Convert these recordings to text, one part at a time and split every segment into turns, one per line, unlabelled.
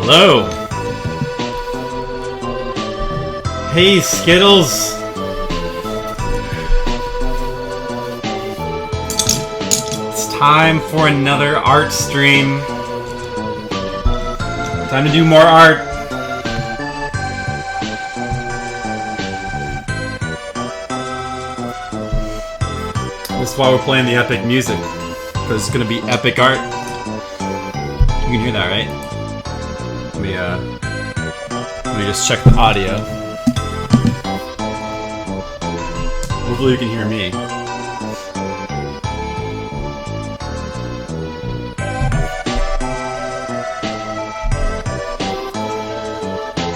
Hello. Hey, Skittles. It's time for another art stream. Time to do more art. This is why we're playing the epic music, because it's gonna be epic art. You can hear that, right? Let me just check the audio. Hopefully you can hear me.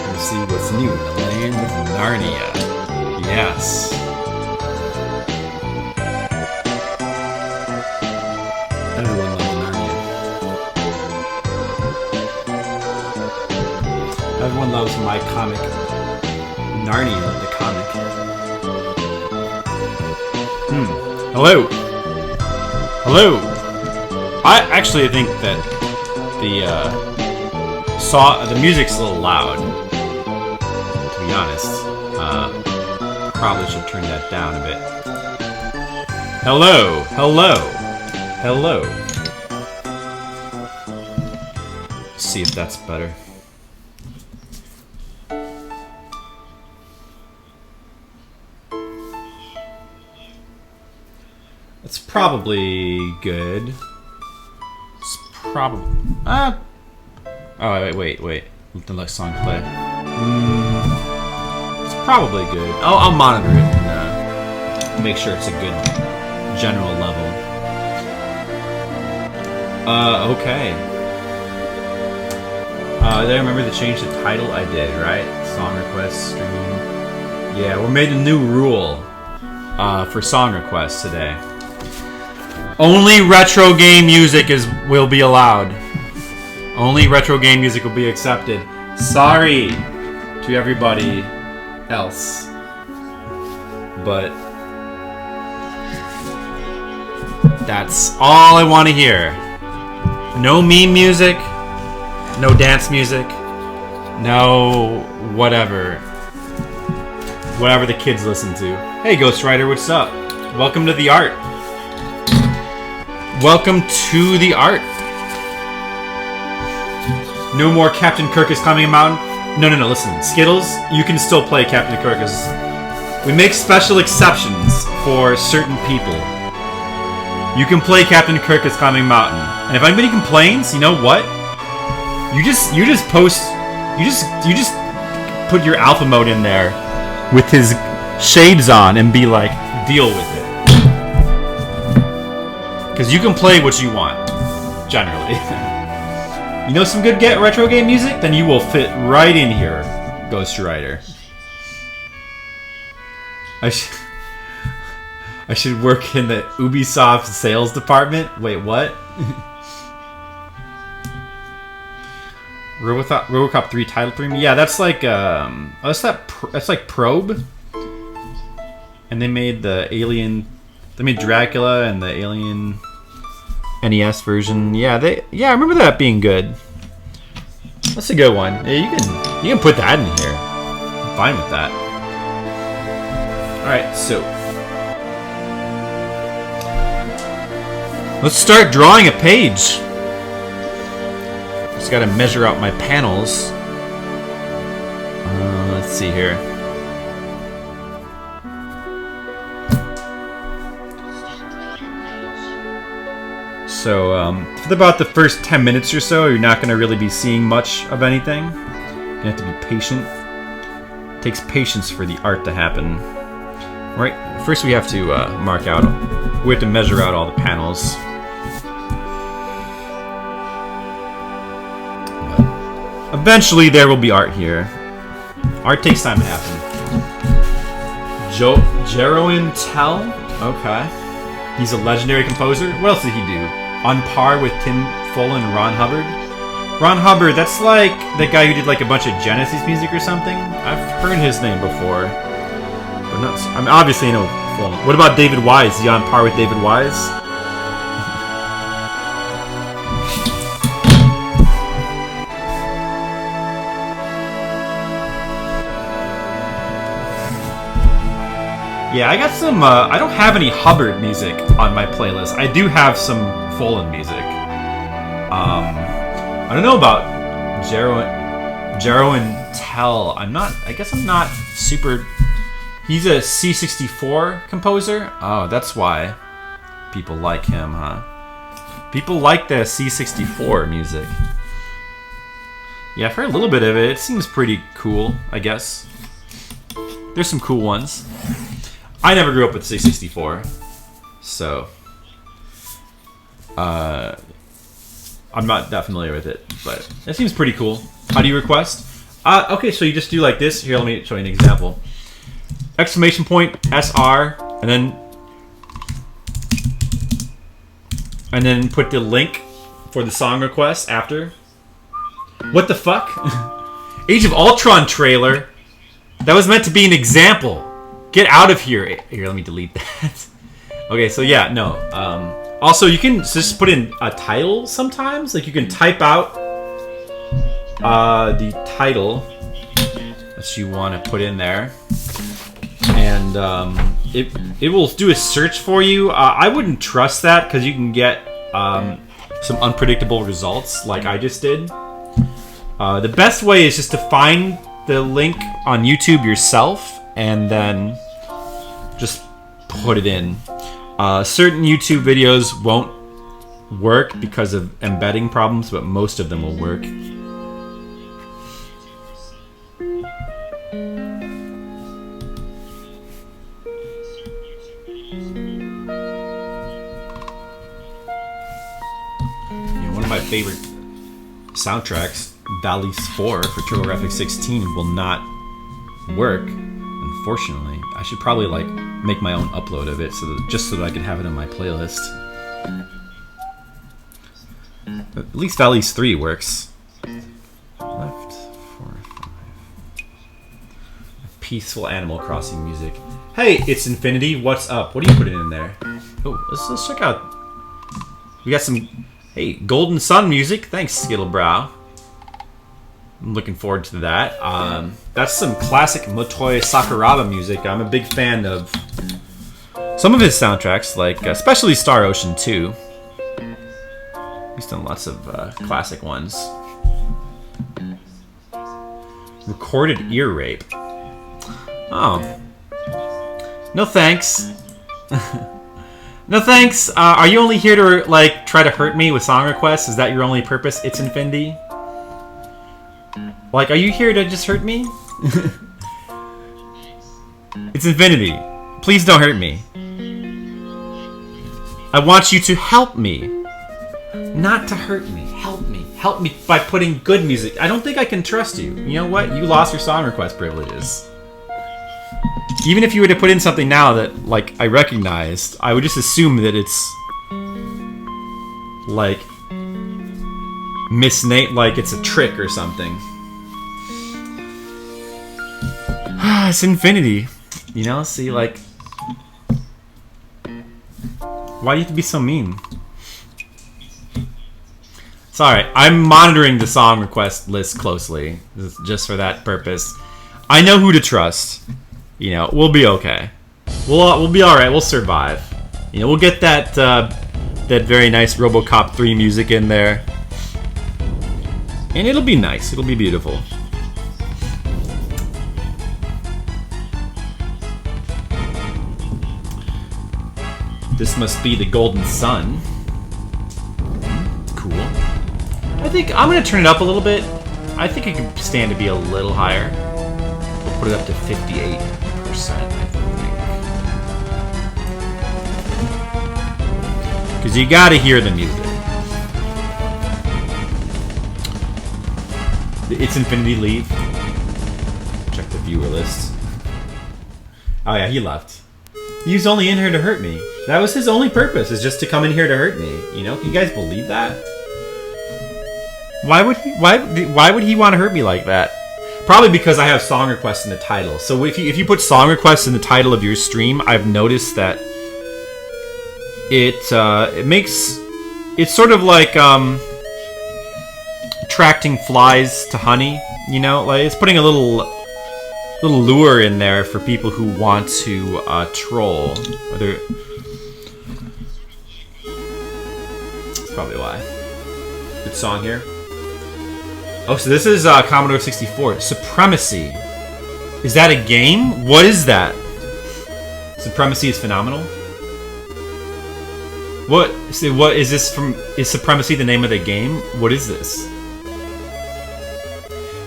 Let's see what's new in the land of Narnia. Yes. Everyone loves Narnia. Everyone loves my comic. Narnia, the comic. Hello. Hello. I actually think that the music's a little loud. To be honest, probably should turn that down a bit. Hello. Hello. Hello. Let's see if that's better. It's probably good. It's probably... Oh, wait. Let the next song play. It's probably good. I'll monitor it and make sure it's a good general level. Okay. Did I remember to change the title? I did, right? Song request stream. Yeah, we made a new rule for song requests today. Only retro game music will be allowed. Only retro game music will be accepted. Sorry to everybody else, but that's all I want to hear. No meme music, no dance music, no whatever the kids listen to. Hey Ghost Rider, what's up? Welcome to the art. Welcome to the art. No more Captain Kirk is climbing a mountain. No, listen. Skittles, you can still play Captain Kirk. We make special exceptions for certain people. You can play Captain Kirk is climbing a mountain. And if anybody complains, you know what? You just put your alpha mode in there with his shades on and be like, deal with it. Because you can play what you want, generally. You know some good retro game music? Then you will fit right in here, Ghost Rider. I should work in the Ubisoft sales department? Wait, what? RoboCop 3 title theme? Yeah, that's like that's like Probe. And they made the Alien. They made Dracula and the Alien NES version. Yeah, I remember that being good. That's a good one. Yeah, you can put that in here. I'm fine with that. Alright, so let's start drawing a page. Just gotta measure out my panels. Let's see here. So, for about the first 10 minutes or so, you're not going to really be seeing much of anything. You have to be patient. It takes patience for the art to happen. Right, first we have to we have to measure out all the panels. But eventually there will be art here. Art takes time to happen. Jeroen Tel? Okay. He's a legendary composer. What else did he do? On par with Tim Follin and Ron Hubbard. Ron Hubbard, that's like the guy who did like a bunch of Genesis music or something. I've heard his name before. But not, I mean, obviously I know Follin. What about David Wise? Is he on par with David Wise? Yeah, I got some, I don't have any Hubbard music on my playlist. I do have some Folan music. I don't know about Jero and Tell. I guess I'm not super... He's a C64 composer? Oh, that's why people like him, huh? People like the C64 music. Yeah, I've heard a little bit of it. It seems pretty cool, I guess. There's some cool ones. I never grew up with C64, so I'm not that familiar with it, but it seems pretty cool. How do you request? Okay, so you just do like this. Here, let me show you an example. Exclamation point SR, and then put the link for the song request after. What the fuck? Age of Ultron trailer. That was meant to be an example. Get out of here. Here, let me delete that. Okay, so yeah, no. Also, you can just put in a title sometimes. Like, you can type out the title that you want to put in there. And it will do a search for you. I wouldn't trust that because you can get some unpredictable results like I just did. The best way is just to find the link on YouTube yourself and then just put it in. Certain YouTube videos won't work because of embedding problems, but most of them will work. One of my favorite soundtracks, Valleys 4 for TurboGrafx 16, will not work, unfortunately. I should probably like make my own upload of it just so that I can have it in my playlist. At least Valleys 3 works. Left 4, 5. Peaceful Animal Crossing music. Hey, it's Infinity. What's up? What are you putting in there? Oh, let's check out. We got some. Hey, Golden Sun music. Thanks, Skittlebrow. I'm looking forward to that. That's some classic Motoi Sakuraba music. I'm a big fan of some of his soundtracks, like especially Star Ocean 2. He's done lots of classic ones. Recorded ear rape. Oh. No thanks. No thanks. Are you only here to like try to hurt me with song requests? Is that your only purpose? It's Infinity. Like, are you here to just hurt me? It's Infinity. Please don't hurt me. I want you to help me. Not to hurt me. Help me. Help me by putting good music. I don't think I can trust you. You know what? You lost your song request privileges. Even if you were to put in something now that, like, I recognized, I would just assume that it's, like, misnamed, like it's a trick or something. It's Infinity. You know, see, like... Why do you have to be so mean? It's alright. I'm monitoring the song request list closely. Just for that purpose. I know who to trust. You know, we'll be okay. We'll be alright. We'll survive. You know, we'll get that, that very nice RoboCop 3 music in there. And it'll be nice. It'll be beautiful. This must be the Golden Sun. Cool. I think I'm gonna turn it up a little bit. I think it can stand to be a little higher. We'll put it up to 58%, I think. Because you gotta hear the music. It's Infinity leave. Check the viewer list. Oh yeah, he left. He was only in here to hurt me. That was his only purpose, is just to come in here to hurt me. You know, can you guys believe that? Why would he want to hurt me like that? Probably because I have song requests in the title. So if you put song requests in the title of your stream, I've noticed that it makes it's sort of like attracting flies to honey. You know, like it's putting a little little lure in there for people who want to troll. That's probably why. Good song here. Oh, so this is Commodore 64. Supremacy. Is that a game? What is that? Supremacy is phenomenal. What? So what is this from? Is Supremacy the name of the game? What is this?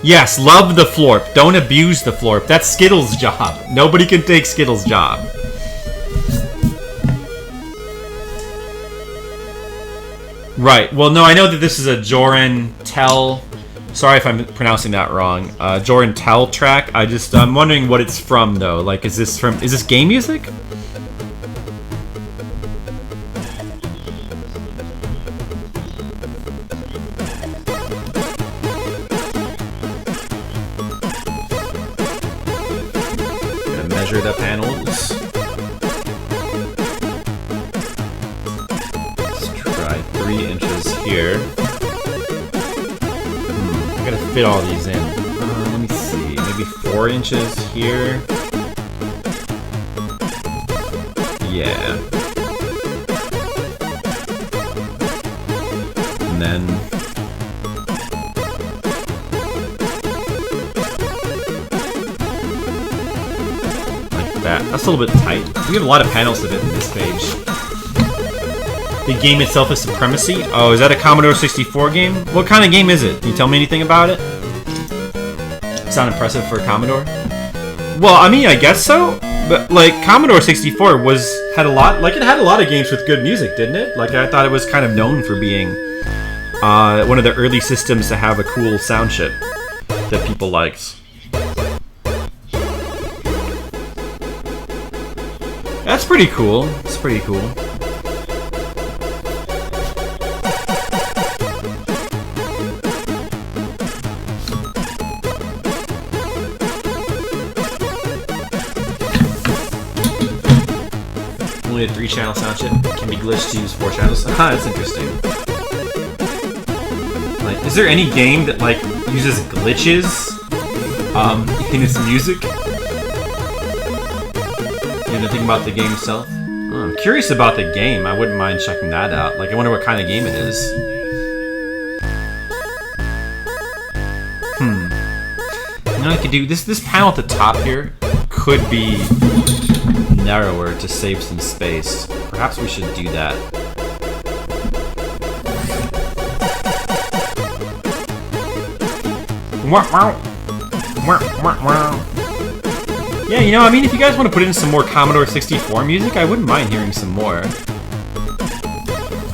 Yes, love the Florp. Don't abuse the Florp. That's Skittles' job. Nobody can take Skittles' job. Right. Well, no, I know that this is a Joran Tell. Sorry if I'm pronouncing that wrong. Joran Tell track. I'm wondering what it's from though. Like, is this game music? Gonna measure the panels. Let's try 3 inches here. I gotta fit all these in. Let me see. Maybe 4 inches here. Yeah. And then... like that. That's a little bit tight. We have a lot of panels to fit in this page. The game itself is Supremacy? Oh, is that a Commodore 64 game? What kind of game is it? Can you tell me anything about it? Sound impressive for a Commodore? Well, I mean, I guess so. But, like, Commodore 64 had a lot of games with good music, didn't it? Like, I thought it was kind of known for being one of the early systems to have a cool sound chip that people liked. That's pretty cool. It's pretty cool. Only a 3-channel sound chip can be glitched to use 4 channels. That's interesting. Like, is there any game that like uses glitches in its music? You know, think about the game itself. Oh, I'm curious about the game. I wouldn't mind checking that out. Like, I wonder what kind of game it is. You know, I could do this panel at the top here could be narrower to save some space. Perhaps we should do that. Yeah, you know, I mean, if you guys want to put in some more Commodore 64 music, I wouldn't mind hearing some more.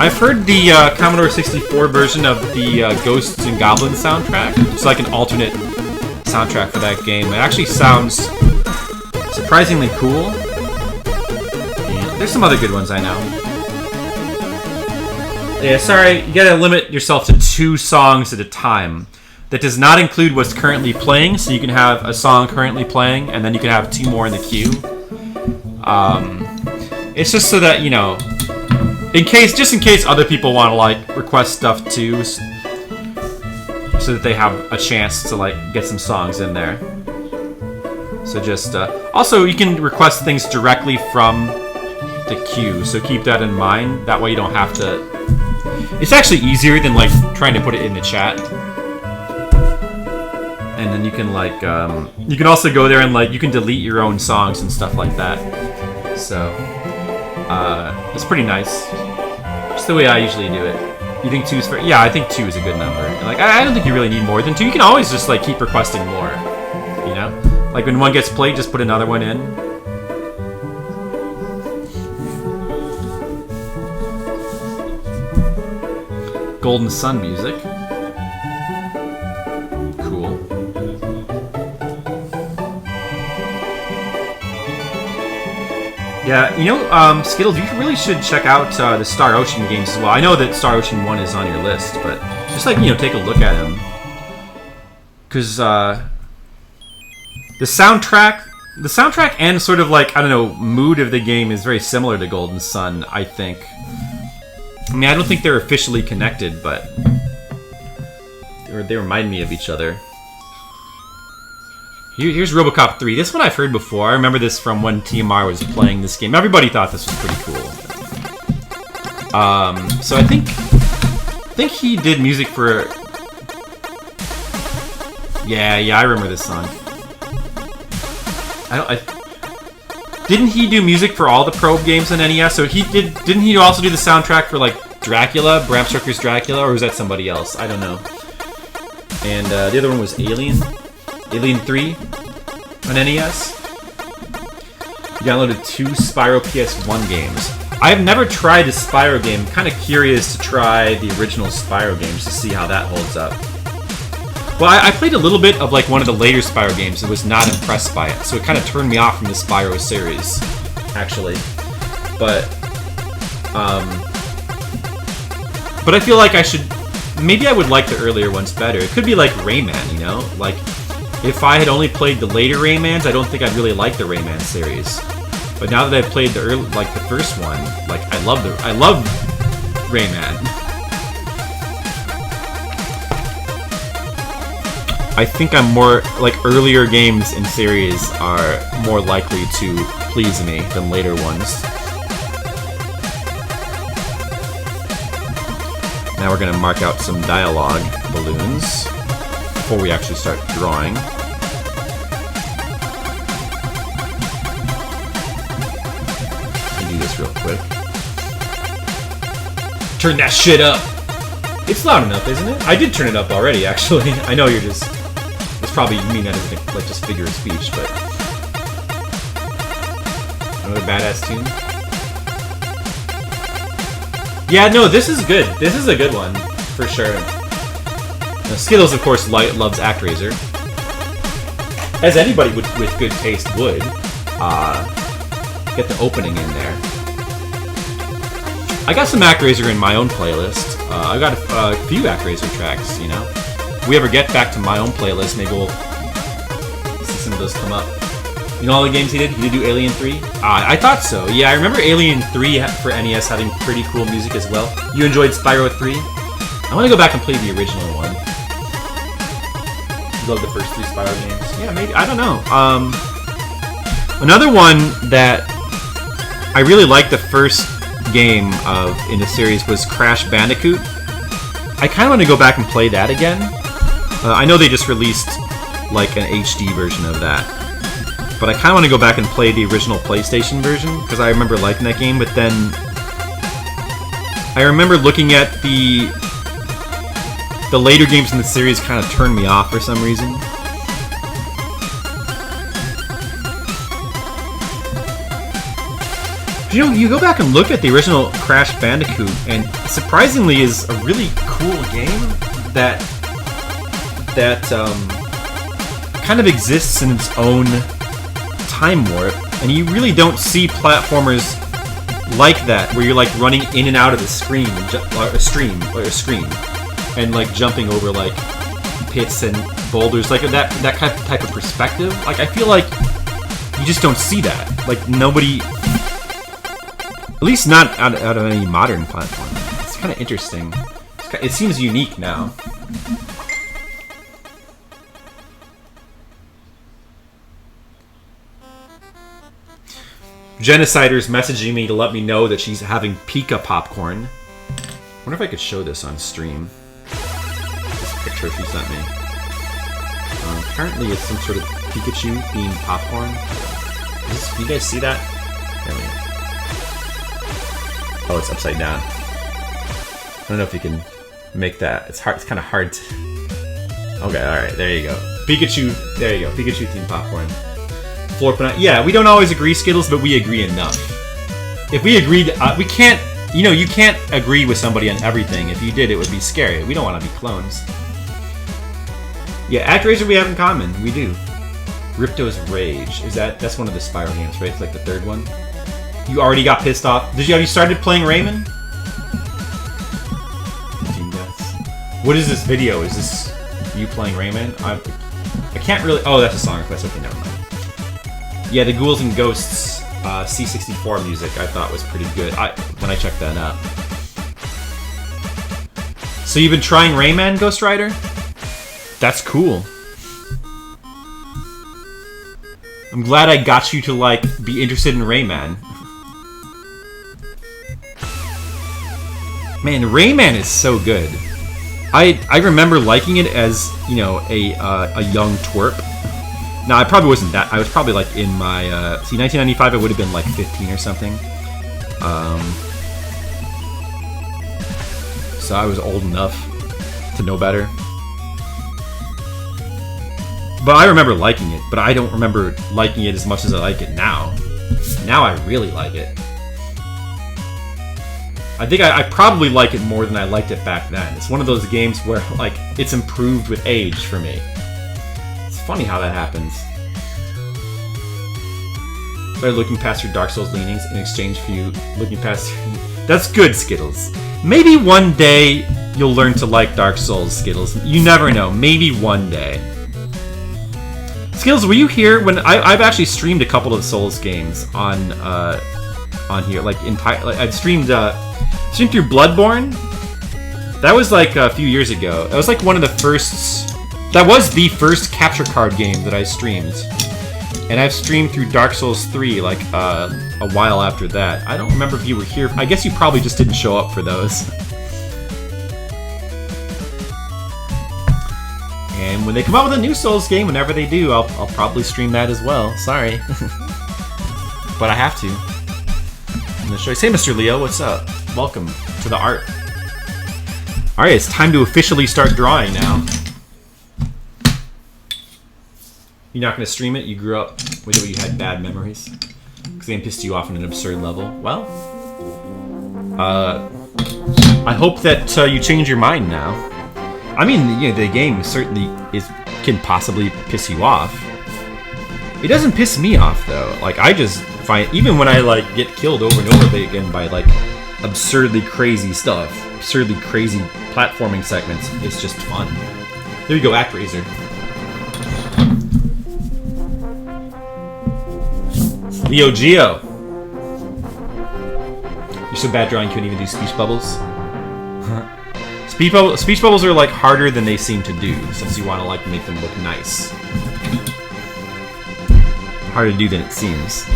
I've heard the Commodore 64 version of the Ghosts and Goblins soundtrack. It's like an alternate soundtrack for that game. It actually sounds surprisingly cool. There's some other good ones I know. Yeah, sorry, you gotta limit yourself to 2 songs at a time. That does not include what's currently playing, so you can have a song currently playing, and then you can have 2 more in the queue. It's just so that, you know, just in case other people want to, like, request stuff too, so that they have a chance to, like, get some songs in there. So just, also, you can request things directly from the queue, so keep that in mind. That way you don't have to... It's actually easier than, like, trying to put it in the chat. And then you can, like, you can also go there and, like, you can delete your own songs and stuff like that. So, it's pretty nice. Just the way I usually do it. You think 2's fair? Yeah, I think 2 is a good number. Like, I don't think you really need more than 2. You can always just, like, keep requesting more. You know? Like, when one gets played, just put another one in. Golden Sun music. Cool. Yeah, you know, Skittles, you really should check out the Star Ocean games as well. I know that Star Ocean 1 is on your list, but just, like, you know, take a look at them. Because, the soundtrack and sort of, like, I don't know, mood of the game is very similar to Golden Sun, I think. I mean, I don't think they're officially connected, but they remind me of each other. Here's RoboCop 3. This one I've heard before. I remember this from when TMR was playing this game. Everybody thought this was pretty cool. So I think he did music for... Yeah, I remember this song. Didn't he do music for all the Probe games in NES? So didn't he also do the soundtrack for like Dracula, Bram Stoker's Dracula, or was that somebody else? I don't know. And the other one was Alien 3 on NES. He downloaded 2 Spyro PS1 games. I have never tried the Spyro game. Kind of curious to try the original Spyro games to see how that holds up. Well, I played a little bit of like one of the later Spyro games and was not impressed by it, so it kind of turned me off from the Spyro series, actually. But I feel like maybe I would like the earlier ones better. It could be like Rayman, you know? Like, if I had only played the later Raymans, I don't think I'd really like the Rayman series. But now that I've played the first one, like I love Rayman. I think I'm more like earlier games in series are more likely to please me than later ones. Now we're gonna mark out some dialogue balloons before we actually start drawing. Do this real quick. Turn that shit up! It's loud enough, isn't it? I did turn it up already, actually. I know you're just... It's probably, you mean that as like just figure of speech, but... Another badass tune. Yeah, no, this is good. This is a good one, for sure. Now, Skittles, of course, loves ActRaiser. As anybody with good taste would. Get the opening in there. I got some ActRaiser in my own playlist. I got a few ActRaiser tracks, you know. If we ever get back to my own playlist, maybe we'll see some of those come up. You know all the games he did? He did do Alien 3? I thought so. Yeah, I remember Alien 3 for NES having pretty cool music as well. You enjoyed Spyro 3? I want to go back and play the original one. You love the first 3 Spyro games? Yeah, maybe. I don't know. Another one that I really liked the first game in the series was Crash Bandicoot. I kind of want to go back and play that again. I know they just released like an HD version of that, but I kind of want to go back and play the original PlayStation version because I remember liking that game. But then I remember looking at the later games in the series kind of turned me off for some reason. You know, you go back and look at the original Crash Bandicoot, and surprisingly is a really cool game that kind of exists in its own time warp, and you really don't see platformers like that where you're like running in and out of the screen, and like jumping over like pits and boulders, like that type of perspective. Like I feel like you just don't see that. Like nobody. At least not out of any modern platform. It's kind of interesting. It seems unique now. Genocider's messaging me to let me know that she's having Pika popcorn. I wonder if I could show this on stream. This picture she sent me. Apparently it's some sort of Pikachu-themed popcorn. Do you guys see that? There we go. Oh, it's upside down. I don't know if you can make that. It's hard. It's kind of hard to... Okay, alright, there you go. Pikachu, there you go. Pikachu themed popcorn. Yeah, we don't always agree, Skittles, but we agree enough. If we agreed, we can't... You know, you can't agree with somebody on everything. If you did, it would be scary. We don't want to be clones. Yeah, ActRaiser we have in common. We do. Ripto's Rage. That's one of the Spyro games, right? It's like the third one. You already got pissed off. Have you started playing Rayman? Team Deaths. What is this video? Is this you playing Rayman? I can't really... Oh, that's a song request. Okay, never mind. Yeah, the Ghouls and Ghosts C64 music I thought was pretty good when I checked that out. So you've been trying Rayman, Ghost Rider? That's cool. I'm glad I got you to, like, be interested in Rayman. Man, Rayman is so good. I remember liking it as, you know, a young twerp. No, I probably wasn't that. I was probably, like, in my... see, 1995, I would have been, like, 15 or something. So I was old enough to know better. But I remember liking it, but I don't remember liking it as much as I like it now. Now I really like it. I think I probably like it more than I liked it back then. It's one of those games where, like, it's improved with age for me. It's funny how that happens. Started looking past your Dark Souls leanings in exchange for you looking past... That's good, Skittles. Maybe one day you'll learn to like Dark Souls, Skittles. You never know. Maybe one day. Skittles, were you here when I've actually streamed a couple of Souls games on here? Like I've streamed through Bloodborne. That was like a few years ago. That was like one of the first. That was the first capture card game that I streamed. And I've streamed through Dark Souls 3 like a while after that. I don't remember if you were here. I guess you probably just didn't show up for those. And when they come out with a new Souls game, whenever they do, I'll probably stream that as well. Sorry. But I have to. I'm gonna show you. Hey, Mr. Leo, what's up? Welcome to the art. Alright, it's time to officially start drawing now. You're not going to stream it? You grew up with it when you had bad memories? Because they pissed you off on an absurd level? Well, I hope that you change your mind now. I mean, you know, the game certainly can possibly piss you off. It doesn't piss me off, though. Like, I just find, even when I, like, get killed over and over again by, like, absurdly crazy stuff, absurdly crazy platforming segments, it's just fun. There you go, ActRaiser. Leo Geo. You're so bad drawing you couldn't even do speech bubbles. Speech bubbles are like harder than they seem to do, since you want to like make them look nice. Harder to do than it seems.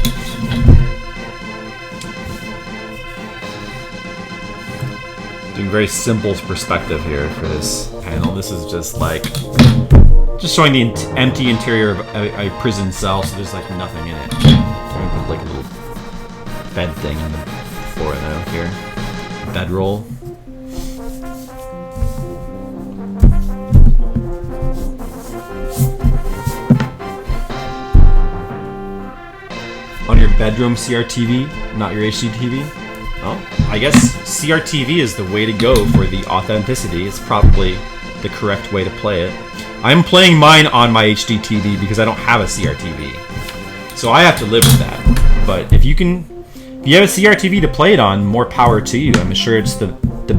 Doing very simple perspective here for this panel. This is just like showing the empty interior of a prison cell, so there's like nothing in it. I'm gonna put like a little bed thing on the floor though here. Bedroll. On your bedroom CRTV, not your HD TV? Well, I guess CRTV is the way to go for the authenticity. It's probably the correct way to play it. I'm playing mine on my HD TV because I don't have a CRTV. So I have to live with that. But if you have a CRTV to play it on, more power to you. I'm sure it's the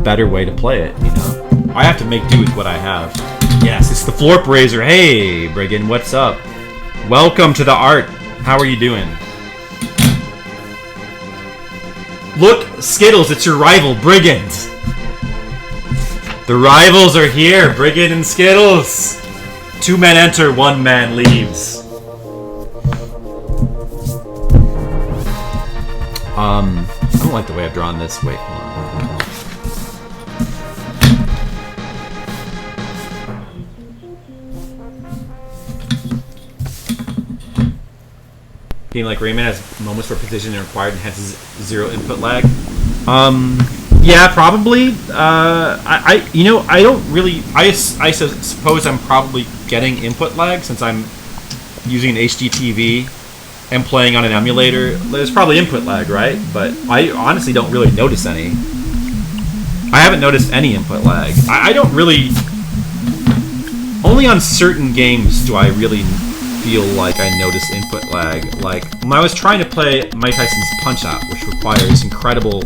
better way to play it, you know? I have to make do with what I have. Yes, it's the Florp Razor. Hey, Brigand, what's up? Welcome to the art. How are you doing? Look, Skittles, it's your rival, Brigand. The rivals are here, Brigand and Skittles. 2 men enter, 1 man leaves. I don't like the way I've drawn this. Wait, hold on. Game like Rayman has moments where precision is required and has 0 input lag. Yeah, probably. You know, I don't really. I suppose I'm probably getting input lag since I'm using an HD TV and playing on an emulator. There's probably input lag, right? But I honestly don't really notice any. I haven't noticed any input lag. I don't really. Only on certain games do I really feel like I notice input lag. Like when I was trying to play Mike Tyson's Punch-Out, which requires incredible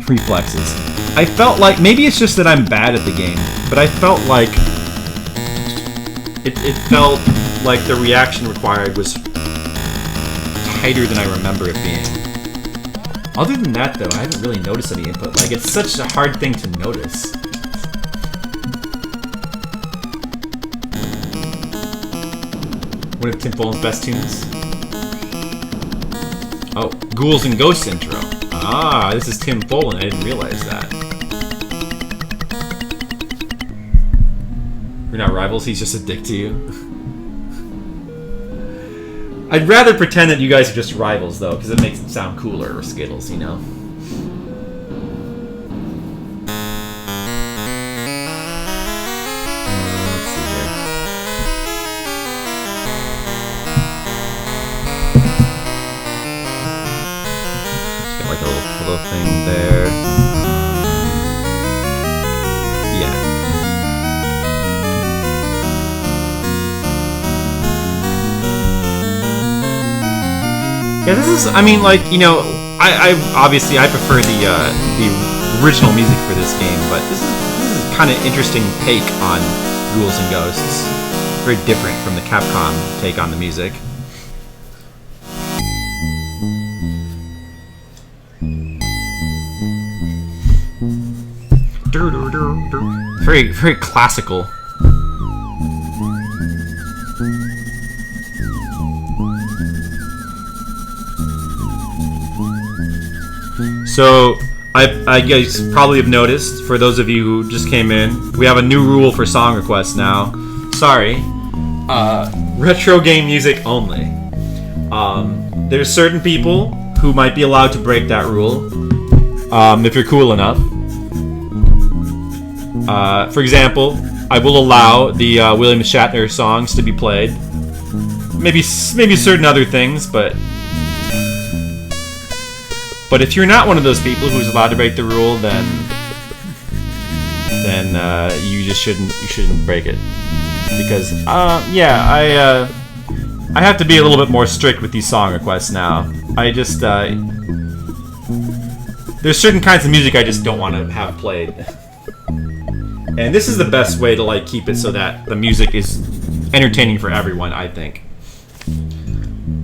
reflexes, I felt like, maybe it's just that I'm bad at the game, but I felt like it felt like the reaction required was tighter than I remember it being. Other than that, though, I haven't really noticed any input lag. It's such a hard thing to notice. One of Tim Follow's best tunes. Oh, Ghouls and Ghosts intro. Ah, this is Tim Follin. I didn't realize that. We're not rivals, he's just a dick to you. I'd rather pretend that you guys are just rivals, though, because it makes it sound cooler, or Skittles, you know? Thing there. Yeah. Yeah, this is, I mean, like, you know, I obviously I prefer the original music for this game, but this is kind of interesting take on Ghouls and Ghosts. Very different from the Capcom take on the music. Very, very classical. So, I guess probably have noticed, for those of you who just came in, we have a new rule for song requests now. Sorry. Retro game music only. There's certain people who might be allowed to break that rule, if you're cool enough. For example, I will allow the William Shatner songs to be played. Maybe certain other things, but if you're not one of those people who's allowed to break the rule, then you just shouldn't break it, because I have to be a little bit more strict with these song requests now. I just there's certain kinds of music I just don't want to have played. And this is the best way to like keep it so that the music is entertaining for everyone, I think.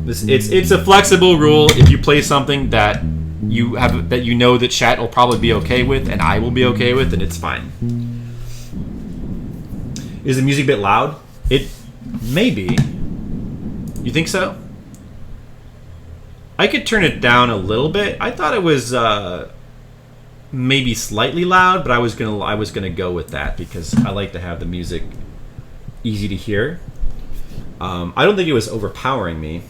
It's a flexible rule. If you play something that you know that chat will probably be okay with and I will be okay with, then it's fine. Is the music a bit loud? It may be. You think so? I could turn it down a little bit. I thought it was maybe slightly loud, but I was gonna go with that because I like to have the music easy to hear. I don't think it was overpowering me.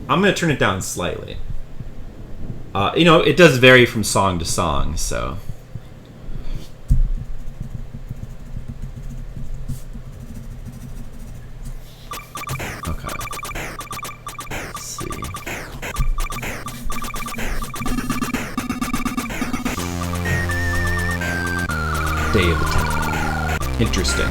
I'm gonna turn it down slightly. You know, it does vary from song to song, so. Okay. Let's see. Day of the Tentacle. Interesting.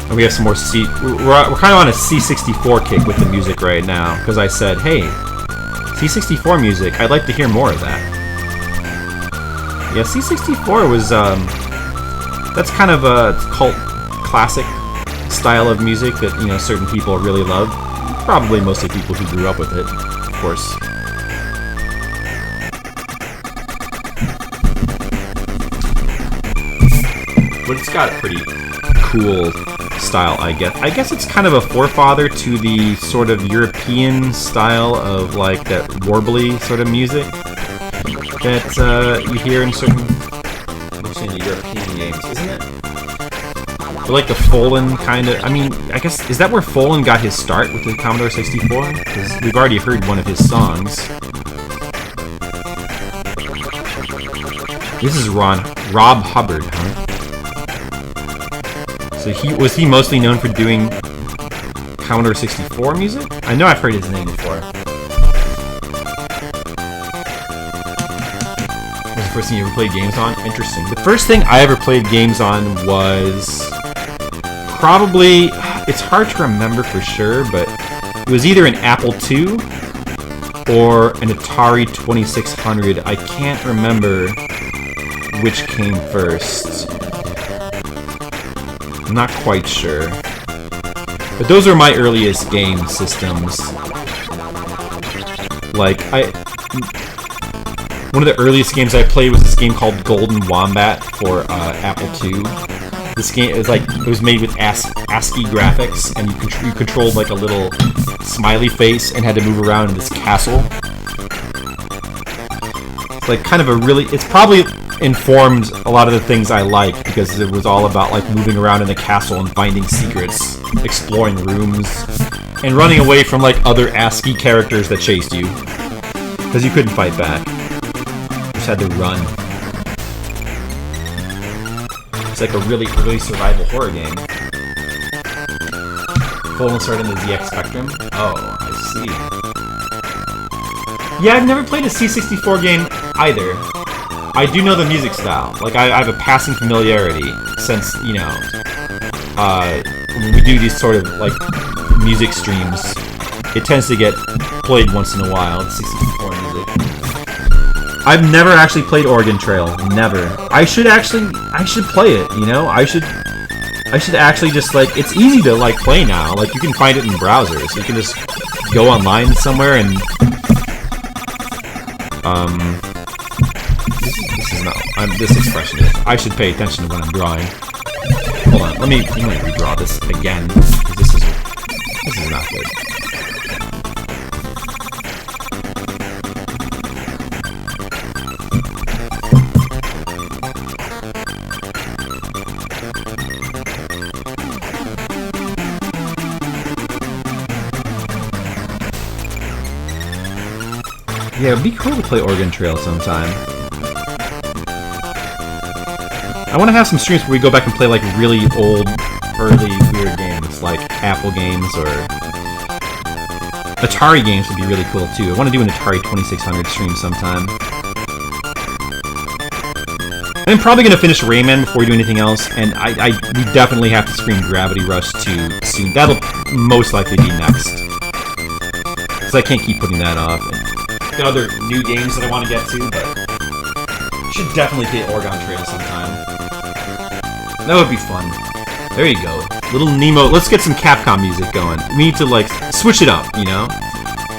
And we have some more C. We're kind of on a C64 kick with the music right now, because I said, hey, C64 music, I'd like to hear more of that. Yeah, C64 was, that's kind of a cult classic style of music that, you know, certain people really love. Probably mostly people who grew up with it, of course. But it's got a pretty cool style, I guess. I guess it's kind of a forefather to the sort of European style of like that warbly sort of music that you hear in certain European games, isn't it? Or like the Follin kind of. I mean, I guess is that where Follin got his start with the Commodore 64? Because we've already heard one of his songs. This is Rob Hubbard, huh? So was he mostly known for doing Commodore 64 music? I know I've heard his name before. What was the first thing you ever played games on? Interesting. The first thing I ever played games on was probably, it's hard to remember for sure, but it was either an Apple II or an Atari 2600. I can't remember which came first. I'm not quite sure. But those are my earliest game systems. Like, one of the earliest games I played was this game called Golden Wombat for Apple II. This game is like it was made with ASCII graphics, and you controlled like a little smiley face and had to move around in this castle. It's like kind of a really. It's probably informed a lot of the things I like because it was all about like moving around in the castle and finding secrets, exploring rooms, and running away from like other ASCII characters that chased you because you couldn't fight back. You just had to run. It's like a really early survival horror game. Full started in the ZX Spectrum. Oh, I see. Yeah, I've never played a C64 game either. I do know the music style. Like, I have a passing familiarity since, you know, when we do these sort of, like, music streams, it tends to get played once in a while, the 64 music. I've never actually played Oregon Trail. Never. I should play it, you know? I should actually just, like, it's easy to, like, play now. Like, you can find it in browsers. You can just go online somewhere and, this is not, this expression is, I should pay attention to when I'm drawing. Hold on, let me redraw this again, because this is not good. Yeah, it'd be cool to play Oregon Trail sometime. I want to have some streams where we go back and play like really old, early, weird games, like Apple games or Atari games would be really cool too. I want to do an Atari 2600 stream sometime. I'm probably going to finish Rayman before we do anything else, and we definitely have to stream Gravity Rush 2 soon. That'll most likely be next. Because I can't keep putting that off. Got other new games that I want to get to, but should definitely play Oregon Trail sometime. That would be fun. There you go. Little Nemo. Let's get some Capcom music going. We need to, like, switch it up, you know?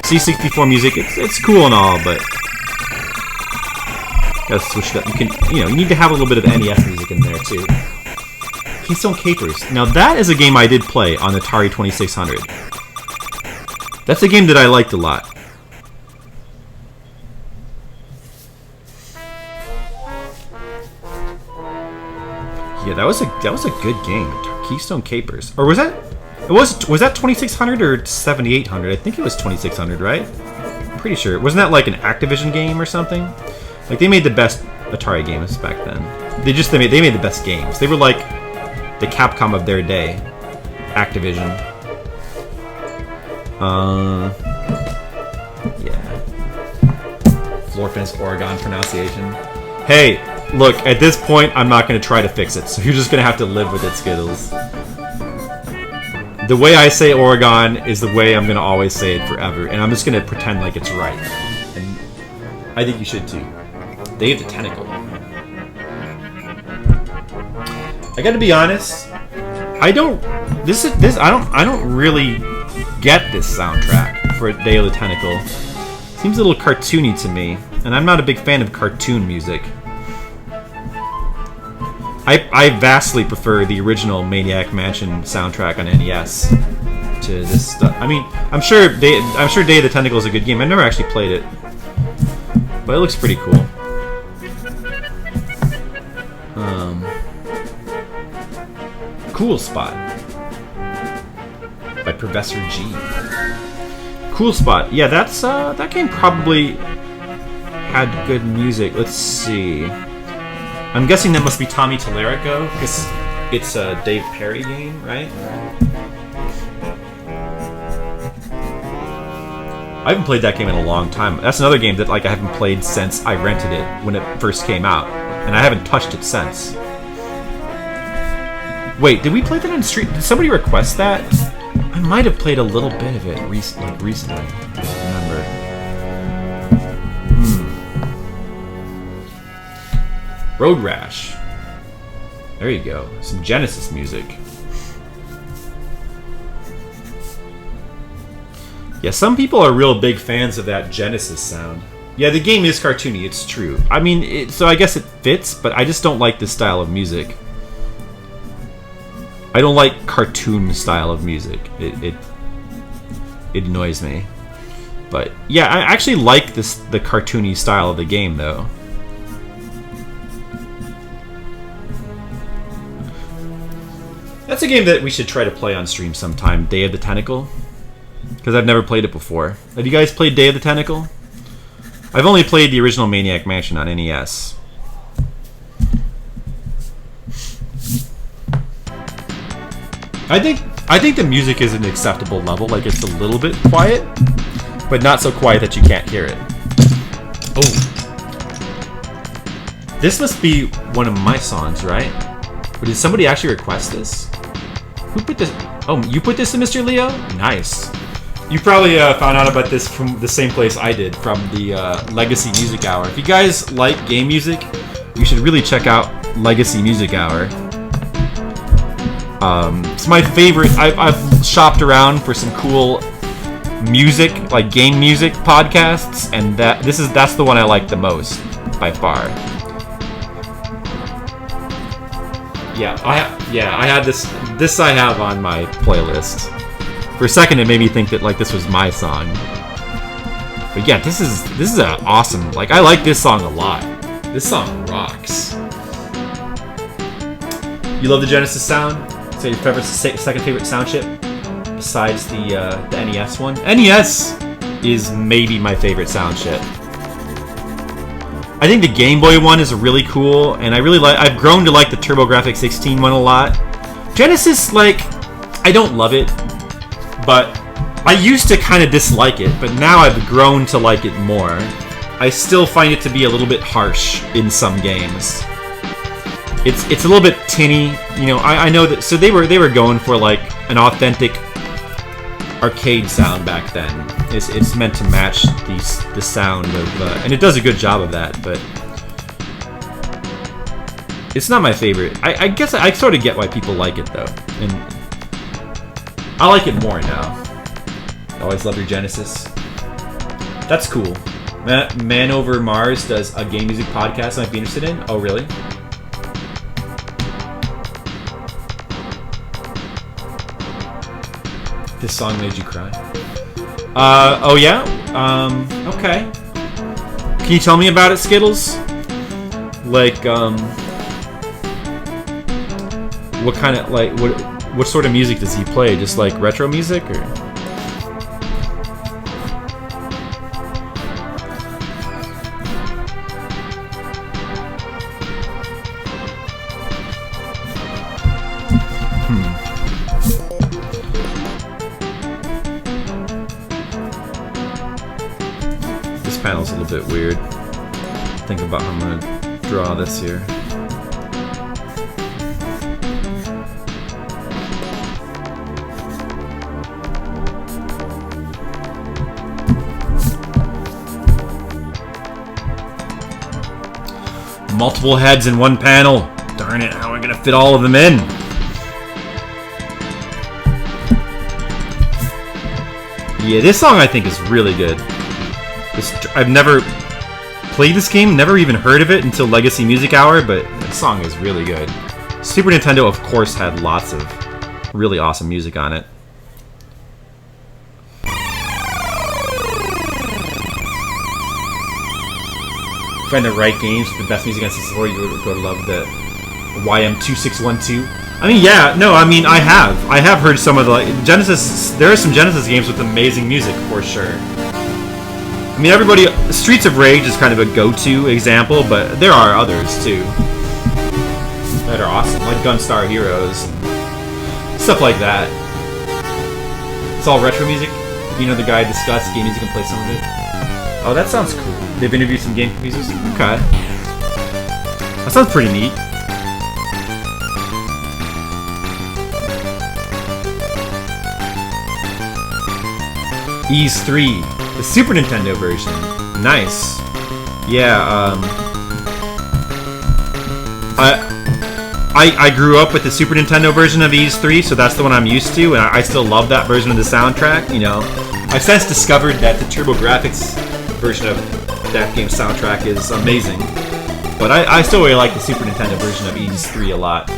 C64 music, it's cool and all, but gotta switch it up. You can, you know, you need to have a little bit of NES music in there, too. Keystone Capers. Now, that is a game I did play on the Atari 2600. That's a game that I liked a lot. Yeah, that was a good game. Keystone Capers. Or was that was that 2600 or 7800? I think it was 2600, right? I'm pretty sure. Wasn't that like an Activision game or something? Like they made the best Atari games back then. They made the best games. They were like the Capcom of their day. Activision. Yeah. Floor Fence Oregon pronunciation. Hey, look, at this point, I'm not going to try to fix it, so you're just going to have to live with it, Skittles. The way I say Oregon is the way I'm going to always say it forever, and I'm just going to pretend like it's right. And I think you should too. Dave the Tentacle. I got to be honest, I don't really get this soundtrack for Day of the Tentacle. Seems a little cartoony to me, and I'm not a big fan of cartoon music. I vastly prefer the original Maniac Mansion soundtrack on NES to this stuff. I mean, I'm sure Day of the Tentacle is a good game. I've never actually played it, but it looks pretty cool. Cool Spot by Professor G. Cool Spot. Yeah, that's that game probably had good music. Let's see. I'm guessing that must be Tommy Tallarico, because it's a Dave Perry game, right? I haven't played that game in a long time. That's another game that like I haven't played since I rented it when it first came out, and I haven't touched it since. Wait, did we play that on stream? Did somebody request that? I might have played a little bit of it recently. I don't remember. Road Rash. There you go. Some Genesis music. Yeah, some people are real big fans of that Genesis sound. Yeah, the game is cartoony, it's true. I mean, so I guess it fits, but I just don't like this style of music. I don't like cartoon style of music. It annoys me. But yeah, I actually like the cartoony style of the game though. That's a game that we should try to play on stream sometime. Day of the Tentacle, because I've never played it before. Have you guys played Day of the Tentacle? I've only played the original Maniac Mansion on NES. I think the music is an acceptable level. Like, it's a little bit quiet, but not so quiet that you can't hear it. Oh, this must be one of my songs, right? But did somebody actually request this? Who put this? Oh, you put this in, Mr. Leo? Nice. You probably found out about this from the same place I did, from the Legacy Music Hour. If you guys like game music, you should really check out Legacy Music Hour. It's my favorite. I've shopped around for some cool music, like game music podcasts, and that's the one I like the most by far. Yeah, I had this. This I have on my playlist. For a second, it made me think that like this was my song. But yeah, this is an awesome. Like, I like this song a lot. This song rocks. You love the Genesis sound? So your second favorite sound chip besides the NES one? NES is maybe my favorite sound chip. I think the Game Boy one is really cool, and I've grown to like the TurboGrafx-16 one a lot. Genesis, like, I don't love it, but I used to kind of dislike it, but now I've grown to like it more. I still find it to be a little bit harsh in some games. It's a little bit tinny, you know. I know that. So they were going for like an authentic arcade sound back then. It's meant to match the sound of, and it does a good job of that. But it's not my favorite. I guess I sort of get why people like it though, and I like it more now. Always love your Genesis. That's cool. Man Over Mars does a game music podcast I might be interested in. Oh really? This song made you cry? Oh yeah? Okay. Can you tell me about it, Skittles? Like, what kind of, like, what sort of music does he play? Just like retro music, or? Panel's a little bit weird. Think about how I'm gonna draw this here. Multiple heads in one panel. Darn it, how am I gonna fit all of them in? Yeah, this song I think is really good. I've never played this game, never even heard of it until Legacy Music Hour, but this song is really good. Super Nintendo, of course, had lots of really awesome music on it. Find the right games with the best music on 64, you would go to love the YM2612. I mean, yeah, no, I mean, I have heard some of the, like, Genesis, there are some Genesis games with amazing music, for sure. I mean, everybody, Streets of Rage is kind of a go-to example, but there are others, too, that are awesome, like Gunstar Heroes, and stuff like that. It's all retro music. You know the guy discussed game music and play some of it? Oh, that sounds cool. They've interviewed some game musicians? Okay. That sounds pretty neat. Ys 3. The Super Nintendo version. Nice. Yeah, I grew up with the Super Nintendo version of Ys 3, so that's the one I'm used to, and I still love that version of the soundtrack, you know. I've since discovered that the TurboGrafx version of that game's soundtrack is amazing. But I still really like the Super Nintendo version of Ys 3 a lot.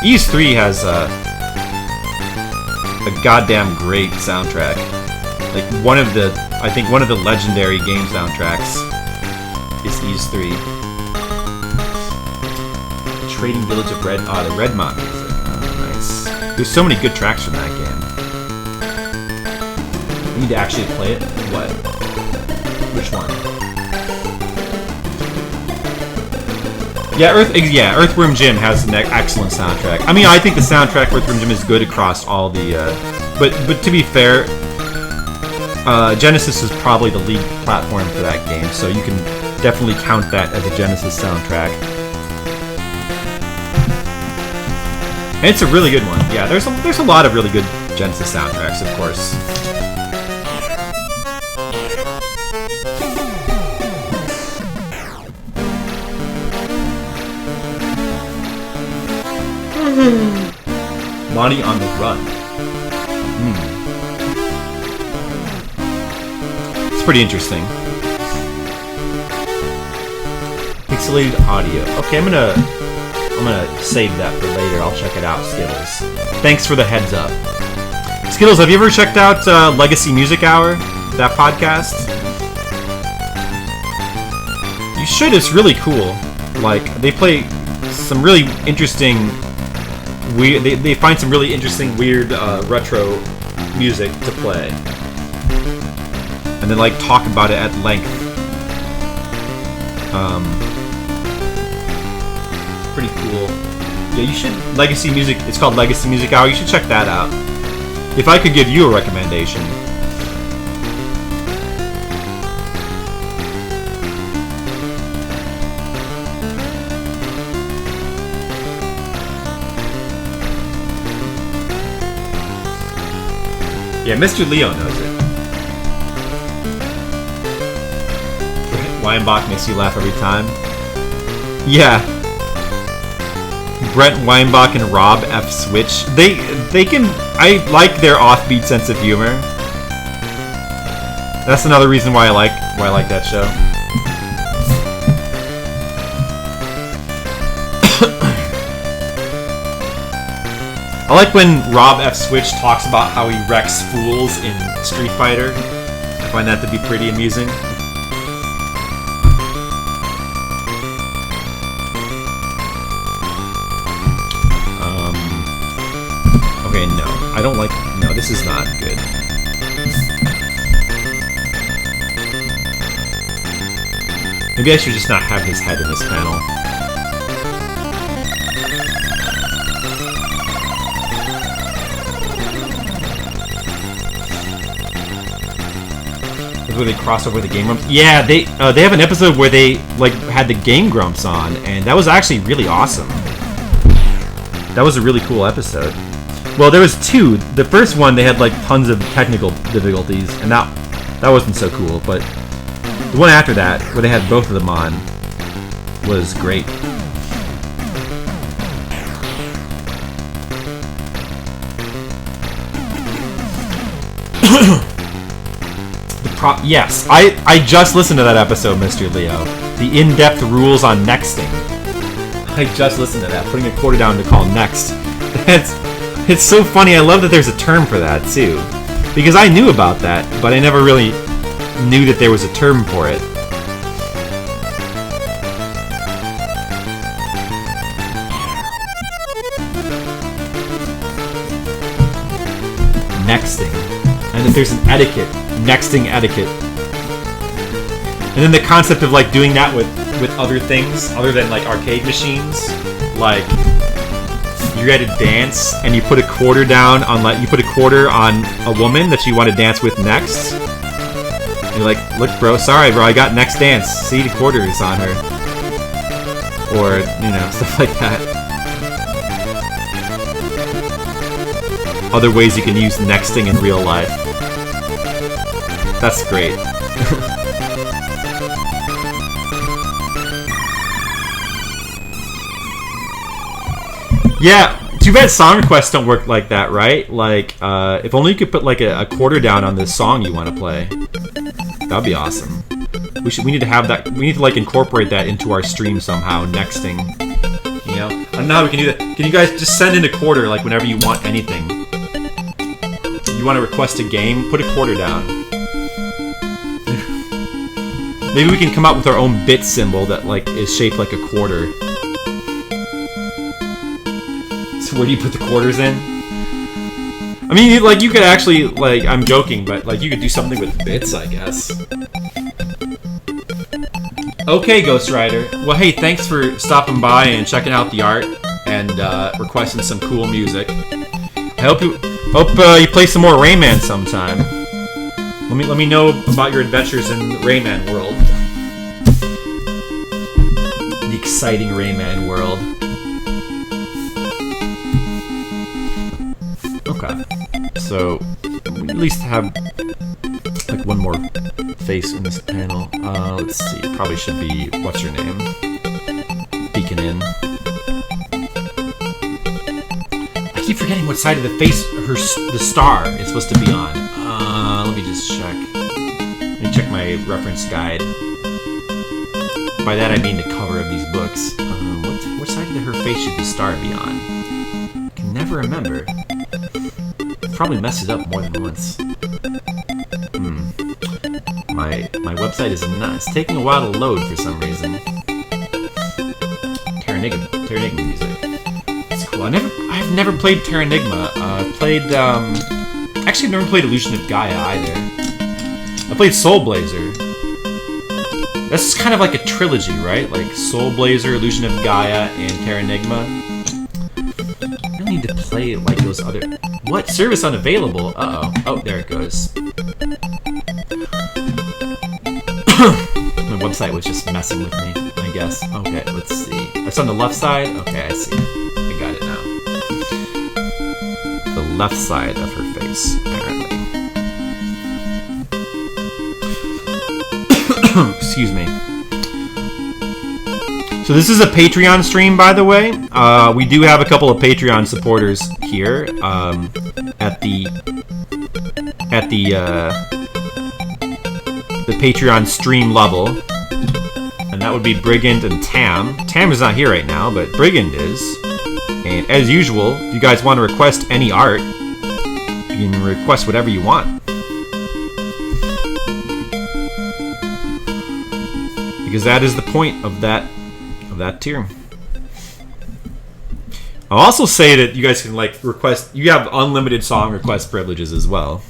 Ys 3 has a goddamn great soundtrack. Like I think one of the legendary game soundtracks is these three. Trading Village of Red, the Redmont music. Oh, nice. There's so many good tracks from that game. We need to actually play it? What? Which one? Yeah, Earthworm Jim has an excellent soundtrack. I mean, I think the soundtrack for Earthworm Jim is good across all the, but to be fair, Genesis is probably the lead platform for that game, so you can definitely count that as a Genesis soundtrack. And it's a really good one. Yeah, there's a lot of really good Genesis soundtracks, of course. Monty on the Run. It's pretty interesting. Pixelated audio. Okay, I'm gonna save that for later. I'll check it out, Skittles. Thanks for the heads up. Skittles, have you ever checked out Legacy Music Hour? That podcast? You should. It's really cool. Like, they play some really interesting... They find some really interesting, weird, retro music to play. And then, like, talk about it at length. Pretty cool. Yeah, you should... Legacy Music... It's called Legacy Music Hour. You should check that out. If I could give you a recommendation... Yeah, Mr. Leo knows it. Weinbach makes you laugh every time. Yeah. Brent Weinbach and Rob F. Switch. They can... I like their offbeat sense of humor. That's another reason why I like that show. I like when Rob F. Switch talks about how he wrecks fools in Street Fighter. I find that to be pretty amusing. Okay, no. I don't like... No, this is not good. Maybe I should just not have his head in this panel. Where they cross over the Game Grumps. Yeah, they have an episode where they like had the Game Grumps on, and that was actually really awesome. That was a really cool episode. Well, there was two. The first one they had like tons of technical difficulties, and that wasn't so cool. But the one after that, where they had both of them on, was great. Yes, I just listened to that episode, Mr. Leo. The in-depth rules on nexting. I just listened to that, putting a quarter down to call next. It's so funny. I love that there's a term for that too, because I knew about that, but I never really knew that there was a term for it. Nexting, and that there's an etiquette. Nexting etiquette. And then the concept of like doing that with other things other than like arcade machines. Like you're at a dance and you put a quarter down on you put a quarter on a woman that you want to dance with next. And you're like, look bro, sorry bro, I got next dance. See, the quarter is on her. Or, you know, stuff like that. Other ways you can use nexting in real life. That's great. Yeah, too bad song requests don't work like that, right? Like, if only you could put like a quarter down on this song you want to play. That'd be awesome. We need to have that. We need to like incorporate that into our stream somehow. Nexting, you know. I don't know how we can do that. Can you guys just send in a quarter like whenever you want anything? you want to request a game, put a quarter down. Maybe we can come up with our own bit symbol that like is shaped like a quarter. So where do you put the quarters in? I mean, like you could actually, like, I'm joking, but like you could do something with bits, I guess. Okay, Ghost Rider. Well, hey, thanks for stopping by and checking out the art and requesting some cool music. I hope you play some more Rayman sometime. Let me know about your adventures in the Rayman world. The exciting Rayman world. Okay. So we at least have like one more face in this panel. Let's see. Probably should be what's her name? Beacon in. I keep forgetting what side of the face the star is supposed to be on. Let me just check. Let me check my reference guide. By that I mean the cover of these books. What side of her face should the star be on? I can never remember. Probably messed it up more than once. My website is not. It's taking a while to load for some reason. Terranigma music. It's cool. I've never played Terranigma. I've played actually I've never played Illusion of Gaia either. I played Soul Blazer. That's kind of like a trilogy, right? Like Soul Blazer, Illusion of Gaia, and Terranigma. I don't need to play like those other. What? Service unavailable? Uh-oh. Oh, there it goes. My website was just messing with me, I guess. Okay, let's see. It's on the left side? Okay, I see. I got it now. The left side of her face, apparently. Excuse me. So this is a Patreon stream, by the way. We do have a couple of Patreon supporters here at the Patreon stream level, and that would be Brigand and Tam. Tam is not here right now, but Brigand is. And as usual, if you guys want to request any art, you can request whatever you want. Because that is the point of that tier. I'll also say that you guys can like request. You have unlimited song request privileges as well.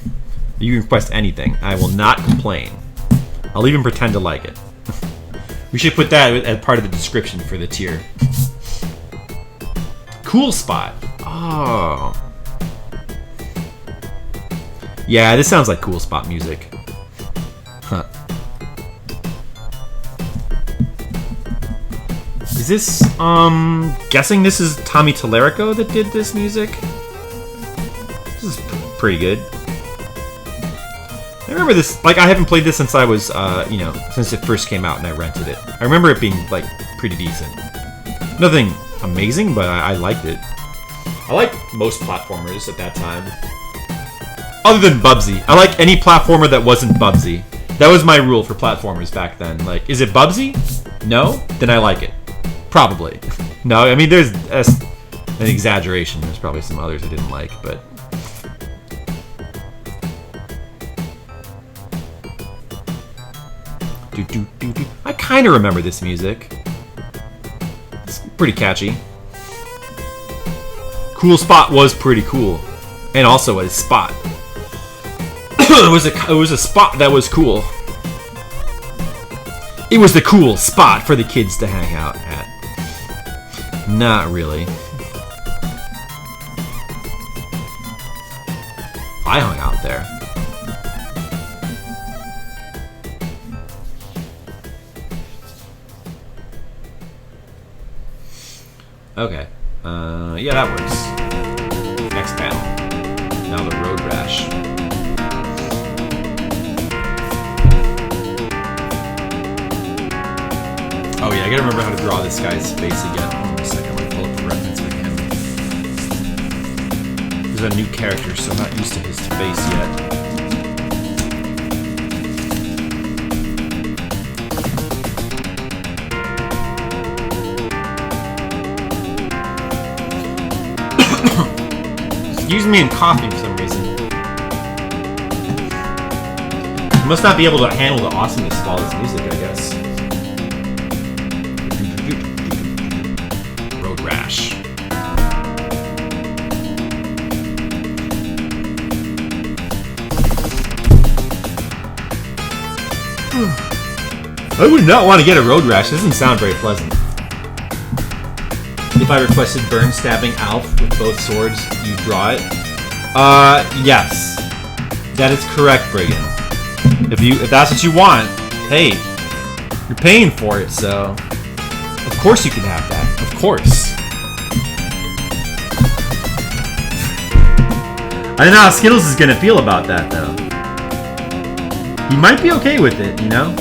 You can request anything. I will not complain. I'll even pretend to like it. We should put that as part of the description for the tier. Cool Spot. Oh. Yeah, this sounds like Cool Spot music. Huh. Is this, guessing this is Tommy Tallarico that did this music? This is pretty good. I remember this, like, I haven't played this since I was, since it first came out and I rented it. I remember it being, like, pretty decent. Nothing amazing, but I liked it. I liked most platformers at that time. Other than Bubsy. I like any platformer that wasn't Bubsy. That was my rule for platformers back then. Like, is it Bubsy? No? Then I like it. Probably. No, I mean, there's an exaggeration. There's probably some others I didn't like, but... I kind of remember this music. It's pretty catchy. Cool Spot was pretty cool. And also a spot. It was a spot that was cool. It was the cool spot for the kids to hang out at. Not really. I hung out there. Okay. Yeah, that works. Next panel. Now the Road Rash. Oh yeah, I gotta remember how to draw this guy's face again. Hold on a second, I'm gonna pull up the reference for him. He's a new character, so I'm not used to his face yet. Excuse me, I'm coughing for some reason. must not be able to handle the awesomeness of all this music, I guess. Road Rash. I would not want to get a road rash. This doesn't sound very pleasant. If I requested burn stabbing Alf with both swords, you draw it? Yes. That is correct, Brigand. If that's what you want, hey, you're paying for it, so of course you can have that. Of course. I don't know how Skittles is gonna feel about that, though. He might be okay with it, you know?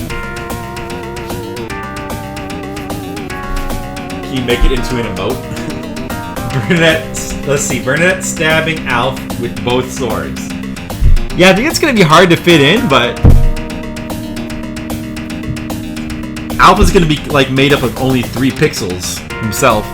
Can you make it into an emote? Bernadette, let's see, Bernadette stabbing Alf with both swords. Yeah, I think it's gonna be hard to fit in, but Alf is gonna be like made up of only 3 pixels himself.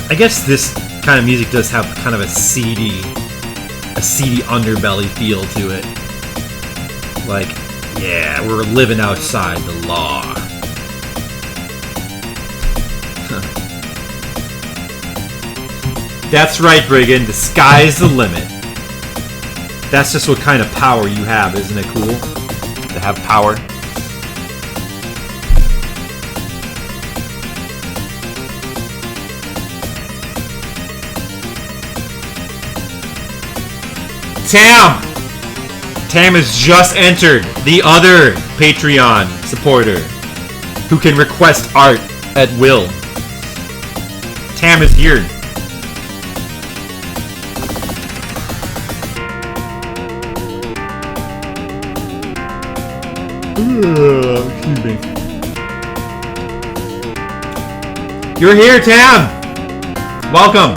I guess this kind of music does have kind of a seedy underbelly feel to it. Like, yeah, we're living outside the law. That's right, Brigand. The sky's the limit. That's just what kind of power you have, isn't it cool? To have power. Tam has just entered, the other Patreon supporter who can request art at will. Tam is here. Excuse me. You're here, Tam! Welcome!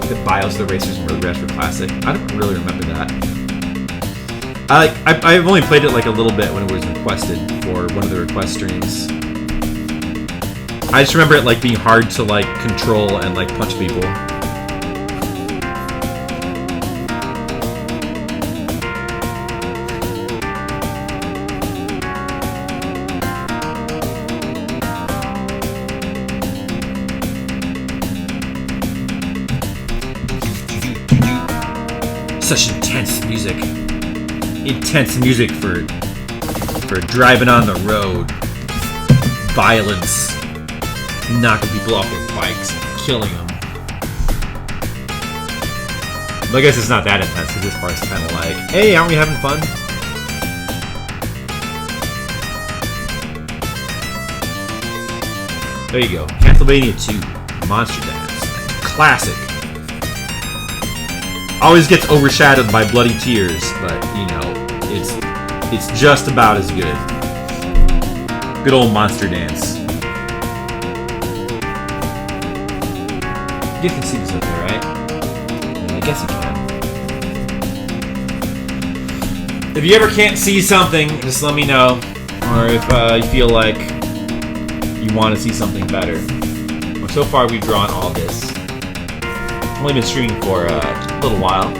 The BIOS, the Racers, and Road Rash for Classic. I don't really remember that. I've only played it like a little bit when it was requested for one of the request streams. I just remember it like being hard to like control and like punch people. Such intense music. Intense music for driving on the road. Violence. Knocking people off their bikes and killing them. But I guess it's not that intense because this part's kind of like, hey, aren't we having fun? There you go. Castlevania 2. Monster Dance. Classic. Always gets overshadowed by Bloody Tears, but you know, it's just about as good. Good old Monster Dance. You can see this up there, right? Yeah, I guess you can. If you ever can't see something, just let me know. Or if you feel like you want to see something better. Well, so far we've drawn all this. I've only been streaming for a little while.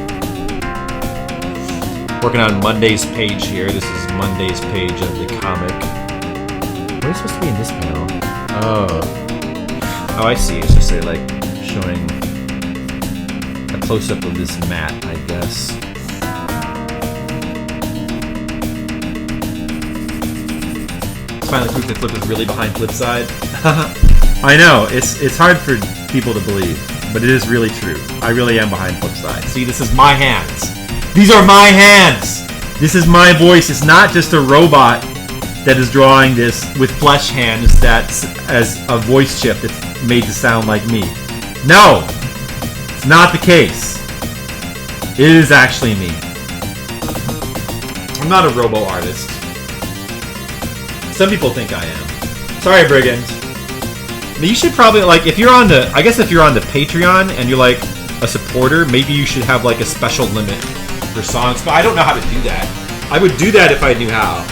Working on Monday's page here. This is Monday's page of the comic. What is supposed to be in this panel? Oh, I see. It's just like showing a close-up of this mat, I guess. It's finally proof that Flip is really behind Flipside. I know, it's hard for people to believe, but it is really true. I really am behind Flipside. See, this is my hands. These are my hands. This is my voice. It's not just a robot that is drawing this with flesh hands that's as a voice chip that's made to sound like me. No, it's not the case. It is actually me. I'm not a robo artist. Some people think I am. Sorry, Brigand. You should probably, like, if you're on the, I guess if you're on the Patreon and you're like a supporter, maybe you should have like a special limit for songs. But I don't know how to do that. I would do that if I knew how.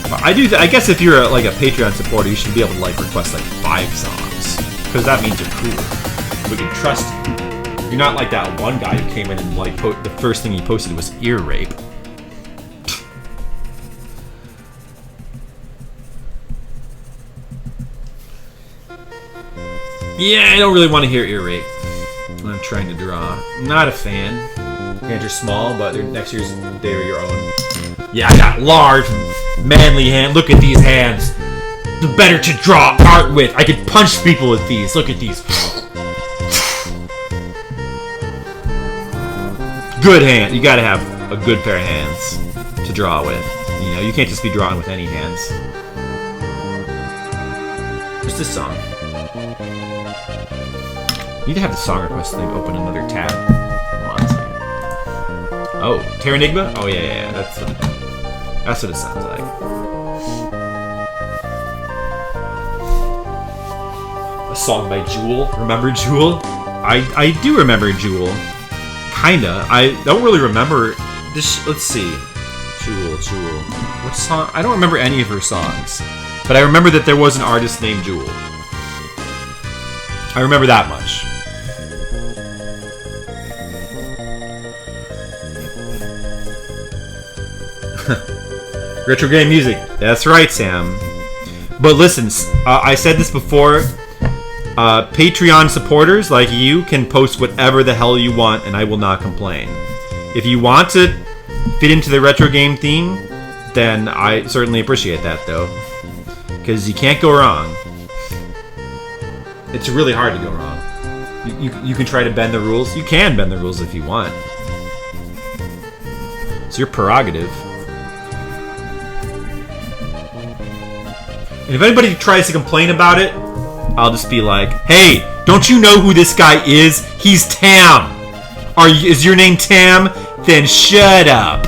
But I guess if you're like a Patreon supporter, you should be able to like request like 5 songs, because that means you're cool. We can trust you. You're not like that one guy who came in and like the first thing he posted was ear rape. Yeah, I don't really want to hear ear rape when I'm trying to draw. Not a fan. Hands are small, but next year's they're your own. Yeah, I got large, manly hands. Look at these hands. The better to draw art with. I could punch people with these. Look at these. Good hand. You gotta have a good pair of hands to draw with. You know, you can't just be drawing with any hands. Just this song. You need to have the song request thing open another tab. Hold on a second. Oh, Terranigma? Oh yeah. That's what it sounds like. A song by Jewel. Remember Jewel? I do remember Jewel. Kinda. I don't really remember this. Let's see. Jewel. What song? I don't remember any of her songs, but I remember that there was an artist named Jewel. I remember that much. Retro game music. That's right, Sam. But listen, I said this before. Patreon supporters like you can post whatever the hell you want, and I will not complain. If you want to fit into the retro game theme, then I certainly appreciate that, though. Because you can't go wrong. It's really hard to go wrong. You can try to bend the rules. You can bend the rules if you want. It's your prerogative. And if anybody tries to complain about it, I'll just be like, hey, don't you know who this guy is? He's Tam. Is your name Tam? Then shut up.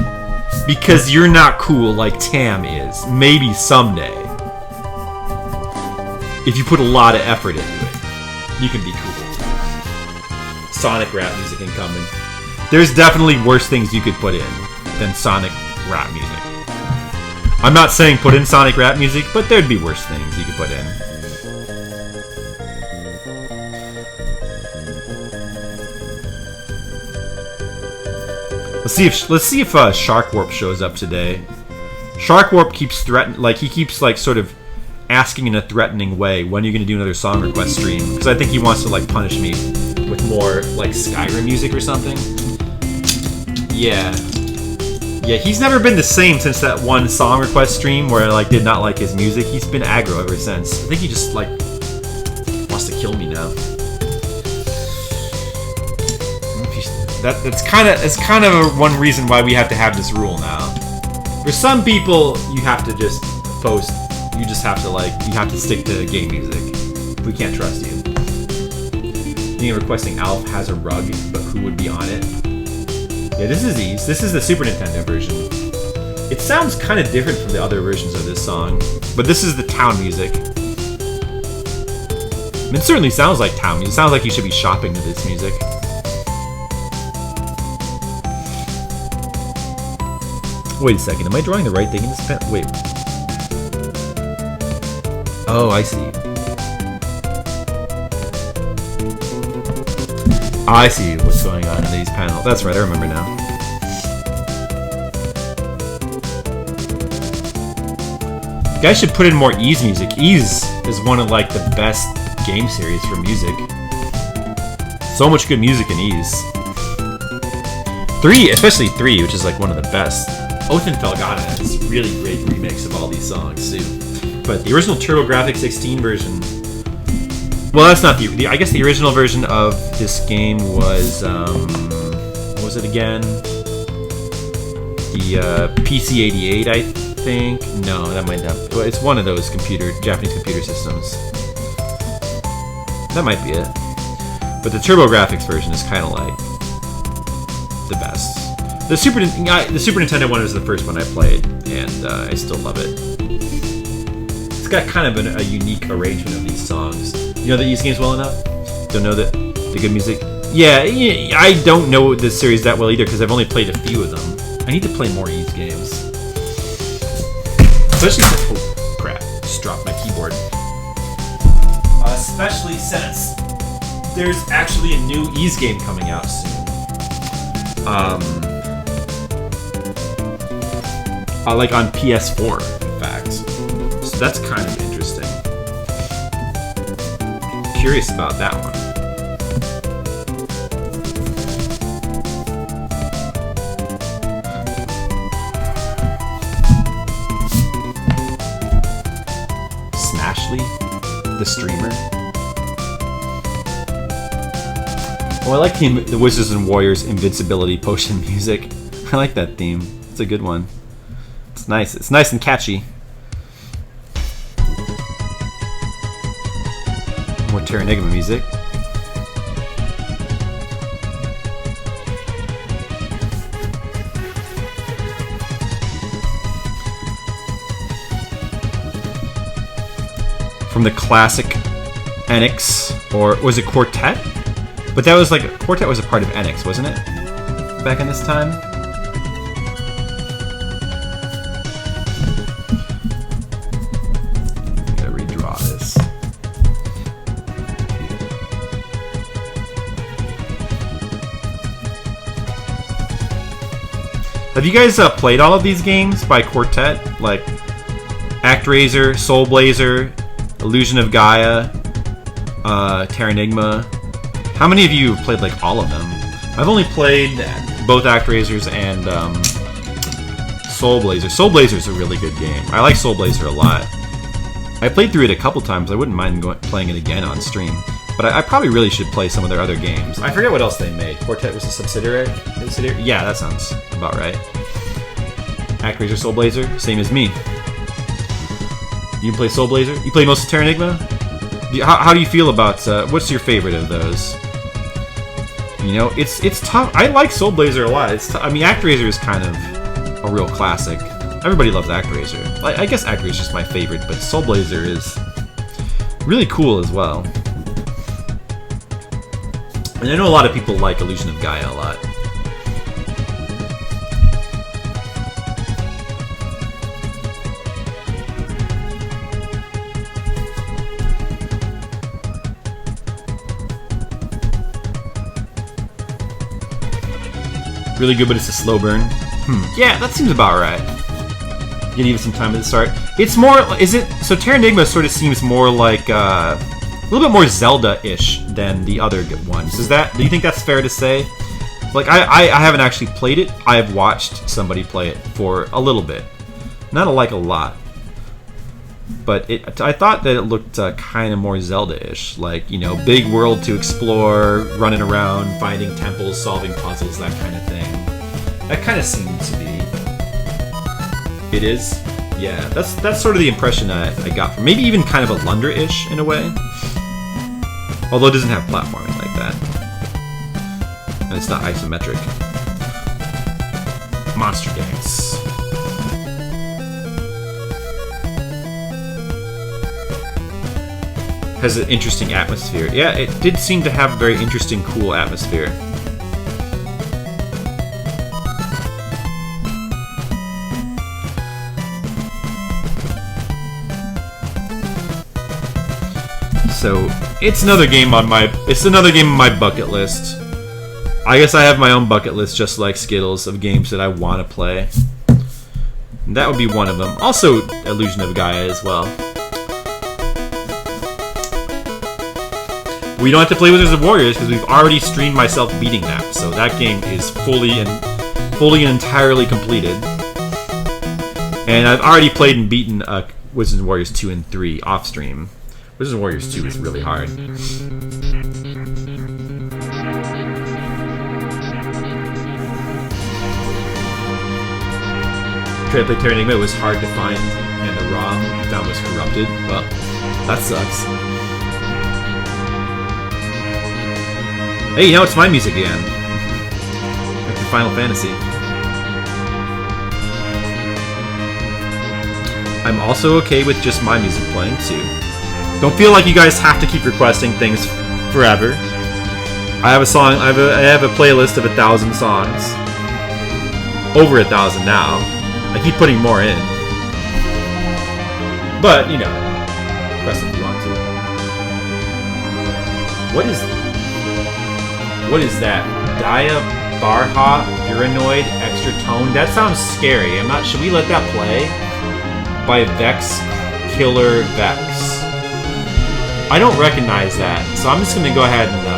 Because you're not cool like Tam is. Maybe someday. If you put a lot of effort into it, you can be cool. Sonic rap music incoming. There's definitely worse things you could put in than Sonic rap music. I'm not saying put in Sonic rap music, but there'd be worse things you could put in. Let's see if Shark Warp shows up today. Shark Warp keeps sort of asking in a threatening way, when are you going to do another song request stream? Because I think he wants to like punish me with more like Skyrim music or something. Yeah, he's never been the same since that one song request stream where I like did not like his music. He's been aggro ever since. I think he just like wants to kill me now. It's kind of one reason why we have to have this rule now. For some people, you have to just post. You just have to stick to game music. We can't trust you. Me requesting Alf has a rug, but who would be on it? Yeah, this is Ys. This is the Super Nintendo version. It sounds kind of different from the other versions of this song, but this is the town music. It certainly sounds like town music. It sounds like you should be shopping to this music. Wait a second, am I drawing the right thing in this pen? Wait. Oh, I see. I see what's going on in these panels. That's right, I remember now. You guys should put in more Ys music. Ys is one of like the best game series for music. So much good music in Ys. 3, especially 3, which is like one of the best. Oath and Felghana has really great remix of all these songs too. But the original TurboGrafx 16 version, well, that's not the. I guess the original version of this game was what was it again? The PC-88, I think. No, that might not. Well, it's one of those Japanese computer systems. That might be it. But the TurboGrafx version is kind of like the best. The Super Nintendo one was the first one I played, and I still love it. It's got kind of a unique arrangement of these songs. You know the Ys games well enough? Don't know the good music? Yeah, I don't know this series that well either because I've only played a few of them. I need to play more Ys games. Especially since... Oh, crap. Just dropped my keyboard. Especially since there's actually a new Ys game coming out soon. Like on PS4, in fact. So that's kind of interesting. Curious about that one. Smashly, the streamer. Oh, I like the Wizards and Warriors Invincibility Potion music. I like that theme. It's a good one. It's nice. It's nice and catchy. More Terranigma music. From the classic Enix, or was it Quartet? But that was like, Quartet was a part of Enix, wasn't it? Back in this time? I gotta redraw this. Have you guys played all of these games by Quartet? Like ActRaiser, Soul Blazer, Illusion of Gaia, Terranigma. How many of you have played like all of them? I've only played both ActRaisers and Soul Blazer. Soul Blazer is a really good game. I like Soul Blazer a lot. I played through it a couple times. I wouldn't mind playing it again on stream. But I probably really should play some of their other games. I forget what else they made. Quartet was a subsidiary? Yeah, that sounds about right. ActRaiser, Soul Blazer, same as me. You play Soul Blazer? You play most of Terranigma? How do you feel about, what's your favorite of those? You know, it's tough. I like Soul Blazer a lot. I mean, ActRaiser is kind of a real classic. Everybody loves ActRaiser. I guess ActRaiser is my favorite, but Soul Blazer is really cool as well. And I know a lot of people like Illusion of Gaia a lot. Really good, but it's a slow burn. Yeah, that seems about right. You need some time at the start. It's more, so Terranigma sort of seems more like, a little bit more Zelda-ish than the other ones. Do you think that's fair to say? Like, I haven't actually played it. I have watched somebody play it for a little bit. Not a lot. But I thought that it looked kind of more Zelda-ish. Like, you know, big world to explore, running around, finding temples, solving puzzles, that kind of thing. That kind of seemed to be. It is? Yeah, that's sort of the impression I got from. Maybe even kind of a Lunder-ish in a way. Although it doesn't have platforming like that. And it's not isometric. Monster Dance. Has an interesting atmosphere. Yeah, it did seem to have a very interesting, cool atmosphere. So it's another game on my bucket list. I guess I have my own bucket list, just like Skittles, of games that I want to play. And that would be one of them. Also, Illusion of Gaia as well. We don't have to play Wizards of Warriors because we've already streamed myself beating that, so that game is fully and entirely completed. And I've already played and beaten Wizards of Warriors 2 and 3 off stream. Wizards of Warriors 2 is really hard. Tried to play Terranigma, it was hard to find, and the ROM I found was corrupted. Well, that sucks. Hey, now it's my music again. After Final Fantasy. I'm also okay with just my music playing too. Don't feel like you guys have to keep requesting things forever. I have a song. I have a playlist of 1,000 songs. Over 1,000 now. I keep putting more in. But you know, request if you want to. What is that? Dia Barha Uranoid Extra Tone? That sounds scary. I'm not. Should we let that play? By Vex Killer Vex. I don't recognize that, so I'm just gonna go ahead and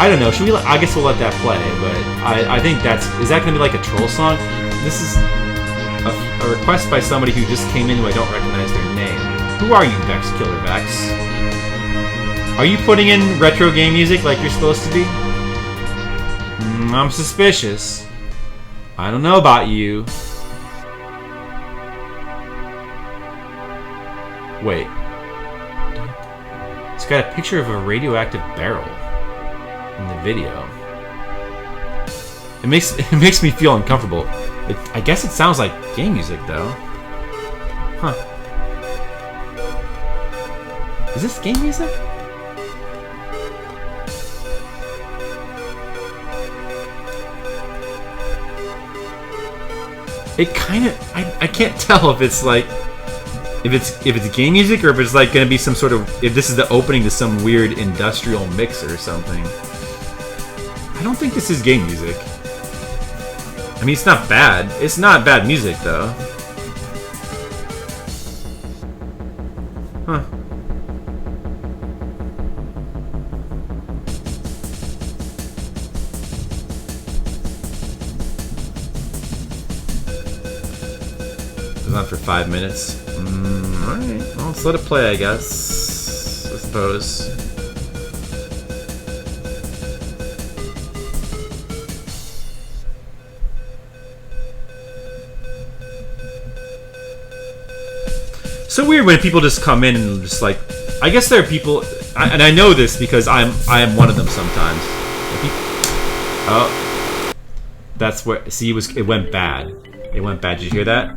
I don't know. Should we? I guess we'll let that play. But I think is that gonna be like a troll song? This is a request by somebody who just came in who I don't recognize their name. Who are you, Vex Killer Vex? Are you putting in retro game music like you're supposed to be? I'm suspicious. I don't know about you. Wait. It's got a picture of a radioactive barrel in the video. It makes me feel uncomfortable. I guess it sounds like game music though. Huh. Is this game music? It kind of I can't tell if it's like if it's game music or if it's like gonna be some sort of if this is the opening to some weird industrial mix or something. I don't think this is game music. I mean, it's not bad. It's not bad music though. Huh. It was on for 5 minutes. Alright, well, let's let it play, I guess. I suppose. So weird when people just come in and just like, I guess there are people, and I know this because I am one of them sometimes. Oh, that's where. See, it went bad. It went bad. Did you hear that?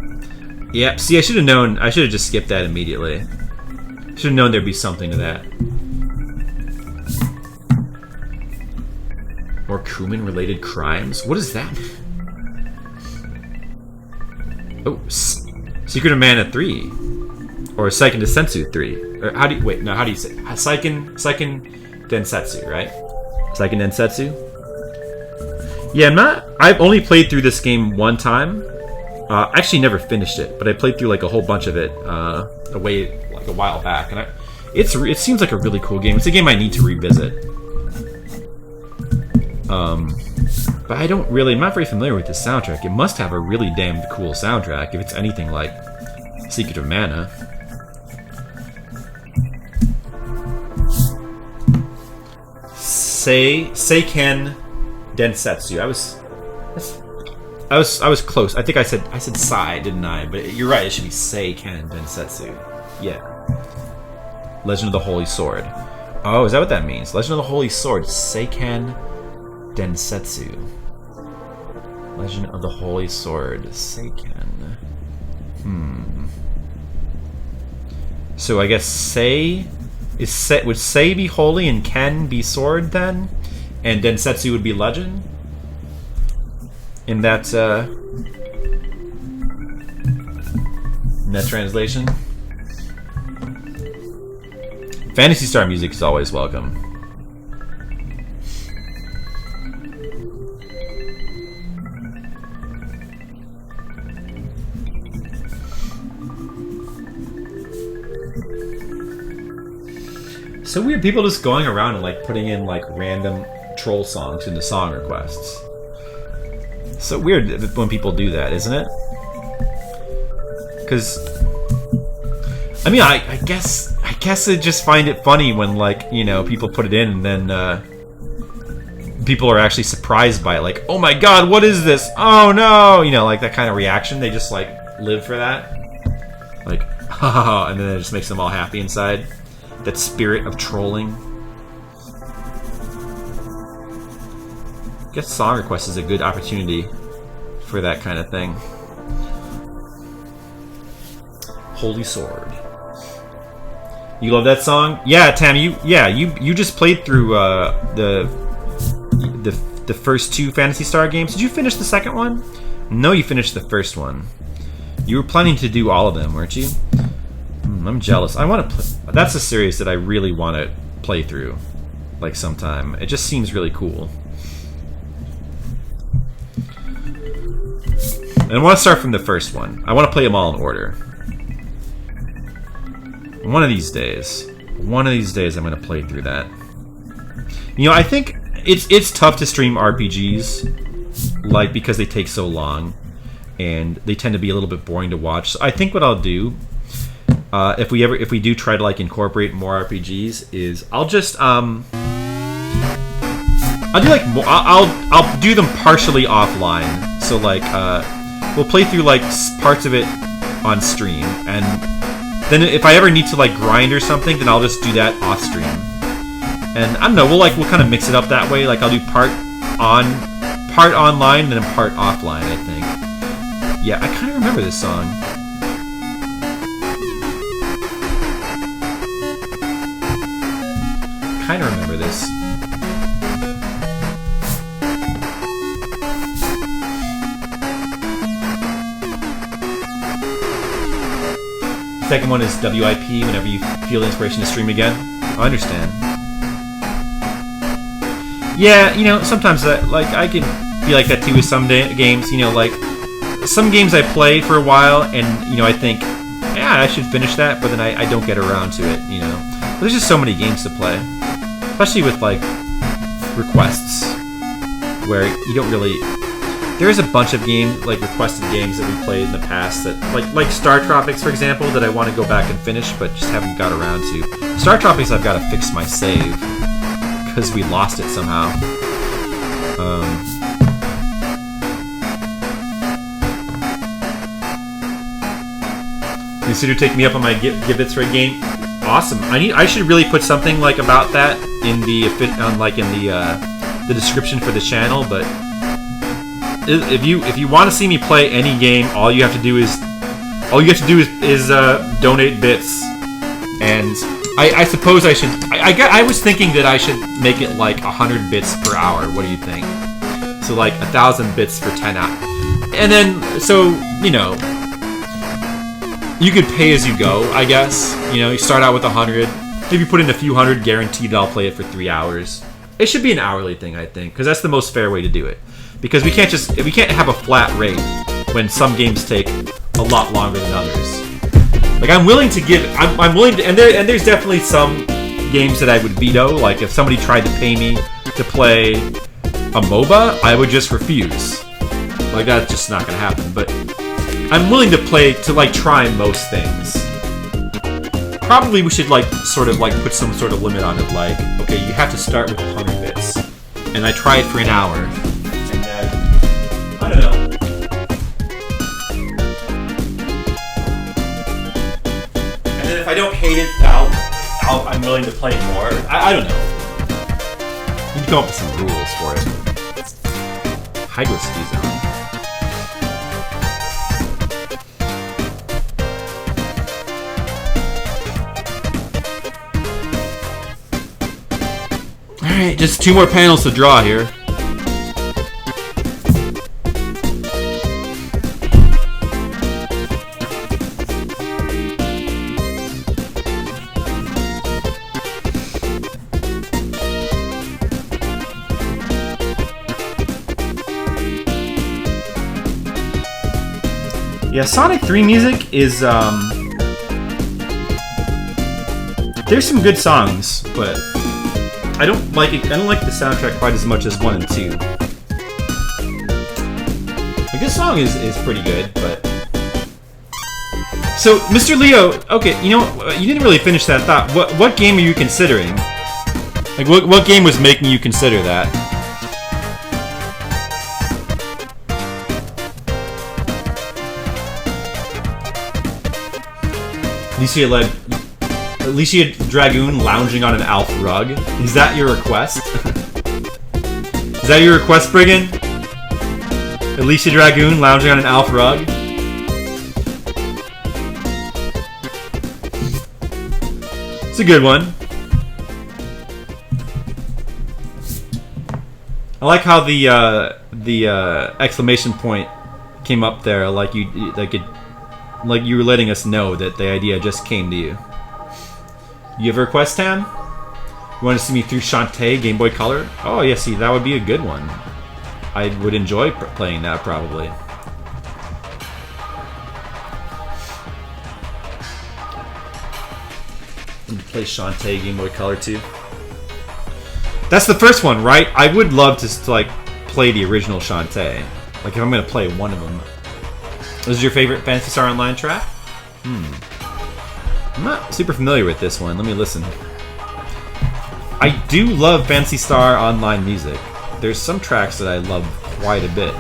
Yep. See, I should have known. I should have just skipped that immediately. Should have known there'd be something to that. More Kuman-related crimes. What is that? Oh, Secret of Mana 3. Or Seiken Densetsu 3. Or how do you wait, no, how do you say Seiken Densetsu, right? Seiken Densetsu? Yeah, I've only played through this game one time. Actually never finished it, but I played through like a whole bunch of it a while back, and it seems like a really cool game. It's a game I need to revisit. But I'm not very familiar with the soundtrack. It must have a really damn cool soundtrack if it's anything like Secret of Mana. Seiken Densetsu. I was close. I think I said Sai, didn't I? But you're right. It should be Seiken Densetsu. Yeah. Legend of the Holy Sword. Oh, is that what that means? Legend of the Holy Sword. Seiken Densetsu. Legend of the Holy Sword. Seiken. So I guess would Sei be holy and Ken be sword then? And Densetsu would be legend? In that translation? Phantasy Star music is always welcome. So weird, people just going around and like putting in like random troll songs into song requests. So weird when people do that, isn't it? Because I mean, I guess I just find it funny when like, you know, people put it in and then people are actually surprised by it, like, oh my god, what is this? Oh no, you know, like that kind of reaction. They just like live for that, like, haha, and then it just makes them all happy inside. That spirit of trolling. I guess song request is a good opportunity for that kind of thing. Holy Sword. You love that song? Yeah, Tam. You just played through the first 2 Phantasy Star games. Did you finish the second one? No, you finished the first one. You were planning to do all of them, weren't you? I'm jealous. I want to play. That's a series that I really want to play through, like sometime. It just seems really cool. And I want to start from the first one. I want to play them all in order. One of these days, I'm going to play through that. You know, I think it's tough to stream RPGs, like, because they take so long, and they tend to be a little bit boring to watch. So I think what I'll do, if we do try to like incorporate more RPGs, is I'll do them partially offline. So like, we'll play through like parts of it on stream, and then if I ever need to like grind or something, then I'll just do that off stream. And I don't know, we'll kind of mix it up that way. Like I'll do part online and then part offline, I think. Yeah, I kind of remember this song. Kind of remember this. Second one is WIP, whenever you feel the inspiration to stream again. I understand. Yeah, you know, sometimes I can be like that too with some games. You know, like some games I play for a while, and you know, I think, yeah, I should finish that, but then I don't get around to it. You know, but there's just so many games to play, especially with like requests, where you don't really. There's a bunch of games, like requested games that we played in the past that, like Star Tropics, for example, that I want to go back and finish, but just haven't got around to. Star Tropics, I've got to fix my save because we lost it somehow. Consider taking me up on my Gibbets Red game. Awesome. I should really put something like about that in the description for the channel, but. If you want to see me play any game, all you have to do is donate bits, and I suppose I should. I was thinking that I should make it like 100 bits per hour. What do you think? So like 1,000 bits for 10 hours, and then so you know you could pay as you go. I guess you know you start out with 100. Maybe put in a few hundred, guaranteed I'll play it for 3 hours. It should be an hourly thing, I think, because that's the most fair way to do it. Because we can't have a flat rate when some games take a lot longer than others. Like I'm willing to, and there's definitely some games that I would veto. Like if somebody tried to pay me to play a MOBA, I would just refuse. Like that's just not gonna happen. But I'm willing to try most things. Probably we should put some sort of limit on it. Like okay, you have to start with 100 bits, and I try it for an hour. I don't know. And then if I don't hate it, I'm willing to play more. I don't know. You can come up with some rules for it. Hydro Ski Zone. Alright, just 2 more panels to draw here. Yeah, Sonic 3 music is, there's some good songs, but I don't like it. I don't like the soundtrack quite as much as 1 and 2. Like, this song is pretty good, but... So, Mr. Leo, okay, you know, you didn't really finish that thought. What game are you considering? Like, what game was making you consider that? Alicia Dragoon lounging on an Alf rug. Is that your request? Is that your request, Brigand? Alicia Dragoon lounging on an Alf rug? It's a good one. I like how the exclamation point came up there, like you were letting us know that the idea just came to you. You have a request, Tam? You want to see me through Shantae Game Boy Color? Oh yeah, see, that would be a good one. I would enjoy playing that probably. Play Shantae Game Boy Color too. That's the first one, right? I would love to like play the original Shantae. Like if I'm gonna play one of them. This is your favorite Phantasy Star Online track? I'm not super familiar with this one. Let me listen. I do love Phantasy Star Online music. There's some tracks that I love quite a bit.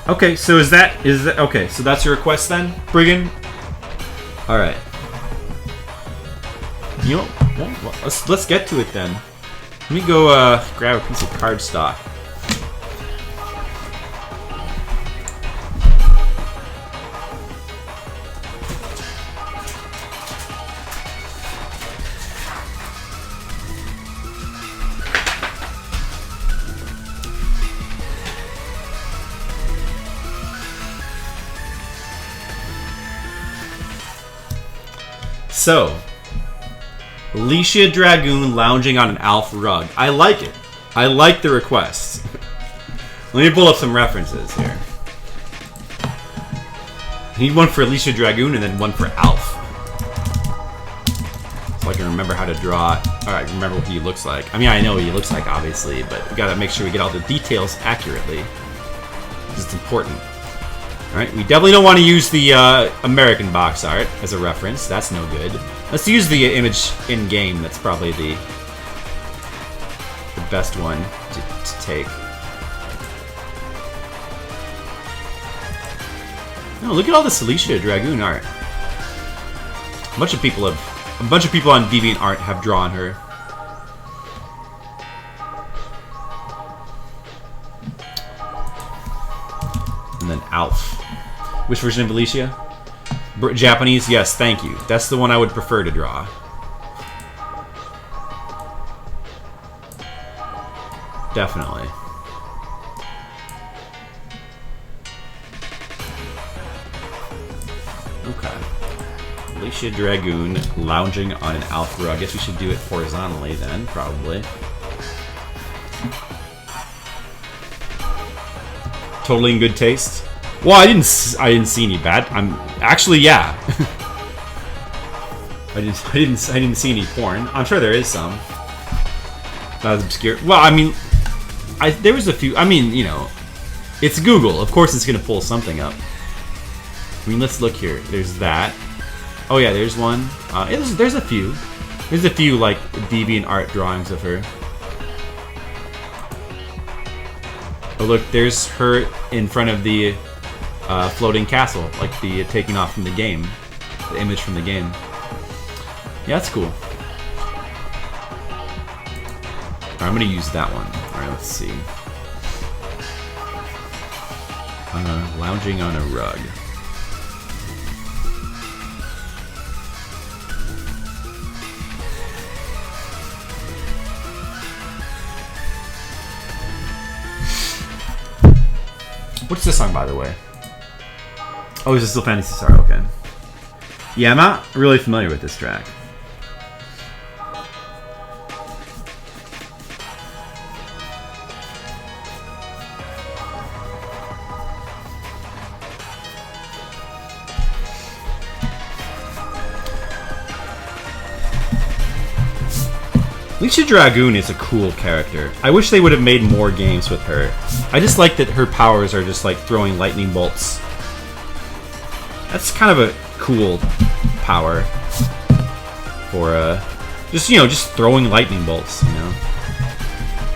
Okay, so is that okay? So that's your request then, Brigand. All right. You know, well, let's get to it then. Let me go grab a piece of cardstock. So, Alicia Dragoon lounging on an Alf rug. I like it. I like the request. Let me pull up some references here. I need one for Alicia Dragoon and then one for Alf. So I can remember how to draw it. Alright, remember what he looks like. I mean, I know what he looks like, obviously, but we gotta make sure we get all the details accurately. Because it's important. Alright, we definitely don't want to use the American box art as a reference. That's no good. Let's use the image in-game. That's probably the best one to take. Oh, look at all this Alicia Dragoon art. A bunch of people on DeviantArt have drawn her. And then Alf. Which version of Alicia? Japanese? Yes, thank you. That's the one I would prefer to draw. Definitely. Okay. Alicia Dragoon lounging on an Alf rug. I guess we should do it horizontally then, probably. Totally in good taste. Well, I didn't see any bad. Actually, yeah. I didn't see any porn. I'm sure there is some. Not as obscure. Well, I mean, there was a few. I mean, you know, it's Google. Of course, it's gonna pull something up. I mean, let's look here. There's that. Oh yeah, there's one. There's a few. There's a few like DeviantArt drawings of her. Oh look, there's her in front of the floating castle, like the taking off from the game, the image from the game. Yeah, that's cool. Alright, I'm gonna use that one. Alright, let's see. Lounging on a rug. What's this song, by the way? Oh, is it still Phantasy Star? Okay. Yeah, I'm not really familiar with this track. Alicia Dragoon is a cool character. I wish they would have made more games with her. I just like that her powers are just like throwing lightning bolts. That's kind of a cool power for just throwing lightning bolts, you know.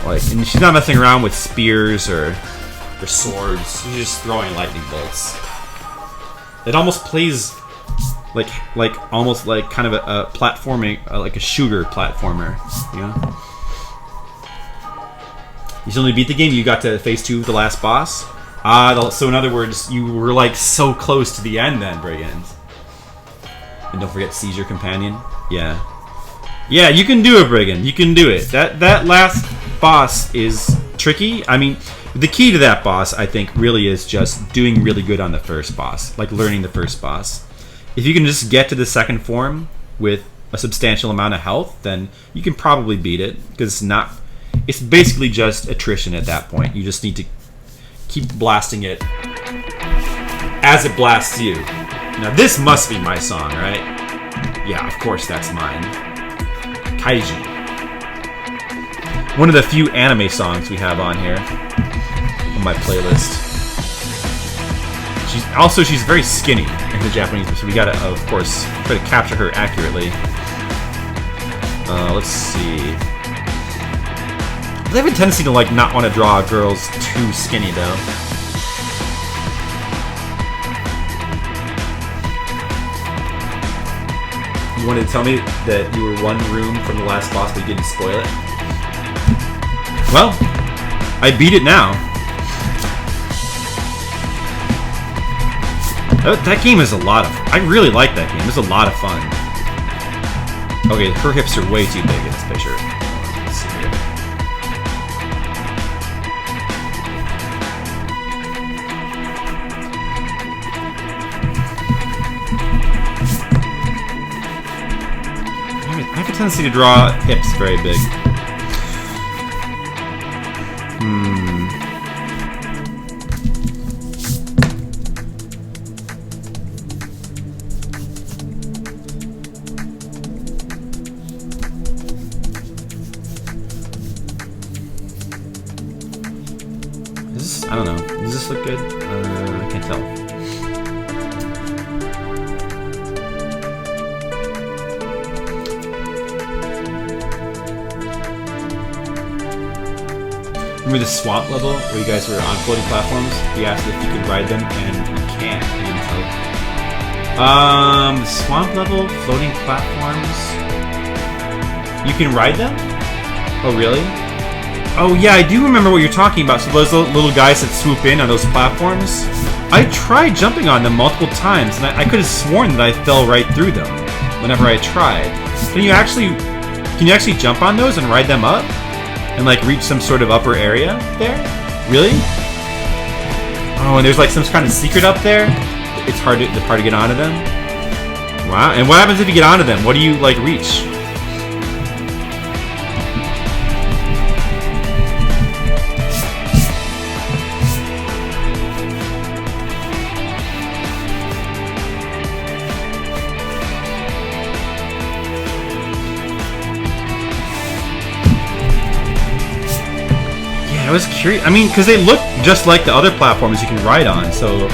Like, and she's not messing around with spears or swords. She's just throwing lightning bolts. It almost plays like almost like kind of a platforming, like a shooter platformer. You know. You suddenly beat the game. You got to phase 2 of the last boss. So in other words, you were like so close to the end then, Brigands. And don't forget Seize Your Companion. Yeah. Yeah, you can do it, Brigand. You can do it. That last boss is tricky. I mean, the key to that boss, I think, really is just doing really good on the first boss. Like learning the first boss. If you can just get to the second form with a substantial amount of health, then you can probably beat it. Because it's basically just attrition at that point. You just need to keep blasting it as it blasts you. Now this must be my song, right? Yeah, of course that's mine. Kaiji. One of the few anime songs we have on here on my playlist. She's very skinny in the Japanese, so we gotta, of course, try to capture her accurately. Let's see. They have a tendency to like not want to draw girls too skinny though. You wanted to tell me that you were one room from the last boss, but you didn't spoil it? Well, I beat it now. That game is a lot of... I really like that game. It's a lot of fun. Okay, her hips are way too big in this picture. Let's see here. I have a tendency to draw hips very big. I don't know. Does this look good? I can't tell. Remember the swamp level where you guys were on floating platforms? He asked if you could ride them, and you can't. The swamp level, floating platforms. You can ride them? Oh, really? Oh yeah, I do remember what you're talking about. So those little guys that swoop in on those platforms. I tried jumping on them multiple times, and I could have sworn that I fell right through them whenever I tried. Can you actually jump on those and ride them up, and like reach some sort of upper area there? Really? Oh, and there's like some kind of secret up there. It's hard to get onto them. Wow. And what happens if you get onto them? What do you like reach? I was curious. I mean, because they look just like the other platforms you can ride on, so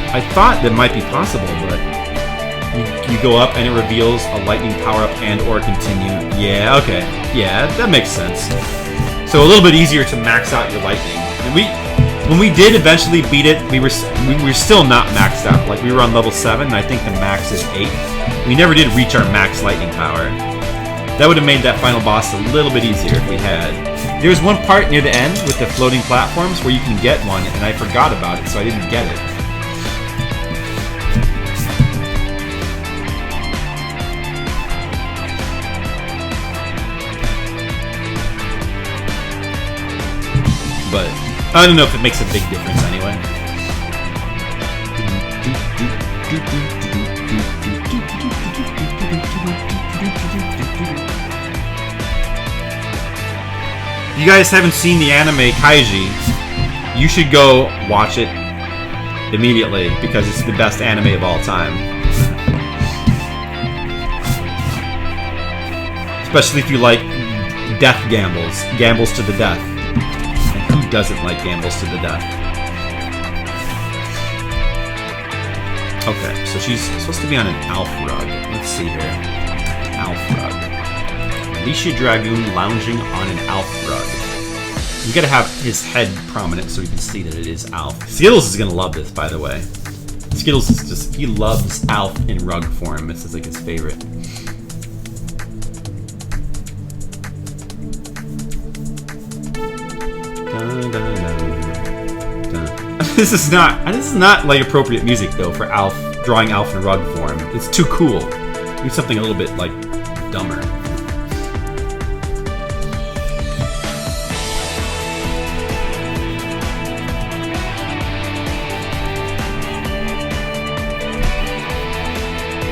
I thought that might be possible, but you go up and it reveals a lightning power-up and or continue. Yeah, okay. Yeah, that makes sense. So a little bit easier to max out your lightning. And when we did eventually beat it, we were still not maxed out. Like, we were on level 7, and I think the max is 8. We never did reach our max lightning power. That would have made that final boss a little bit easier if we had. There was one part near the end with the floating platforms where you can get one, and I forgot about it, so I didn't get it. But I don't know if it makes a big difference anyway. If you guys haven't seen the anime Kaiji, you should go watch it immediately because it's the best anime of all time. Especially if you like death gambles to the death. And who doesn't like gambles to the death? Okay, so she's supposed to be on an Alf rug. Let's see here. Alf rug. Alicia Dragoon lounging on an Alf rug. You gotta have his head prominent so you can see that it is Alf. Skittles is gonna love this, by the way. Skittles is just, he loves Alf in rug form. This is like his favorite. Dun, dun, dun, dun. This is not like appropriate music though for Alf, drawing Alf in rug form. It's too cool. Do something a little bit like dumber.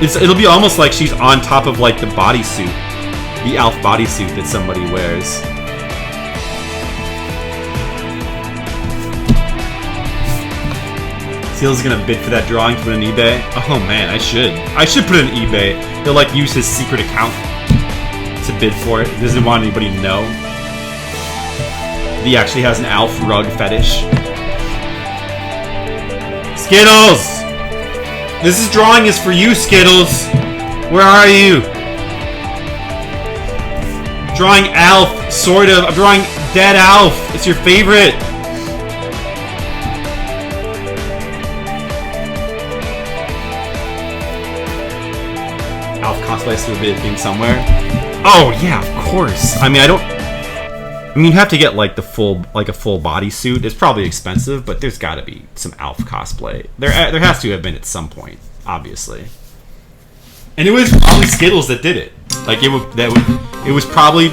It'll be almost like she's on top of like the bodysuit, the Alf bodysuit that somebody wears. Seal's gonna bid for that drawing to put it on eBay. Oh man, I should put it on eBay. He'll like use his secret account to bid for it. He doesn't want anybody to know. He actually has an Alf rug fetish. Skittles! This drawing is for you, Skittles. Where are you? Drawing Alf, sort of. I'm drawing dead Alf. It's your favorite. Alf cosplays to a bit being somewhere. Oh yeah, of course. I mean, you have to get like a full bodysuit. It's probably expensive, but there's got to be some Alf cosplay. There has to have been at some point, obviously. And it was probably Skittles that did it. Like it's probably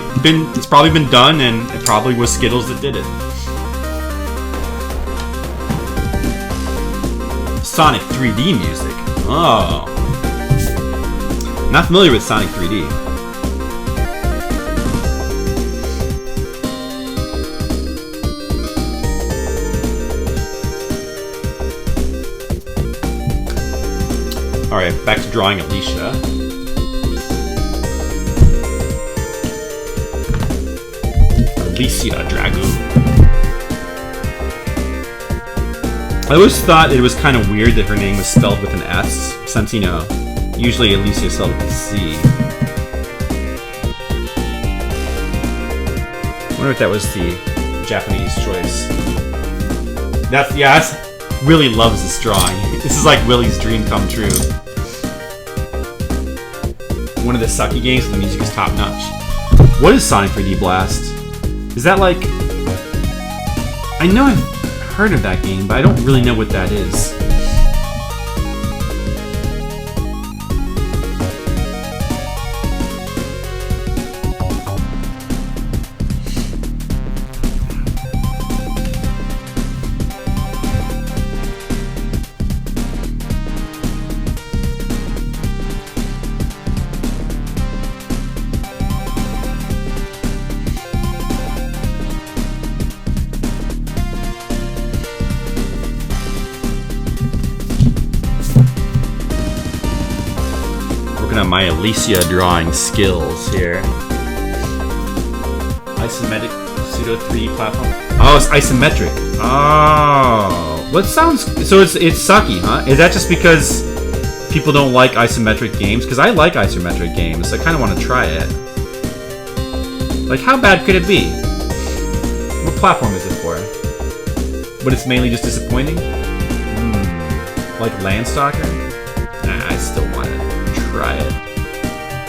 been done, and it probably was Skittles that did it. Sonic 3D music. Oh, not familiar with Sonic 3D. Alright, back to drawing Alicia. Alicia Dragoon. I always thought it was kind of weird that her name was spelled with an S, since, you know, usually Alicia is spelled with a C. I wonder if that was the Japanese choice. That's Willie loves this drawing. This is like Willie's dream come true. One of the sucky games where the music is top notch. What is Sonic 3D Blast? Is that like... I know I've heard of that game, but I don't really know what that is. On my Alicia drawing skills here. Isometric pseudo 3D platform. Oh, it's isometric. Oh, what sounds so? It's sucky, huh? Is that just because people don't like isometric games? Because I like isometric games, so I kind of want to try it. Like, how bad could it be? What platform is it for? But it's mainly just disappointing. Like Landstalker. Nah, I still want it. Try it.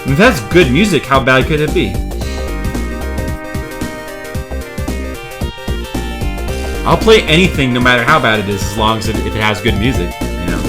If that's good music, how bad could it be? I'll play anything no matter how bad it is, as long as if it has good music, you know?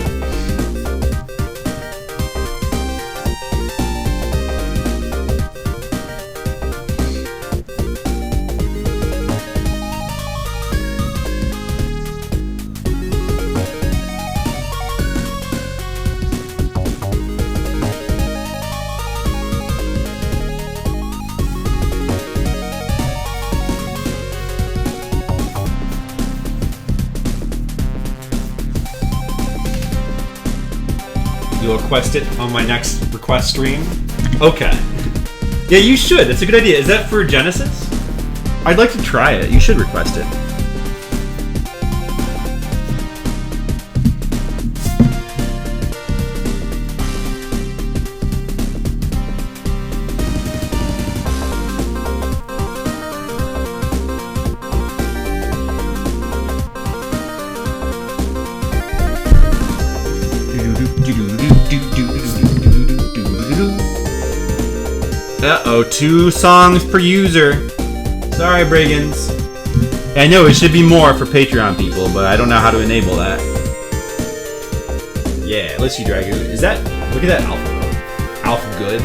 You'll request it on my next request stream? Okay. Yeah, you should. That's a good idea. Is that for Genesis? I'd like to try it. You should request it. Uh-oh, 2 songs per user. Sorry, Brigands. I know it should be more for Patreon people, but I don't know how to enable that. Yeah, let's see, Dragu. Is that... Look at that Alpha Good.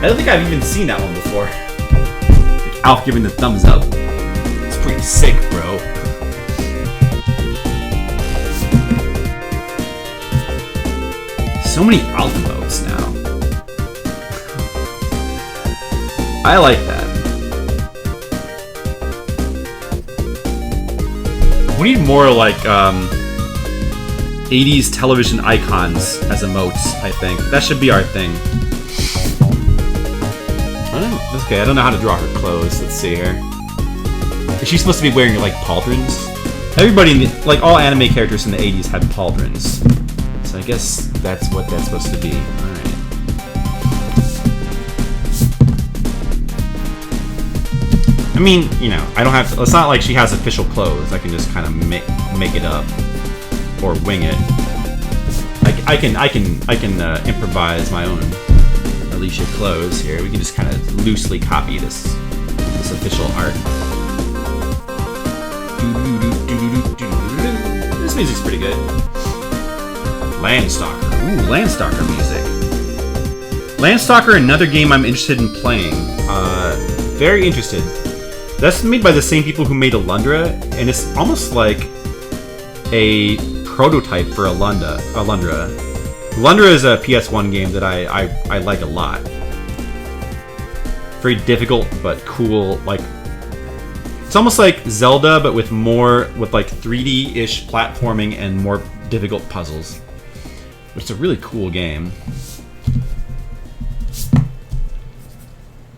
I don't think I've even seen that one before. Alf giving the thumbs up. It's pretty sick, bro. So many Alpha modes now. I like that. We need more like 80s television icons as emotes, I think. That should be our thing. Okay, I don't know how to draw her clothes. Let's see here. Is she supposed to be wearing like pauldrons? Everybody, in the, like all anime characters in the 80s had pauldrons. So I guess that's what that's supposed to be. Alright. I mean, you know, I don't have to, it's not like she has official clothes. I can just kind of make it up or wing it. I can improvise my own Alicia clothes here. We can just kind of loosely copy this official art. This music's pretty good. Landstalker. Ooh, Landstalker music. Landstalker, another game I'm interested in playing. Very interested. That's made by the same people who made Alundra, and it's almost like a prototype for Alundra. Alundra is a PS1 game that I like a lot. Very difficult but cool. Like it's almost like Zelda, but with like 3D-ish platforming and more difficult puzzles. Which is a really cool game.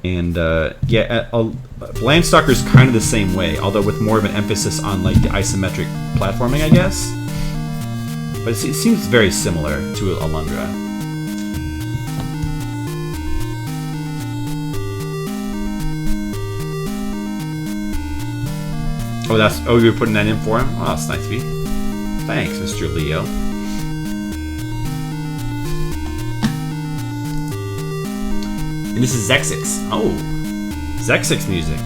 And yeah, Landstalker is kind of the same way, although with more of an emphasis on like the isometric platforming, I guess. But it seems very similar to Alundra. Oh, you were putting that in for him? Oh, that's nice of you. Thanks, Mr. Leo. And this is Zexix. Oh, Zexix music.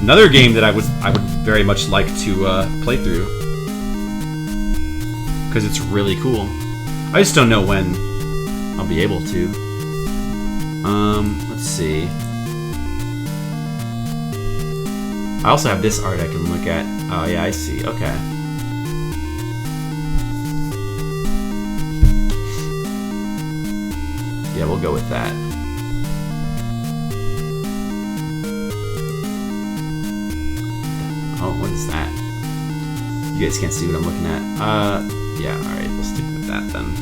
Another game that I would very much like to play through, because it's really cool. I just don't know when I'll be able to. Let's see. I also have this art I can look at. Oh yeah, I see. Okay. Yeah, we'll go with that. Oh, what is that? You guys can't see what I'm looking at. Yeah, alright, we'll stick with that then.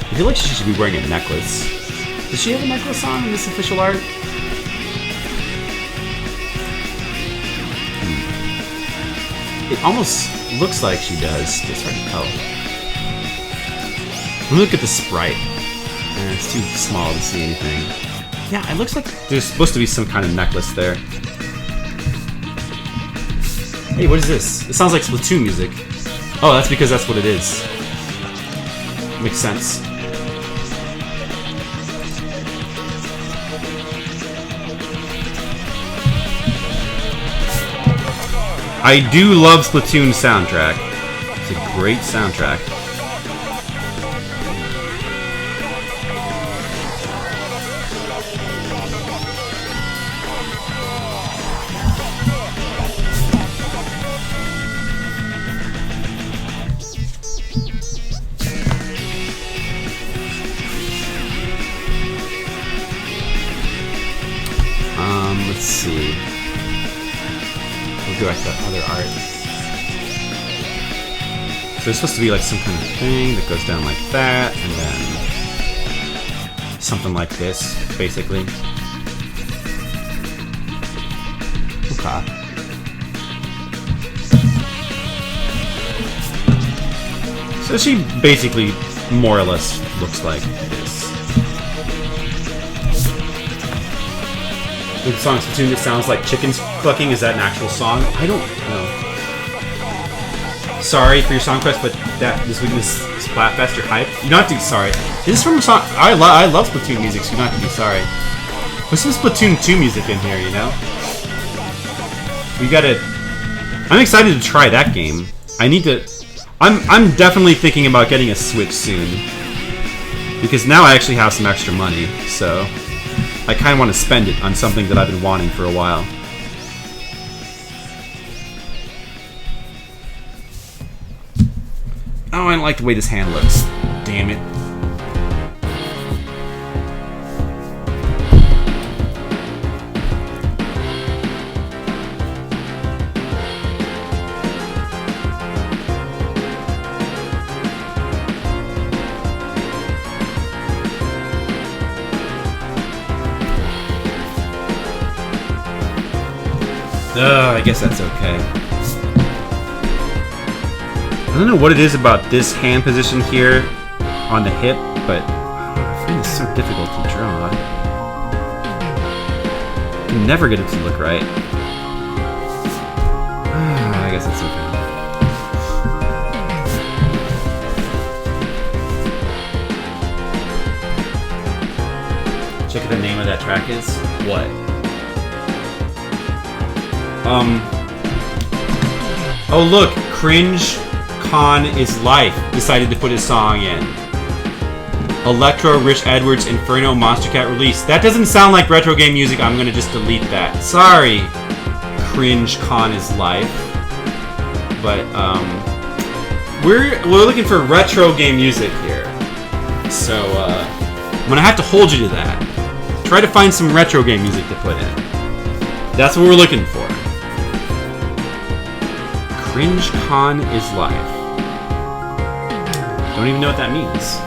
I feel like she should be wearing a necklace. Does she have a necklace on in this official art? It almost looks like she does. It's hard to tell. Let me look at the sprite. It's too small to see anything. Yeah, it looks like there's supposed to be some kind of necklace there. Hey, what is this? It sounds like Splatoon music. Oh, that's because that's what it is. Makes sense. I do love Splatoon's soundtrack. It's a great soundtrack. Let's see. We'll go back to that other art. So there's supposed to be like some kind of thing that goes down like that, and then something like this, basically. Okay. So she basically more or less looks like this. The song Splatoon that sounds like chickens fucking, is that an actual song? I don't know. Sorry for your song request, but this week is Splatfest, you're hyped. You don't have to be sorry. This is from a song. I love Splatoon music, so you don't have to be sorry. Put some Splatoon 2 music in here, you know? We gotta. I'm excited to try that game. I need to. I'm definitely thinking about getting a Switch soon. Because now I actually have some extra money, so I kind of want to spend it on something that I've been wanting for a while. Oh, I don't like the way this hand looks. Damn it. I guess that's okay. I don't know what it is about this hand position here on the hip, but I find this so difficult to draw. I can never get it to look right. I guess it's okay. Check what the name of that track is. What? Oh look, Cringe Con is Life decided to put his song in. Electro, Rich Edwards, Inferno, Monster Cat release. That doesn't sound like retro game music. I'm gonna just delete that. Sorry, Cringe Con is Life. But we're looking for retro game music here. So I'm gonna have to hold you to that. Try to find some retro game music to put in. That's what we're looking for. Cringe Con is Life. Don't even know what that means.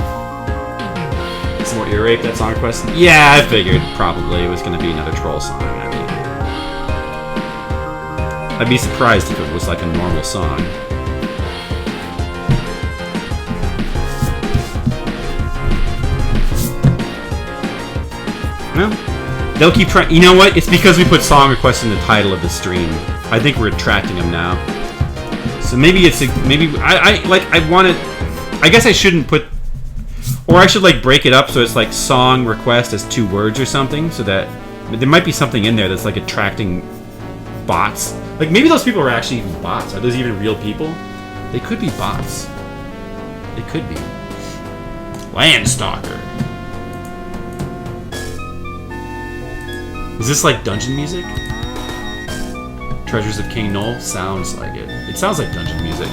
Some more ear rape, that song request? Yeah, I figured probably it was going to be another troll song. I mean, I'd be surprised if it was like a normal song. Well, they'll keep trying. You know what? It's because we put song requests in the title of the stream. I think we're attracting them now. So maybe it's I want to. I guess I shouldn't put, or I should like break it up so it's like song request as 2 words or something, so that there might be something in there that's like attracting bots. Like maybe those people are actually even bots. Are those even real people? They could be bots. They could be. Landstalker. Is this like dungeon music? Treasures of King Null? Sounds like it. It sounds like dungeon music.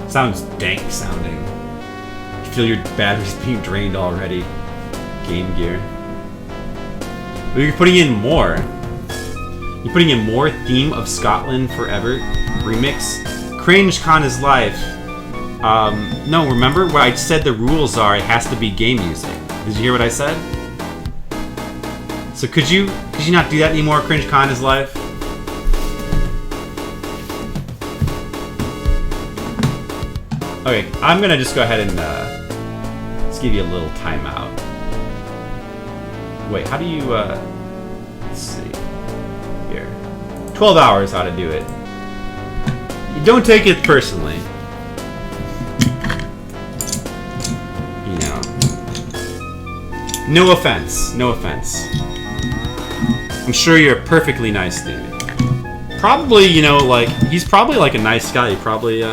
Sounds dank sounding. You feel your batteries being drained already. Game Gear. But you're putting in more. You're putting in more Theme of Scotland Forever remix. Cringe Con is Life. No, remember what I said the rules are, it has to be game music. Did you hear what I said? So could you not do that anymore, Cringe Con is Life? Okay, I'm gonna just go ahead and let's give you a little timeout. Wait, how do you let's see here. 12 hours how to do it. You don't take it personally. You know. No offense. No offense. I'm sure you're a perfectly nice dude. Probably, you know, like he's probably like a nice guy. He probably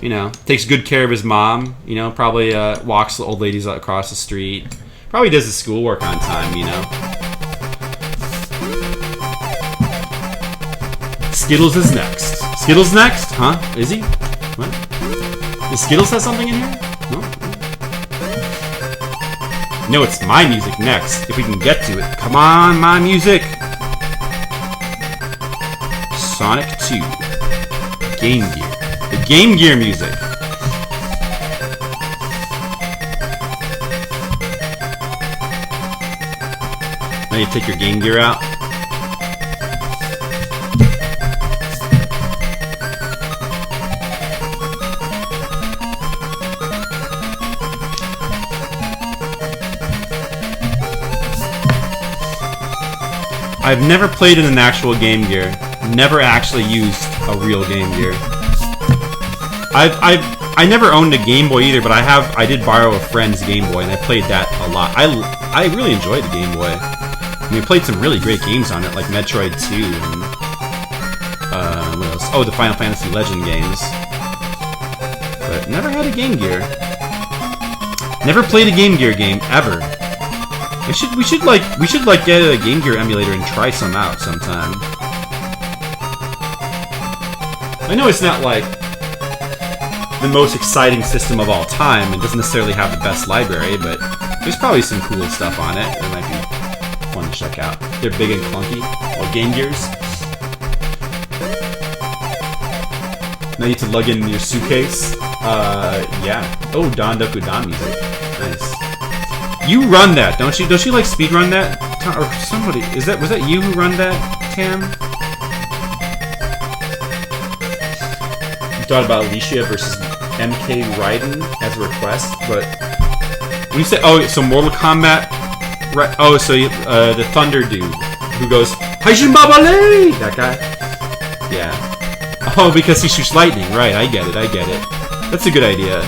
you know, takes good care of his mom, you know, probably walks the old ladies across the street. Probably does his schoolwork on time, you know. Skittles is next. Skittles next? Huh? Is he? What? Does Skittles have something in here? No, it's my music next, if we can get to it. Come on, my music! Sonic 2. Game Gear. The Game Gear music. Now you take your Game Gear out. I've never played in an actual Game Gear. Never actually used a real Game Gear. I never owned a Game Boy either, but I did borrow a friend's Game Boy, and I played that a lot. I really enjoyed the Game Boy. I mean, we played some really great games on it, like Metroid 2 and what else? Oh, the Final Fantasy Legend games. But never had a Game Gear. Never played a Game Gear game ever. We should get a Game Gear emulator and try some out sometime. I know it's not like the most exciting system of all time and doesn't necessarily have the best library, but there's probably some cool stuff on it that might be fun to check out. They're big and clunky. Well, Game Gears. Now you need to lug in your suitcase. Yeah. Oh, Dandoku Dan music. Nice. You run that, don't you? Don't you like speedrun that? Or somebody was that you who run that, Tam? You thought about Alicia versus MK Raiden as a request, but when you say so Mortal Kombat, right? Oh, so the Thunder dude who goes Haijin Babale, that guy. Yeah. Oh, because he shoots lightning, right? I get it. That's a good idea.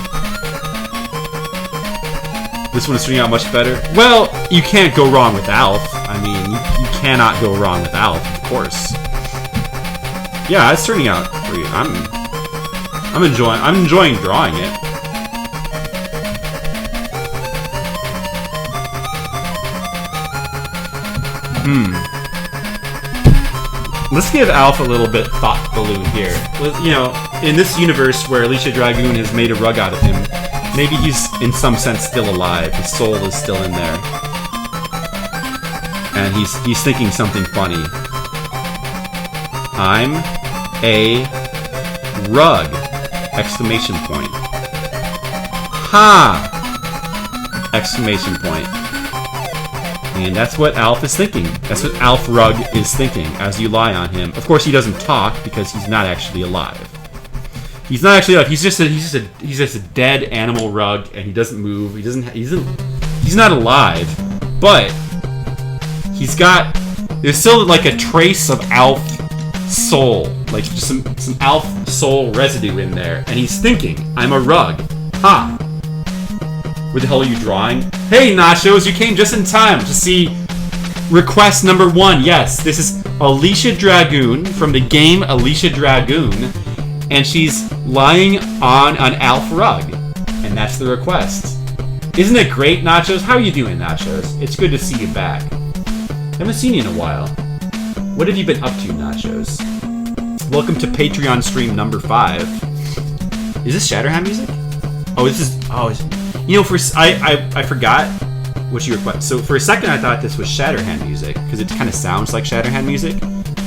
This one is turning out much better. Well, you can't go wrong with Alf. I mean, you cannot go wrong with Alf, of course. Yeah, it's turning out pretty. I'm enjoying drawing it. Let's give Alf a little bit thought balloon here. You know, in this universe where Alicia Dragoon has made a rug out of him, maybe he's, in some sense, still alive. His soul is still in there. And he's thinking something funny. I'm a rug! Exclamation point. Ha! Exclamation point. And that's what Alf is thinking. That's what Alf Rug is thinking as you lie on him. Of course, he doesn't talk because he's not actually alive. He's not actually alive. He's just a dead animal rug, and he doesn't move. He's not alive, but there's still like a trace of Alf soul, like just some Alf soul residue in there, and he's thinking, I'm a rug. Ha! What the hell are you drawing? Hey, Nachos, you came just in time to see request number 1. Yes, this is Alicia Dragoon from the game Alicia Dragoon, and she's lying on an Alf rug, and that's the request. Isn't it great, Nachos? How are you doing, Nachos? It's good to see you back. Haven't seen you in a while. What have you been up to, Nachos? Welcome to Patreon stream number 5. Is this Shatterhand music? Oh, this is... Oh, you know, I forgot what you requested. So for a second, I thought this was Shatterhand music because it kind of sounds like Shatterhand music,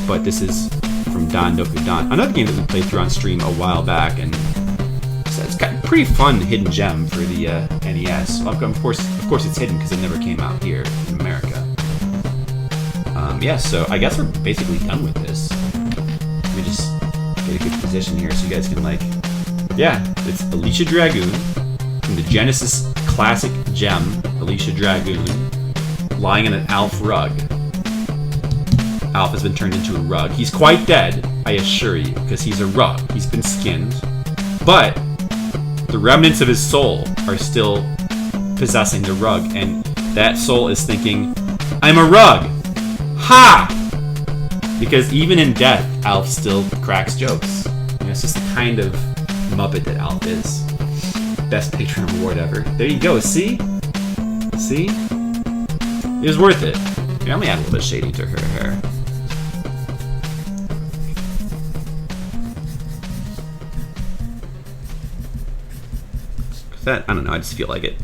but this is from Dandoku Dan, another game that we played through on stream a while back, and it's got a pretty fun hidden gem for the NES. Of course, it's hidden because it never came out here in America. Yeah, so I guess we're basically done with this. Let me just get a good position here so you guys can yeah, it's Alicia Dragoon. From the Genesis classic gem, Alicia Dragoon, lying in an Alf rug. Alf has been turned into a rug. He's quite dead, I assure you, because he's a rug. He's been skinned. But the remnants of his soul are still possessing the rug, and that soul is thinking, I'm a rug! Ha! Because even in death, Alf still cracks jokes. You know, it's just the kind of Muppet that Alf is. Best Patreon award ever. There you go, see? See? It was worth it. Yeah, let me add a little bit of shading to her hair. That, I don't know, I just feel like it.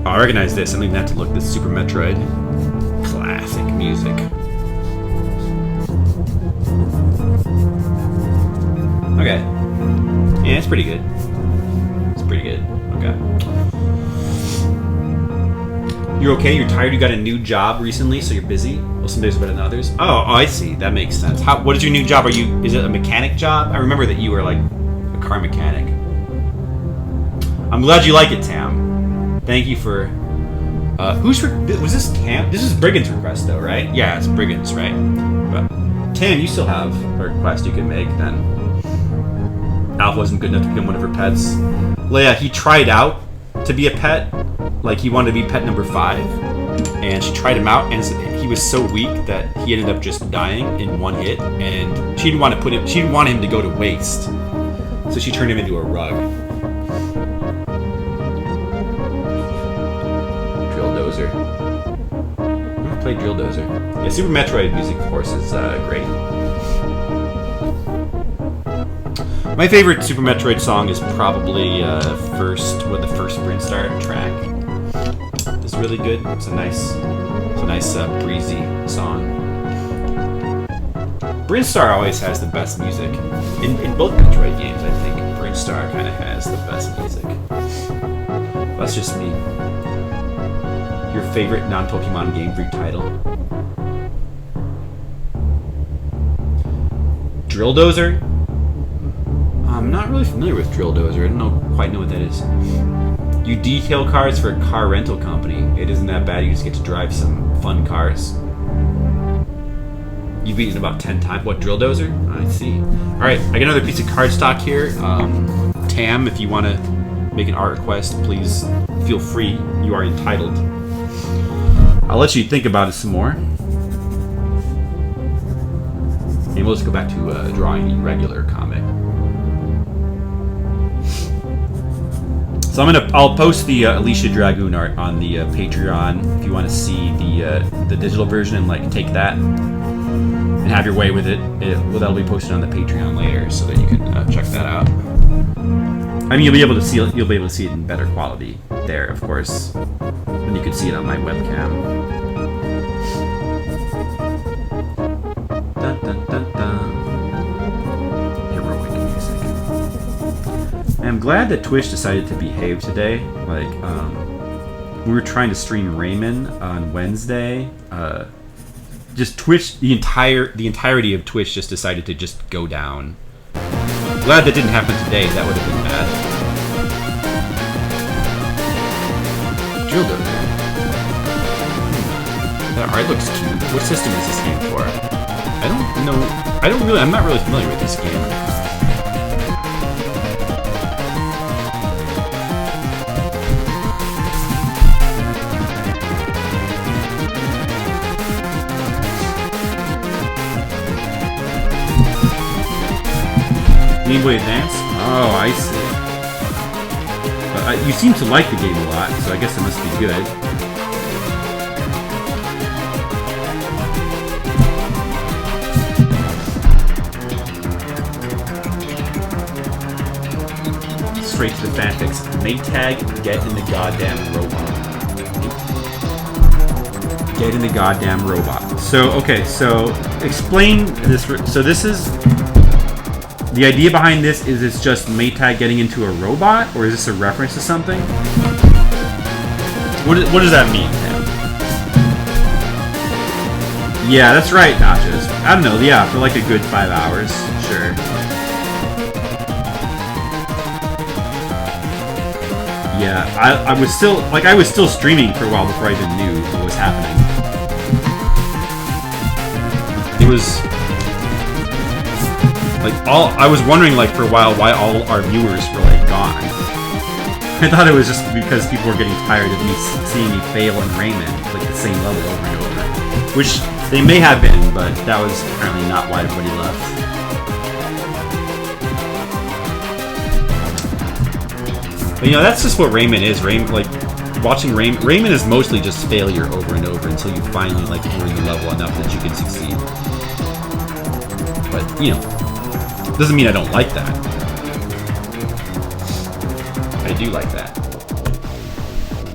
I recognize this. I think that to look this Super Metroid. Classic music. pretty good. It's pretty good. Okay. You're okay? You're tired? You got a new job recently, so you're busy? Well, some days are better than others. Oh, I see. That makes sense. What is your new job? Is it a mechanic job? I remember that you were like a car mechanic. I'm glad you like it, Tam. Thank you for... was this Tam? This is Brigand's request, though, right? Yeah, it's Brigand's, right? But Tam, you still have a request you can make, then. Alpha wasn't good enough to become one of her pets. Leia, he tried out to be a pet. Like, he wanted to be pet number 5. And she tried him out, and he was so weak that he ended up just dying in one hit. And she didn't want him to go to waste. So she turned him into a rug. Drill Dozer. I'm gonna play Drill Dozer. Yeah, Super Metroid music, of course, is great. My favorite Super Metroid song is probably the first Brinstar track. It's really good. It's a nice breezy song. Brinstar always has the best music in both Metroid games. I think Brinstar kind of has the best music. That's just me. Your favorite non-Pokemon Game Freak title? Drill Dozer? I'm not really familiar with Drill Dozer. I don't quite know what that is. You detail cars for a car rental company. It isn't that bad. You just get to drive some fun cars. You've beaten about 10 times. What, Drill Dozer? I see. Alright, I got another piece of cardstock here. Tam, if you want to make an art request, please feel free. You are entitled. I'll let you think about it some more. And we'll just go back to drawing the regular comic. So I'll post the Alicia Dragoon art on the Patreon if you want to see the digital version and like take that and have your way with it. That'll be posted on the Patreon later so that you can check that out. I mean, you'll be able to see it in better quality there, of course, than you could see it on my webcam. Dun, dun, dun, dun. Heroic music. I'm glad that Twitch decided to behave today. Like, we were trying to stream Rayman on Wednesday. Just Twitch, the entirety of Twitch just decided to just go down. Glad that didn't happen today. That would have been bad. Drill Dozer. That art looks cute. What system is this game for? I don't know. I'm not really familiar with this game. Game Boy Advance? Oh, I see. You seem to like the game a lot, so I guess it must be good. Straight to the fanfics. Maytag, get in the goddamn robot. Get in the goddamn robot. So, okay, so explain this. So this is... The idea behind this is it's just Maytag getting into a robot, or is this a reference to something? What does that mean, Tam? Yeah, that's right, Nachos. I don't know, yeah, for like a good 5 hours, sure. Yeah, I was still streaming for a while before I even knew what was happening. It was... I was wondering, like, for a while why all our viewers were, like, gone. I thought it was just because people were getting tired of me seeing me fail in Rayman, like, the same level over and over. Which they may have been, but that was apparently not why everybody left. But, you know, that's just what Rayman is. Watching Rayman is mostly just failure over and over until you finally, like, learn the level enough that you can succeed. But, you know... Doesn't mean I don't like that. I do like that.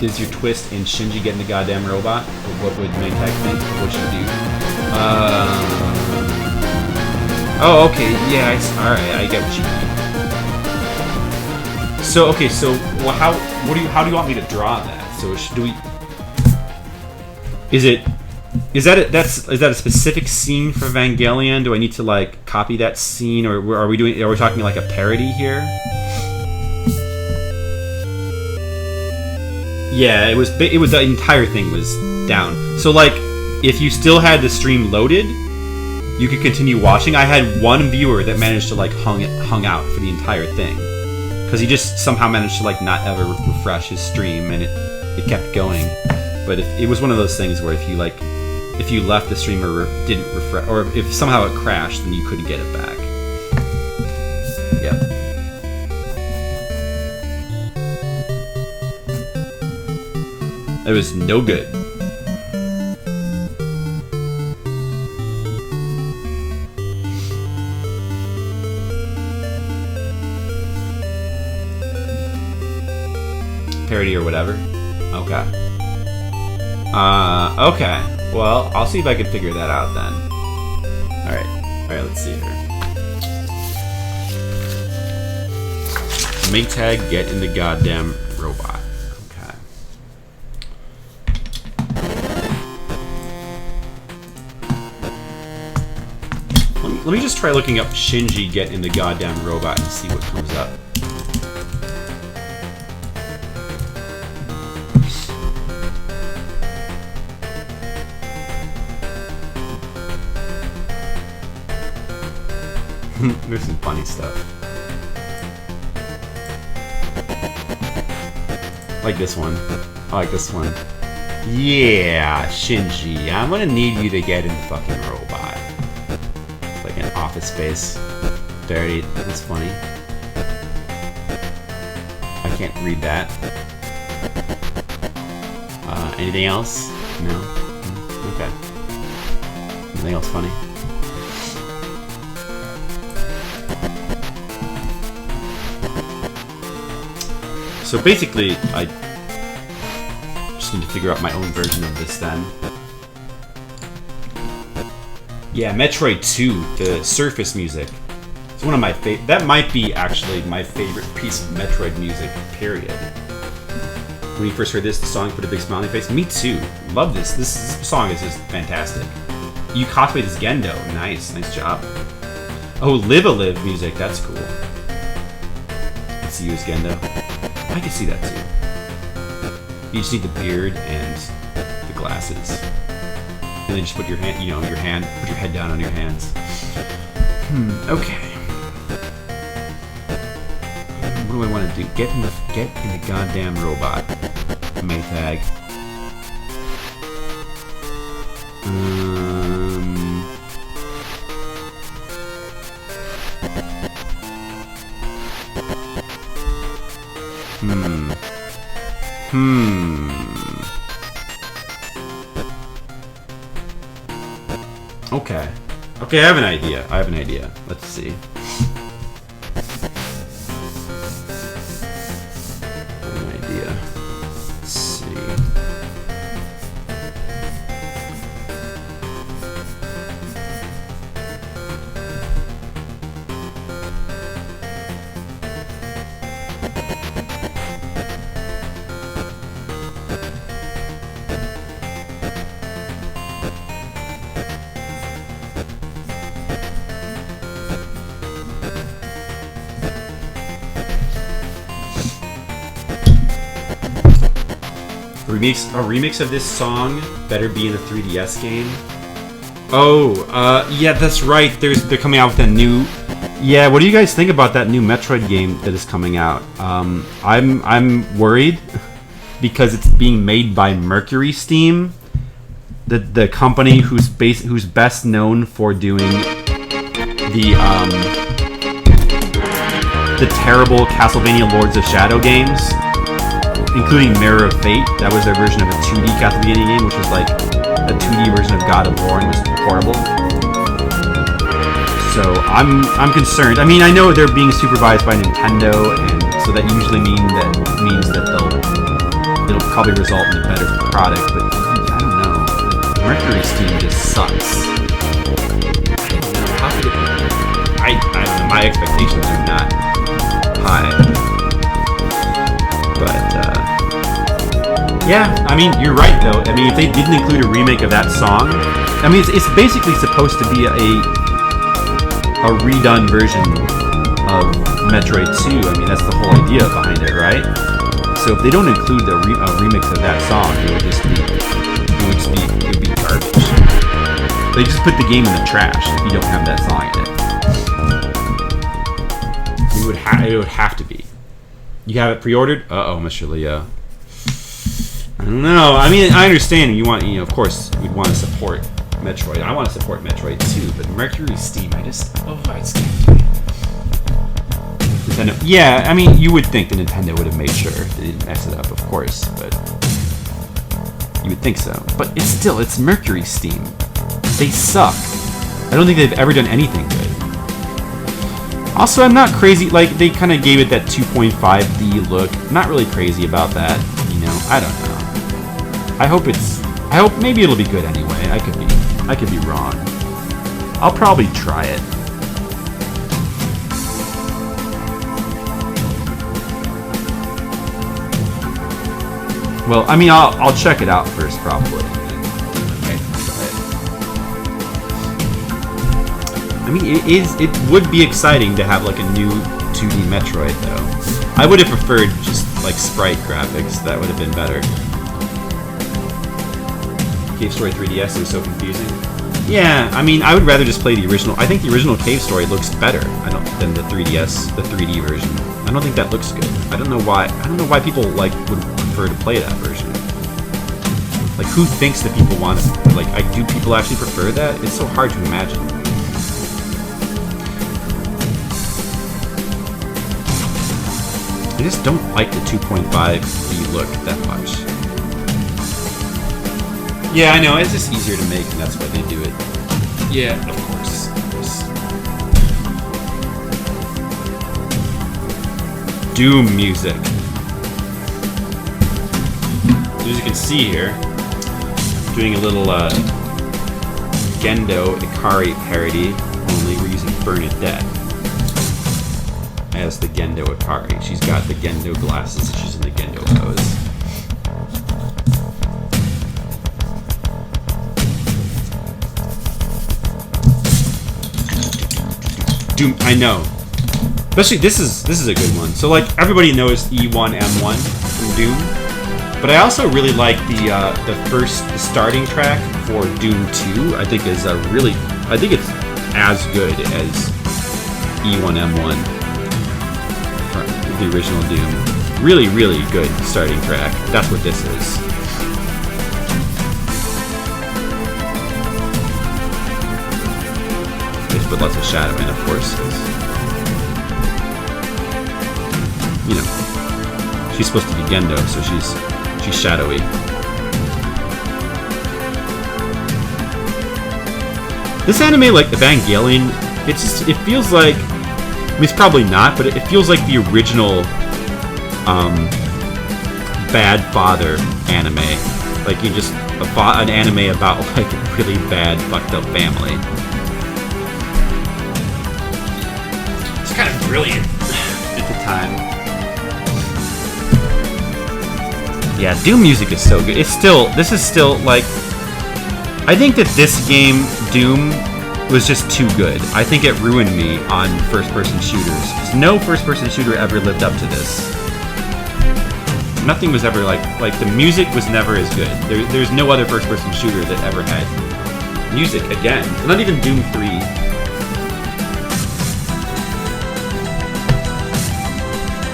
Is your twist in Shinji getting the goddamn robot? What would Maytag think? What should he do? Oh, okay. Yeah, alright. I get what you mean. So okay, so well, how do you want me to draw that? So do we? Is that a specific scene for Evangelion? Do I need to like copy that scene, or are we talking like a parody here? Yeah, it was the entire thing was down. So like, if you still had the stream loaded, you could continue watching. I had one viewer that managed to like hung out for the entire thing because he just somehow managed to like not ever refresh his stream, and it kept going. But it was one of those things where if you left the stream or didn't refresh, or if somehow it crashed, then you couldn't get it back. Yeah. It was no good. Parody or whatever. Okay. Okay. Well, I'll see if I can figure that out then. Alright, let's see here. Maytag, get in the goddamn robot. Okay. Let me just try looking up Shinji, get in the goddamn robot and see what comes up. There's some funny stuff. Like this one. I like this one. Yeah, Shinji, I'm gonna need you to get in the fucking robot. It's like an office space. Dirty. That's funny. I can't read that. Anything else? No? Okay. Anything else funny? So basically, I just need to figure out my own version of this then. Yeah, Metroid 2, the Surface music. It's one of my favorite. That might be actually my favorite piece of Metroid music, period. When you first heard this, the song put a big smile on your face. Me too. Love this. This song is just fantastic. You copied this Gendo. Nice job. Oh, Live a Live music. That's cool. Let's see you as Gendo. I can see that too. You just need the beard and the glasses, and then just put your hand, put your head down on your hands. Okay. What do I want to do? Get in the goddamn robot, Maytag. Okay, I have an idea. Let's see. A remix of this song better be in a 3DS game. Yeah, that's right. They're coming out with a new. Yeah, what do you guys think about that new Metroid game that is coming out? I'm worried because it's being made by Mercury Steam, the company who's best known for doing the terrible Castlevania Lords of Shadow games, including Mirror of Fate. That was their version of a 2D Castlevania game, which was like a 2D version of God of War and was horrible. So I'm concerned. I mean, I know they're being supervised by Nintendo, and so that usually means that it'll probably result in a better product. But I don't know. Mercury Steam just sucks. How could it? I don't know. My expectations are not high. Yeah, I mean, you're right though. I mean, if they didn't include a remake of that song, I mean, it's basically supposed to be a redone version of Metroid 2. I mean, that's the whole idea behind it, right? So if they don't include a remix of that song, it would be garbage. They just put the game in the trash if you don't have that song in it. It would have to be. You have it pre-ordered? Uh-oh, Mr. Leo. I don't know. I mean, I understand you want, of course, we'd want to support Metroid. I want to support Metroid too, but Mercury Steam, I just can't. Nintendo. Yeah, I mean, you would think that Nintendo would have made sure they didn't mess it up, of course, but you would think so. But it's Mercury Steam. They suck. I don't think they've ever done anything good. Also, I'm not crazy, like, they kind of gave it that 2.5D look. I'm not really crazy about that, I don't know. I hope maybe it'll be good anyway. I could be wrong. I'll probably try it. Well, I mean, I'll check it out first, probably. I mean, it would be exciting to have like a new 2D Metroid, though. I would have preferred just like sprite graphics. That would have been better. Cave Story 3DS is so confusing. Yeah, I mean, I would rather just play the original. I think the original Cave Story looks better than the 3DS, the 3D version. I don't think that looks good. I don't know why people like would prefer to play that version. Like, who thinks that people want to? Like, do people actually prefer that? It's so hard to imagine. I just don't like the 2.5D look that much. Yeah, I know, it's just easier to make, and that's why they do it. Yeah, of course. Doom music. As you can see here, I'm doing a little Gendo Ikari parody, only we're using Bernadette as the Gendo Ikari. She's got the Gendo glasses, she's in the Gendo pose. Doom, I know. Especially this is a good one. So like everybody knows E1M1 from Doom, but I also really like the starting track for Doom 2. I think it's as good as E1M1. The original Doom. Really, really good starting track. That's what this is. They just put lots of shadow in, of course. She's supposed to be Gendo, so she's shadowy. This anime, like Evangelion, it feels like, I mean, it's probably not, but it feels like the original Bad Father anime. Like an anime about like a really bad, fucked up family. It's kind of brilliant at the time. Yeah, Doom music is so good. This is still like, I think that this game, Doom, was just too good. I think it ruined me on first-person shooters. No first-person shooter ever lived up to this. Nothing was ever like the music was never as good. There's no other first-person shooter that ever had music again. Not even Doom 3.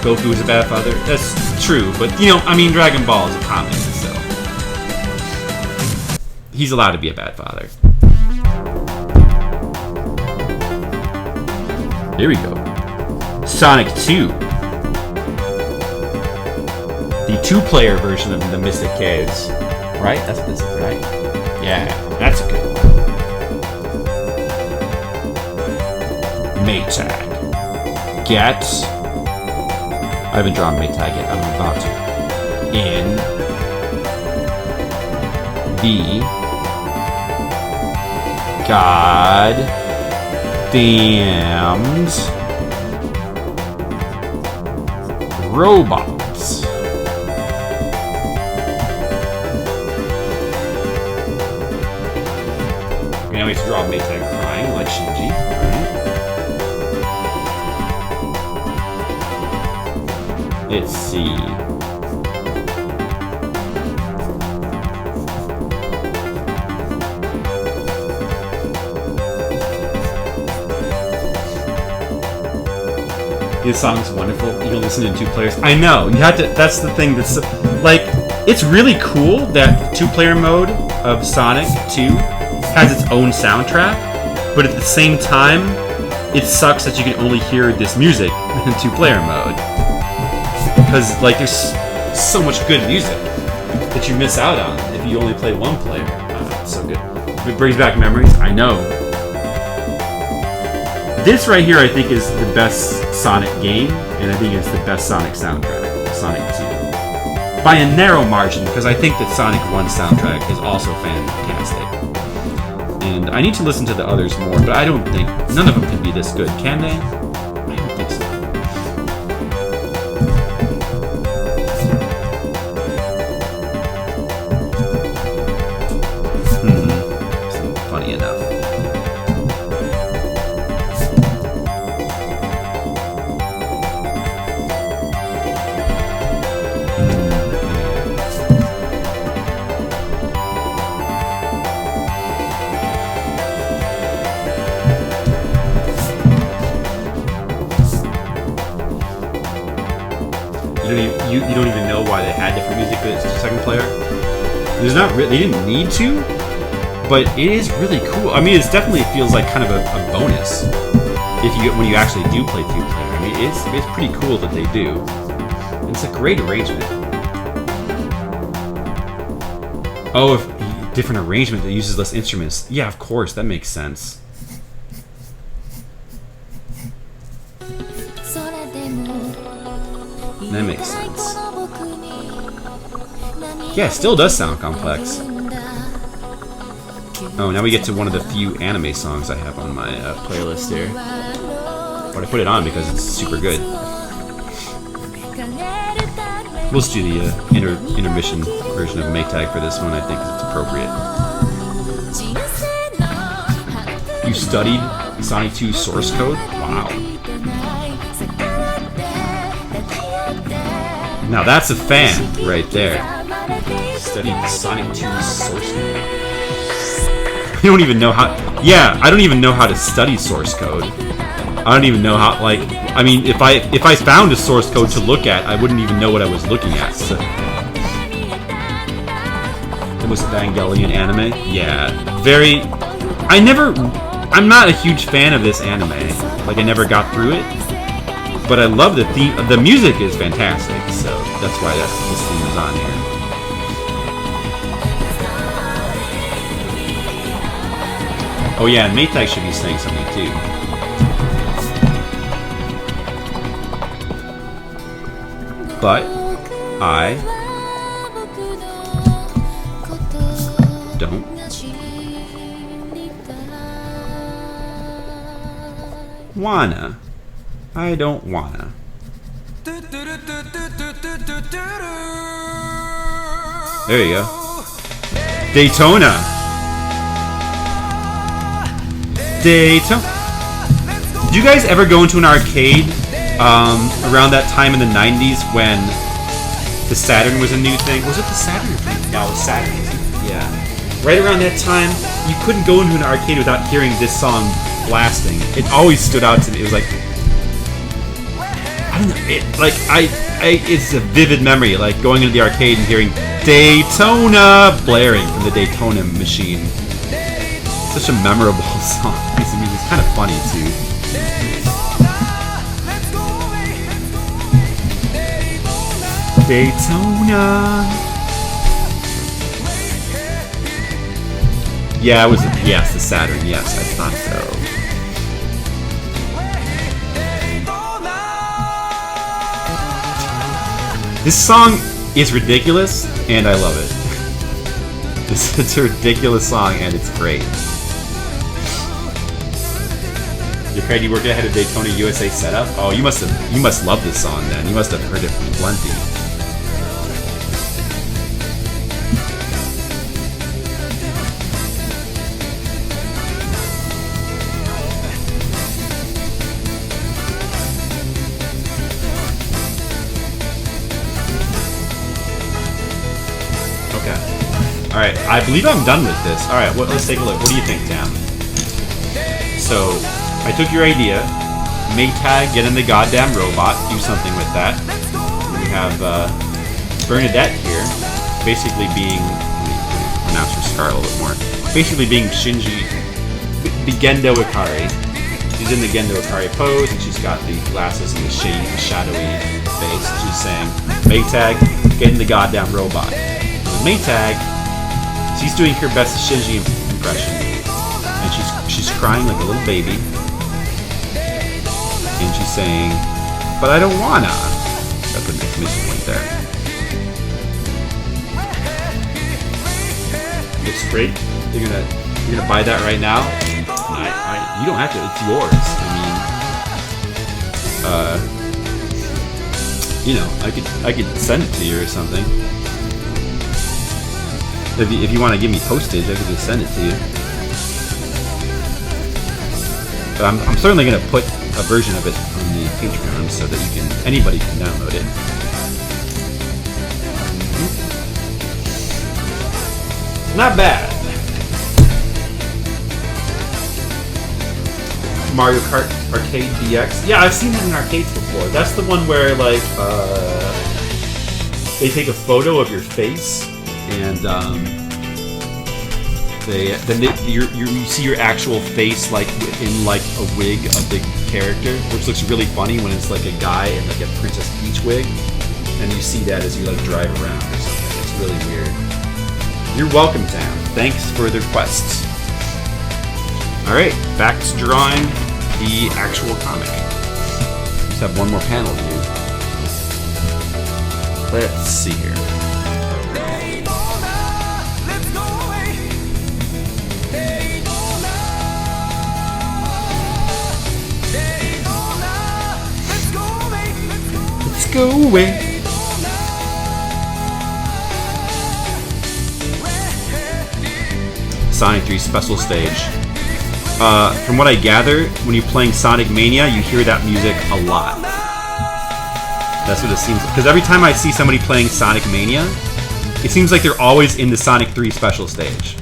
Goku was a bad father. That's true, but I mean, Dragon Ball is a comic, so he's allowed to be a bad father. Here we go. Sonic 2. The 2-player version of the Mystic Caves. Right? That's what this is, right? Yeah, that's a good one. Maytag. Get. I haven't drawn Maytag yet. I'm about to. In. The. God. Damned. Robots. now we have to draw Maytag crying like Shinji. Right. Let's see. This song's wonderful. You can listen to 2 players. I know. You have to. That's the thing. That's like. It's really cool that the 2-player mode of Sonic 2 has its own soundtrack, but at the same time, it sucks that you can only hear this music in 2-player mode. Because like, there's so much good music that you miss out on if you only play 1 player. It's so good. It brings back memories. I know. This right here, I think, is the best Sonic game, and I think it's the best Sonic soundtrack, Sonic 2. By a narrow margin, because I think that Sonic 1 soundtrack is also fantastic. And I need to listen to the others more, but I don't think, none of them can be this good, can they? I don't think so. Isn't funny enough. You don't even know why they had different music for the 2nd player. There's not really, they didn't need to, but it is really cool. I mean, it definitely feels like kind of a bonus when you actually do play 2-player. I mean, it's pretty cool that they do. And it's a great arrangement. Oh, if different arrangement that uses less instruments. Yeah, of course, that makes sense. That makes sense. Yeah, it still does sound complex. Oh, now we get to one of the few anime songs I have on my playlist here. But I put it on because it's super good. We'll just do the intermission version of Maytag for this one. I think it's appropriate. You studied Sonic 2 source code? Wow. Now that's a fan right there. Studied Sonic 2 source code. I don't even know how. Yeah, I don't even know how to study source code. I don't even know how. Like, I mean, if I found a source code to look at, I wouldn't even know what I was looking at. So. It was a Evangelion anime. Yeah, very. I'm not a huge fan of this anime. Like, I never got through it. But I love the theme. The music is fantastic, so that's why this theme is on here. Oh yeah, and Maytag should be saying something too. But I don't wanna. I don't wanna. There you go. Daytona. Daytona. Did you guys ever go into an arcade around that time in the 90s when the Saturn was a new thing? Was it the Saturn? No, it was Saturn. Yeah. Right around that time, you couldn't go into an arcade without hearing this song blasting. It always stood out to me. It was like, I don't know. It's a vivid memory, like going into the arcade and hearing Daytona blaring from the Daytona machine. Such a memorable song. Piece of music. It's kind of funny too. Daytona. Yeah, it was. Yes, the Saturn. Yes, I thought so. This song is ridiculous, and I love it. It's a ridiculous song, and it's great. You're crazy. You worked ahead of Daytona USA setup. Oh, you must love this song then. You must have heard it plenty. I believe I'm done with this. All right, let's take a look. What do you think, Tam? So, I took your idea. Maytag, get in the goddamn robot. Do something with that. We have Bernadette here, basically being. Let me pronounce her scar a little bit more. Basically being Shinji, the Gendo Ikari. She's in the Gendo Ikari pose, and she's got the glasses and the shady, shadowy face. She's saying, Maytag, get in the goddamn robot. Maytag, she's doing her best Shinji impression, and she's crying like a little baby, and she's saying, "But I don't wanna." That's an exclamation point there. Looks great. You're gonna buy that right now. You don't have to. It's yours. I mean, I could send it to you or something. If you want to give me postage, I could just send it to you. But I'm certainly going to put a version of it on the Patreon so that anybody can download it. Not bad. Mario Kart Arcade DX. Yeah, I've seen that in arcades before. That's the one where they take a photo of your face. And you see your actual face like in like a wig of the character, which looks really funny when it's like a guy in like a Princess Peach wig, and you see that as you like drive around or something. It's really weird. You're welcome, Tam. Thanks for the requests. All right, back to drawing the actual comic. Just have one more panel to do. Let's see here. Go away. Sonic 3 special stage. From what I gather, when you're playing Sonic Mania, you hear that music a lot. That's what it seems like. Because every time I see somebody playing Sonic Mania, it seems like they're always in the Sonic 3 special stage.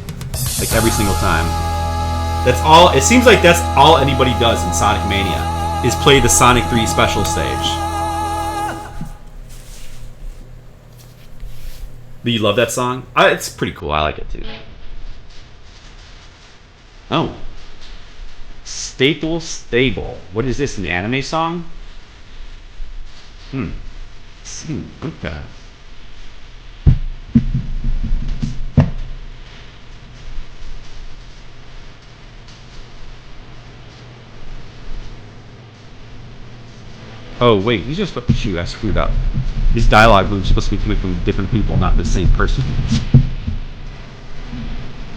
Like every single time. That's all. It seems like that's all anybody does in Sonic Mania is play the Sonic 3 special stage. Do you love that song? It's pretty cool. I like it too. Oh. Stable. What is this, an anime song? Okay. Oh, wait, you just... Shoot, I screwed up. These dialogue moves are supposed to be coming from different people, not the same person.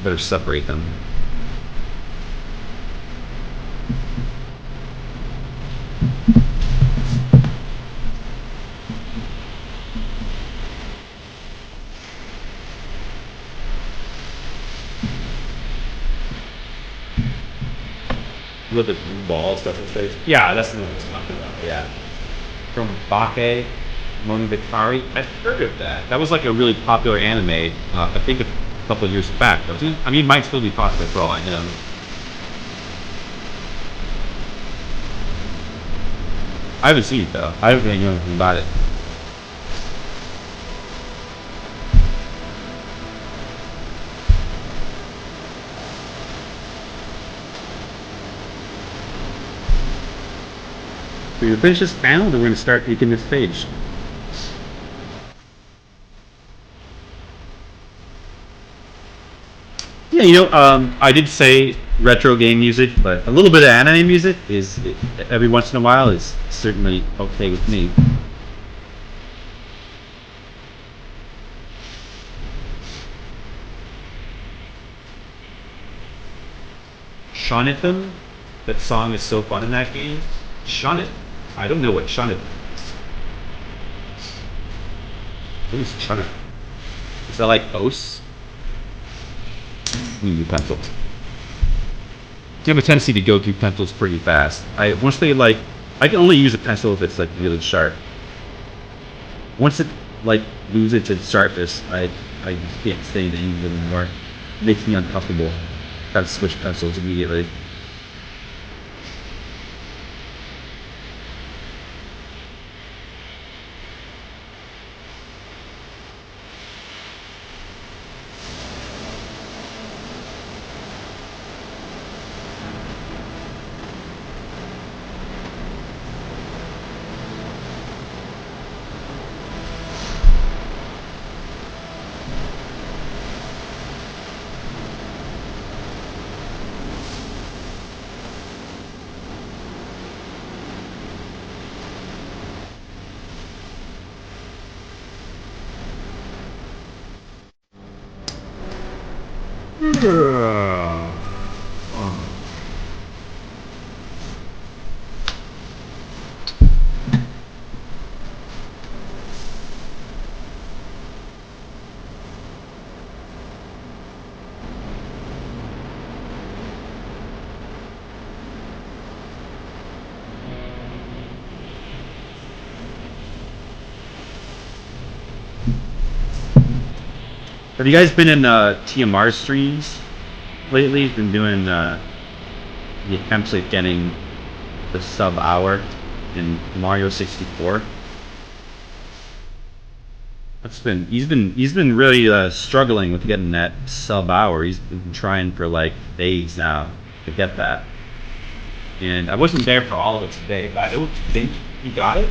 Better separate them. Look at the balls stuff in face. Yeah, that's the one I was talking about. Yeah. From Bake Monogatari. I've heard of that. That was like a really popular anime, I think a couple of years back, wasn't it? I mean, it might still be popular for all I know. I haven't seen it though. I don't really know anything about it. So you finish this panel, then we're going to start making this page. Yeah, I did say retro game music, but a little bit of anime music is, every once in a while, is certainly okay with me. Shonithan? That song is so fun in that game. Shonit? I don't know what Shonit is. What is Shonit? Is that like Os? New pencils. You have a tendency to go through pencils pretty fast. I can only use a pencil if it's like really sharp. Once it like loses its sharpness, I
I just can't say the English anymore. It makes me uncomfortable. Gotta switch pencils immediately. Have you guys been in TMR streams lately? Been doing the attempts at getting the sub hour in Mario 64. He's been really struggling with getting that sub hour. He's been trying for like days now to get that. And I wasn't there for all of it today, but I don't think he got it.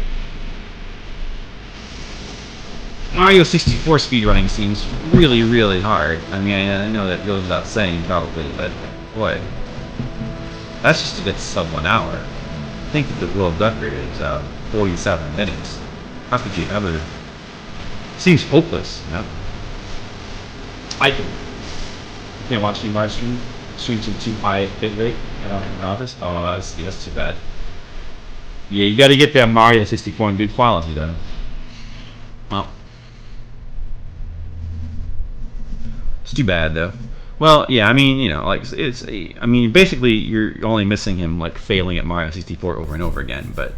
Mario 64 speedrunning seems really, really hard. I mean, I know that goes without saying probably, but boy, that's just to get sub 1 hour. I think that the world record is 47 minutes. How could you ever? Seems hopeless, you know? I can't watch any live streams in too high bit rate in the office. Oh, that's too bad. Yeah, you gotta get that Mario 64 in good quality though. Well, it's too bad though. Well, yeah, I mean, like I mean, basically, you're only missing him like failing at Mario 64 over and over again, but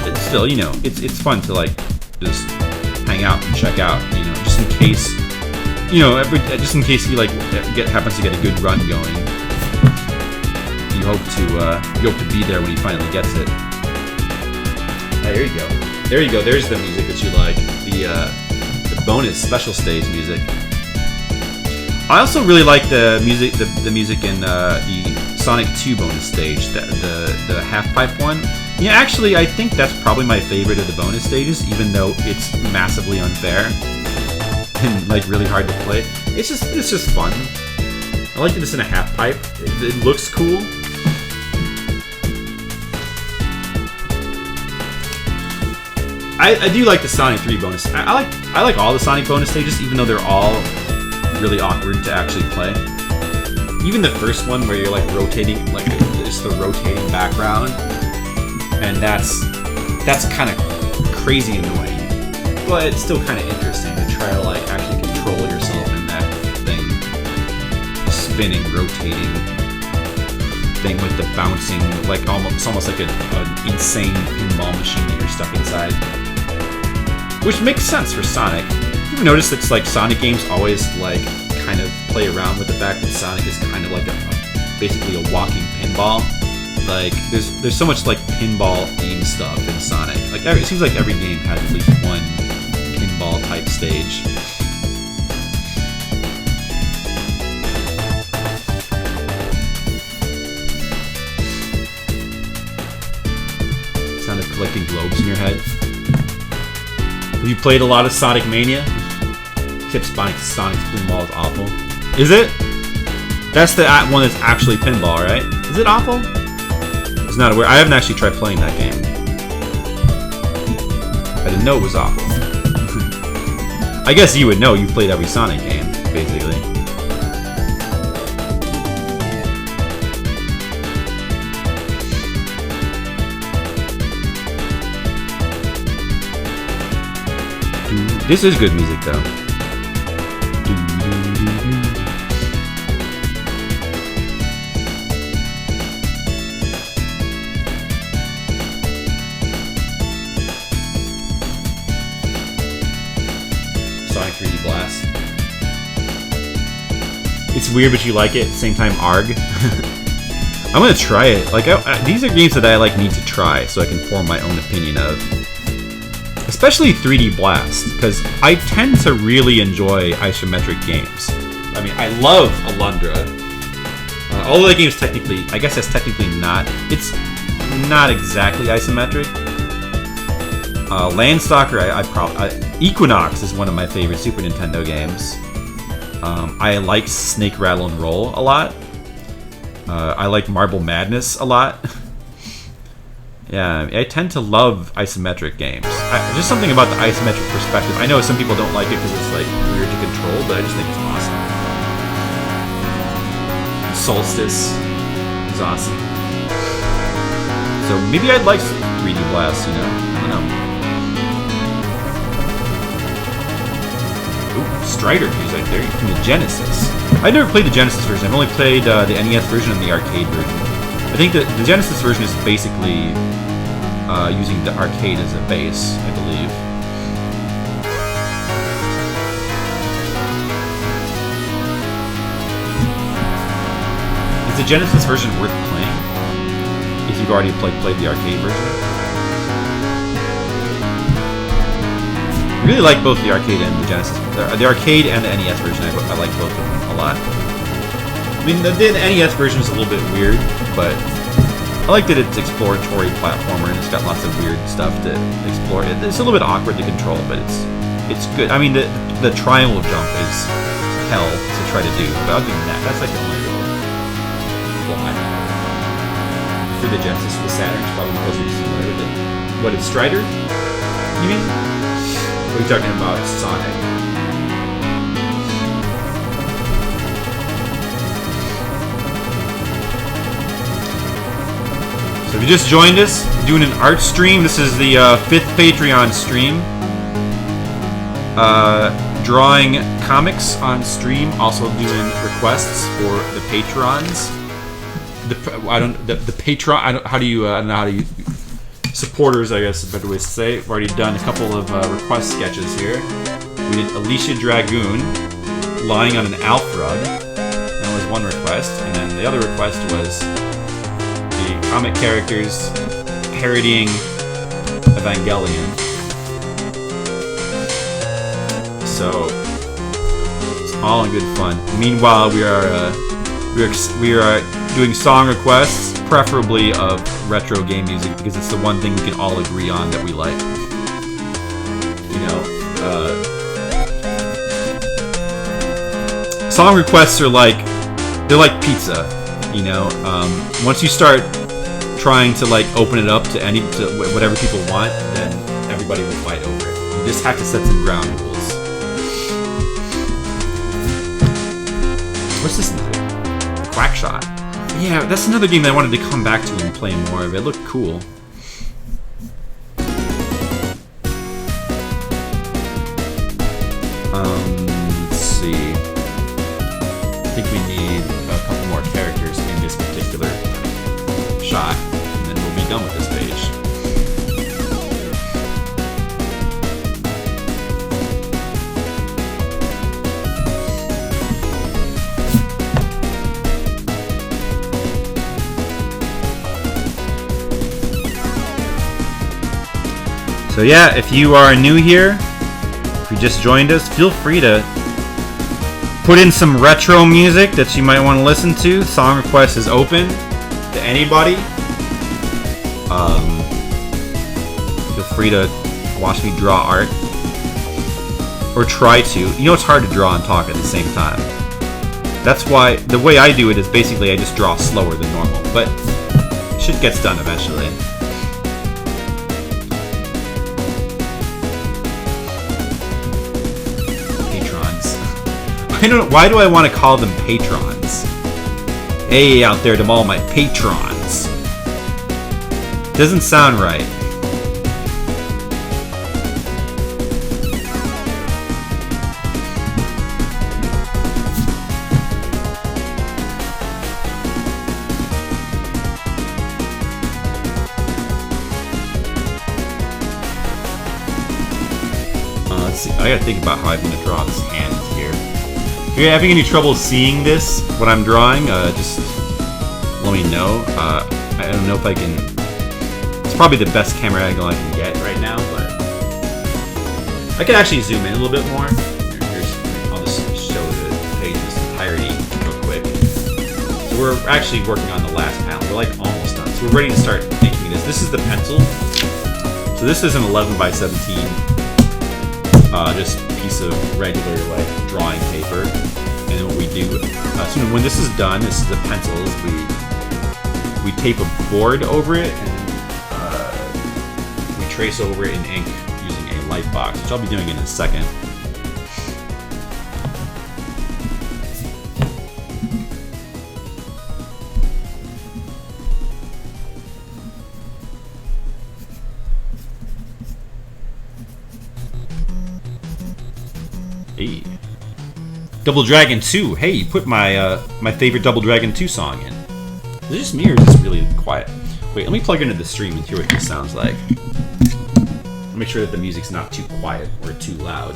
it's still, it's fun to like just hang out and check out, just in case, just in case he like happens to get a good run going. You hope to be there when he finally gets it. Hey, there you go. There you go. There's the music that you like. The bonus special stage music. I also really like the music in the Sonic 2 bonus stage, the half pipe one. Yeah, actually, I think that's probably my favorite of the bonus stages, even though it's massively unfair and like really hard to play. It's just fun. I like that it's in a half pipe. It looks cool. I do like the Sonic 3 bonus. I like all the Sonic bonus stages, even though they're all really awkward to actually play. Even the first one where you're like rotating, like just the rotating background, and that's kind of crazy annoying, but it's still kind of interesting to try to like actually control yourself in that thing, spinning, rotating thing with the bouncing, like almost like an insane pinball machine that you're stuck inside. Which makes sense for Sonic. You ever notice that like Sonic games always like kind of play around with the fact that Sonic is kind of like basically a walking pinball. Like there's so much like pinball themed stuff in Sonic. Like it seems like every game has at least one pinball type stage. Sound of collecting globes in your head. Have you played a lot of Sonic Mania? Tip Sonic's pinball is awful. Is it? That's the one that's actually pinball, right? Is it awful? I was not aware. I haven't actually tried playing that game. I didn't know it was awful. I guess you would know. You played every Sonic game, basically. This is good music, though.
It's weird, but you like it. At the same time, ARG. I'm gonna try it. Like, these are games that I like need to try so I can form my own opinion of. Especially 3D Blast, because I tend to really enjoy isometric games. I mean, I love Alundra. Although the game's technically, I guess that's technically not. It's not exactly isometric. Landstalker, Equinox is one of my favorite Super Nintendo games. I like Snake Rattle and Roll a lot. I like Marble Madness a lot. Yeah, I tend to love isometric games. Just something about the isometric perspective. I know some people don't like it because it's like weird to control, but I just think it's awesome. Solstice is awesome. So maybe I'd like 3D Blast, you know? I don't know. Ooh, Strider music there from the Genesis. I never played the Genesis version. I've only played the NES version and the arcade version. I think the Genesis version is basically using the arcade as a base, I believe. Is the Genesis version worth playing? If you've already played the arcade version? I really like both the arcade and the Genesis. The arcade and the NES version, I like both of them a lot. I mean, the NES version is a little bit weird, but I like that it's exploratory platformer and it's got lots of weird stuff to explore. It's a little bit awkward to control, but it's good. I mean, the triangle jump is hell to try to do, but other than that, that's like the only real flaw. For the Genesis, the Saturn is probably closer to similar with it. What, it's Strider? You mean? What are you talking about? Sonic. So if you just joined us, doing an art stream, this is the 5th Patreon stream. Drawing comics on stream, also doing requests for the patrons. I don't know how you supporters, I guess is a better way to say it. We've already done a couple of request sketches here. We did Alicia Dragoon lying on an Alf rug. That was one request, and then the other request was the comic characters parodying Evangelion. So it's all in good fun. Meanwhile, we are doing song requests, preferably of retro game music, because it's the one thing we can all agree on that we like. You know, song requests are they're like pizza. You know, once you start trying to open it up to whatever people want, then everybody will fight over it. You just have to set some ground rules. What's this music? Quackshot. Yeah, that's another game that I wanted to come back to and play more of. It looked cool. Let's see. I think we need a couple more characters in this particular shot, and then we'll be done with this page. So yeah, if you are new here, if you just joined us, feel free to put in some retro music that you might want to listen to. Song request is open to anybody. Feel free to watch me draw art. Or try to. You know it's hard to draw and talk at the same time. That's why the way I do it is basically I just draw slower than normal. But shit gets done eventually. I don't know, why do I want to call them patrons? Hey out there to all my patrons. Doesn't sound right. Let's see, I gotta think about how I'm gonna draw this hand here. you're having any trouble seeing this, what I'm drawing, just let me know. I don't know if I can... It's probably the best camera angle I can get right now, but... I can actually zoom in a little bit more. I'll just show the page in its entirety real quick. So we're actually working on the last panel. We're like almost done. So we're ready to start making this. This is the pencil. So this is an 11 by 17 just piece of regular like drawing paper. And then what we do, so when this is done, this is the pencils. We tape a board over it and we trace over it in ink using a light box, which I'll be doing in a second. Hey. Double Dragon 2. Hey, you put my my favorite Double Dragon 2 song in. Is it just me or is this really quiet? Wait, let me plug into the stream and hear what this sounds like. Make sure that the music's not too quiet or too loud.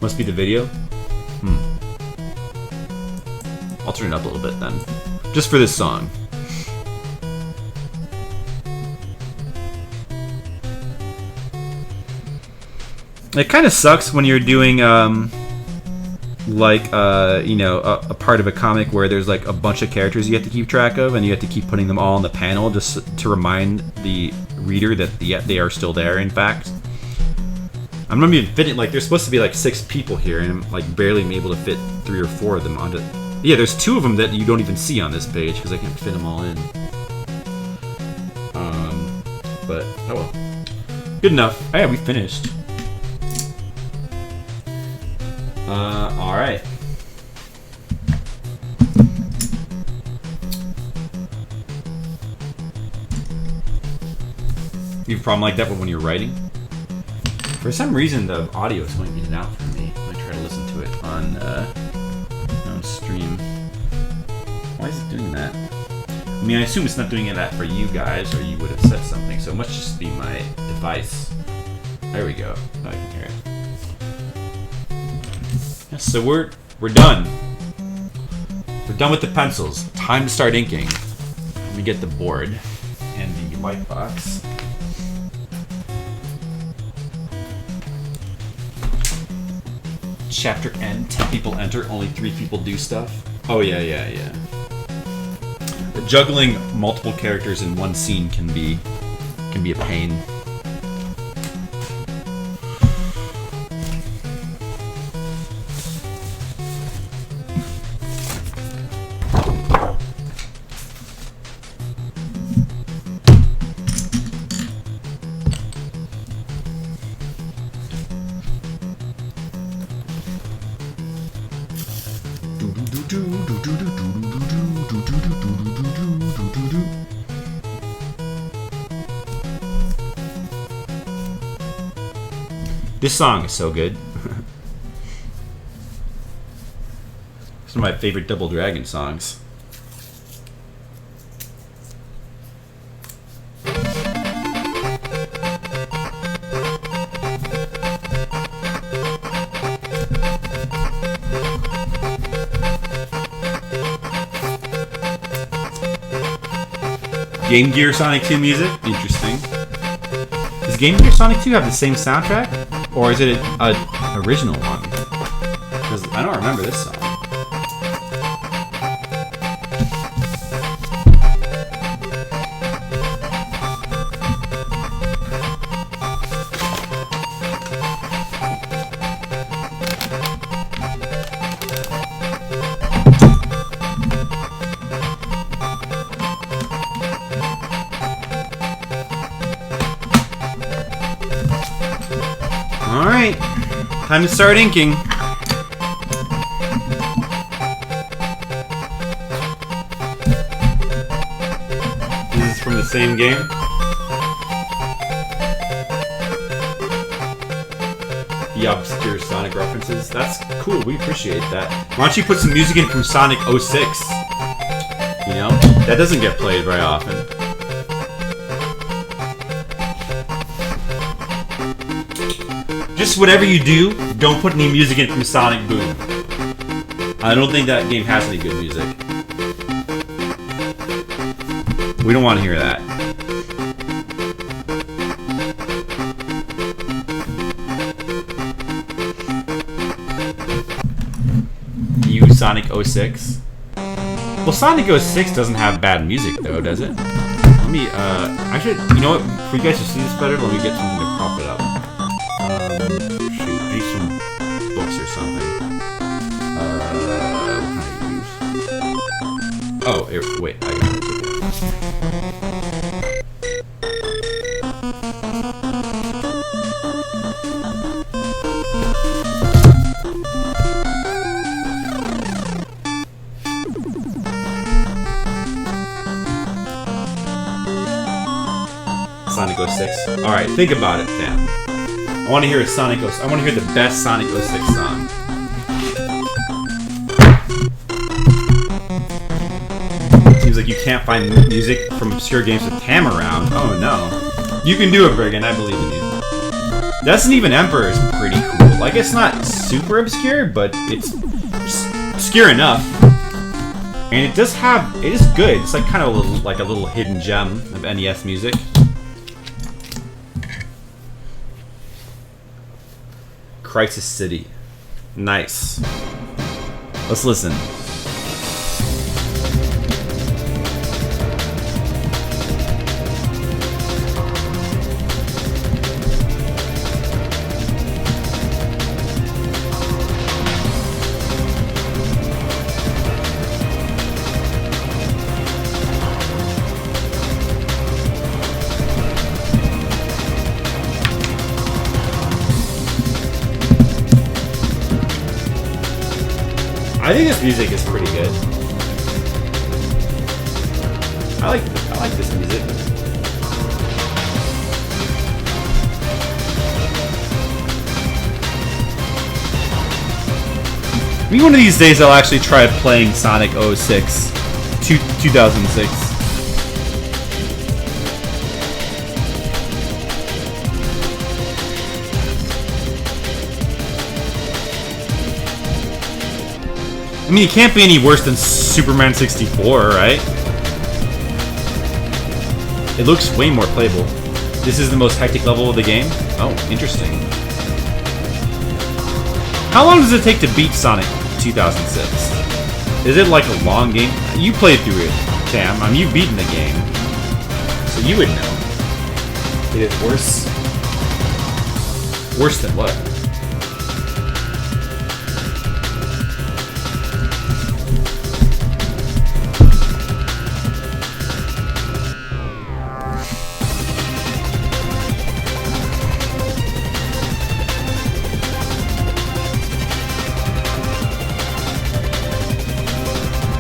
Must be the video? I'll turn it up a little bit then. Just for this song. It kind of sucks when you're doing, like, you know, a part of a comic where there's like a bunch of characters you have to keep track of and you have to keep putting them all on the panel just to remind the reader that they are still there, in fact. I'm not even fitting, like, there's supposed to be like 6 people here, and I'm like barely able to fit 3 or 4 of them onto. Yeah, there's 2 of them that you don't even see on this page because I can't fit them all in. But oh well, good enough. Oh, yeah, we finished. All right. You have a problem like that when you're writing? For some reason, the audio is going in and out for me. I try to listen to it on stream. Why is it doing that? I mean, I assume it's not doing that for you guys, or you would have said something. So it must just be my device. There we go. Now I can hear it. Yes, so we're done. We're done with the pencils. Time to start inking. Let me get the board and the light box. Chapter end. 10 people enter. Only 3 people do stuff. Oh yeah. Juggling multiple characters in one scene can be a pain. This song is so good. It's one of my favorite Double Dragon songs. Game Gear Sonic 2 music? Interesting. Does Game Gear Sonic 2 have the same soundtrack? Or is it an original one? Because I don't remember this song. Alright, time to start inking. This is from the same game.
the obscure Sonic references. That's cool. We appreciate that. Why don't you put some music in from Sonic 06? You know, that doesn't get played very often. Just whatever you do, don't put any music in from Sonic Boom. I don't think that game has any good music. We don't want to hear that. You Sonic 06? Well, Sonic 06 doesn't have bad music though, does it? Let me, actually, you know what? For you guys to see this better, let me get something to prop it up. Shoot, I need some books or something. What can I use? Oh, wait, I got it. Sonic 06. Alright, think about it, Dan. I want to hear a Sonic 06. I want to hear the best Sonic 06 song. Seems like you can't find music from obscure games with Tam around. Oh no. You can do it, Brigand. I believe in you. Resident Evil Emperor is pretty cool. Like, it's not super obscure, but it's obscure enough. And it does have... It is good. It's like kind of a little hidden gem of NES music. Crisis City. Nice. Let's listen. I think this music is pretty good. I like this music. Maybe one of these days I'll actually try playing Sonic 06, 2006. I mean, it can't be any worse than Superman 64, right? It looks way more playable. This is the most hectic level of the game? Oh, interesting. How long does it take to beat Sonic 2006? Is it like a long game? You played through it, Tam. I mean, you've beaten the game. So you would know. It is worse. Worse than what?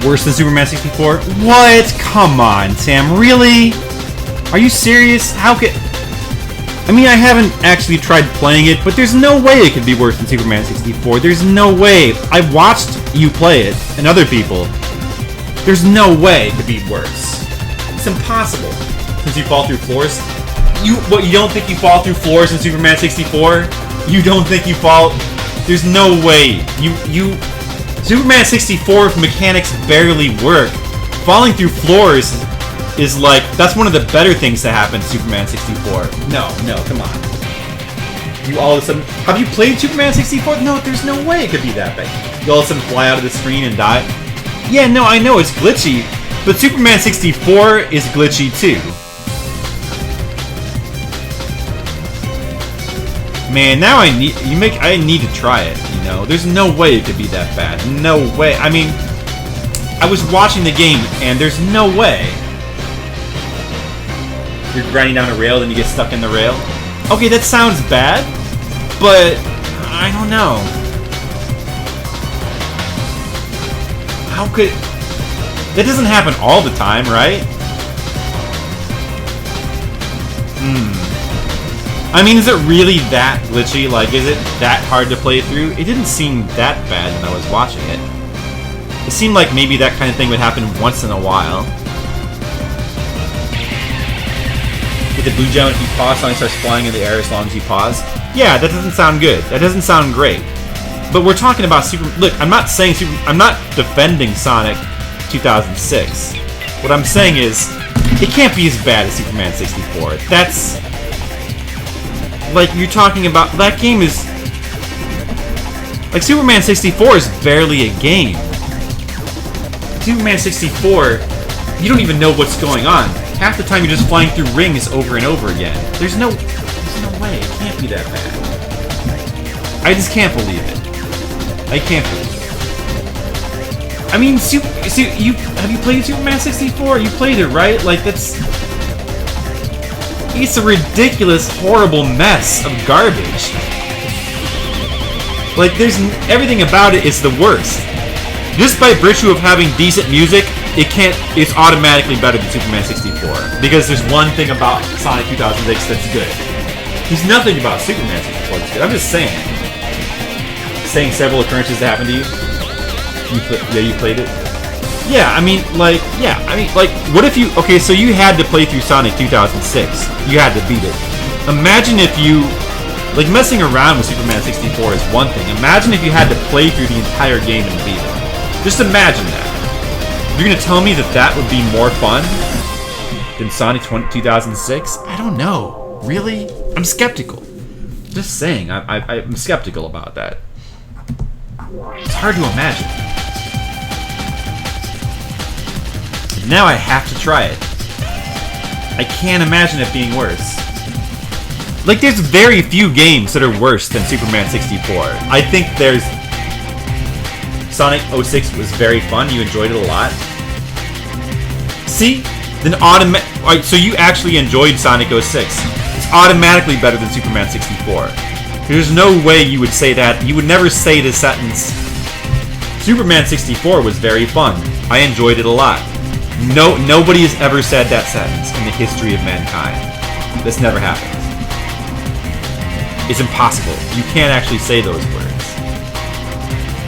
Worse than Superman 64? What? Come on, Sam. Really? Are you serious? How could... I mean, I haven't actually tried playing it, but there's no way it could be worse than Superman 64. There's no way. I've watched you play it, and other people. There's no way it could be worse. It's impossible. Since you fall through floors? You don't think you fall through floors in Superman 64? You don't think you fall... There's no way. Superman 64's mechanics barely work. Falling through floors is like, that's one of the better things to happen to Superman 64. No, come on. You all of a sudden, have you played Superman 64? No, there's no way it could be that bad. You all of a sudden fly out of the screen and die. Yeah, no, I know it's glitchy, but Superman 64 is glitchy too. Man, now I need to try it, you know? There's no way it could be that bad. No way. I mean, I was watching the game, and there's no way. You're grinding down a rail, then you get stuck in the rail. Okay, that sounds bad, but I don't know. How could... That doesn't happen all the time, right?
I mean, is it really that glitchy? Like, is it that hard to play through? It didn't seem that bad when I was watching it. It seemed like maybe that kind of thing would happen once in a while. Get the blue gem, if you pause, Sonic starts flying in the air as long as you pause. Yeah, that doesn't sound good. That doesn't sound great. But we're talking about Look, I'm not saying I'm not defending Sonic 2006. What I'm saying is, it can't be as bad as Superman 64. That's... Like, you're talking about... That game is... Like, Superman 64 is barely a game. Superman 64, you don't even know what's going on. Half the time you're just flying through rings over and over again. There's no way. It can't be that bad. I just can't believe it. I can't believe it. I mean, have you played Superman 64? You played it, right? Like, that's... It's a ridiculous, horrible mess of garbage. Like, everything about it is the worst. Just by virtue of having decent music, it's automatically better than Superman 64. Because there's one thing about Sonic 2006 that's good. There's nothing about Superman 64 that's good. I'm just saying. Saying several occurrences that happened to you. You played it? Yeah, I mean, like, what if you... Okay, so you had to play through Sonic 2006. You had to beat it. Imagine if you... Like, messing around with Superman 64 is one thing. Imagine if you had to play through the entire game and beat it. Just imagine that. You're gonna tell me that would be more fun than Sonic 2006? I don't know. Really? I'm skeptical. Just saying, I'm skeptical about that. It's hard to imagine. Now I have to try it. I can't imagine it being worse. Like, there's very few games that are worse than Superman 64. I think there's... Sonic 06 was very fun. You enjoyed it a lot. See? Then so you actually enjoyed Sonic 06. It's automatically better than Superman 64. There's no way you would say that. You would never say the sentence, Superman 64 was very fun. I enjoyed it a lot. Nobody has ever said that sentence in the history of mankind. This never happened. It's impossible. You can't actually say those words.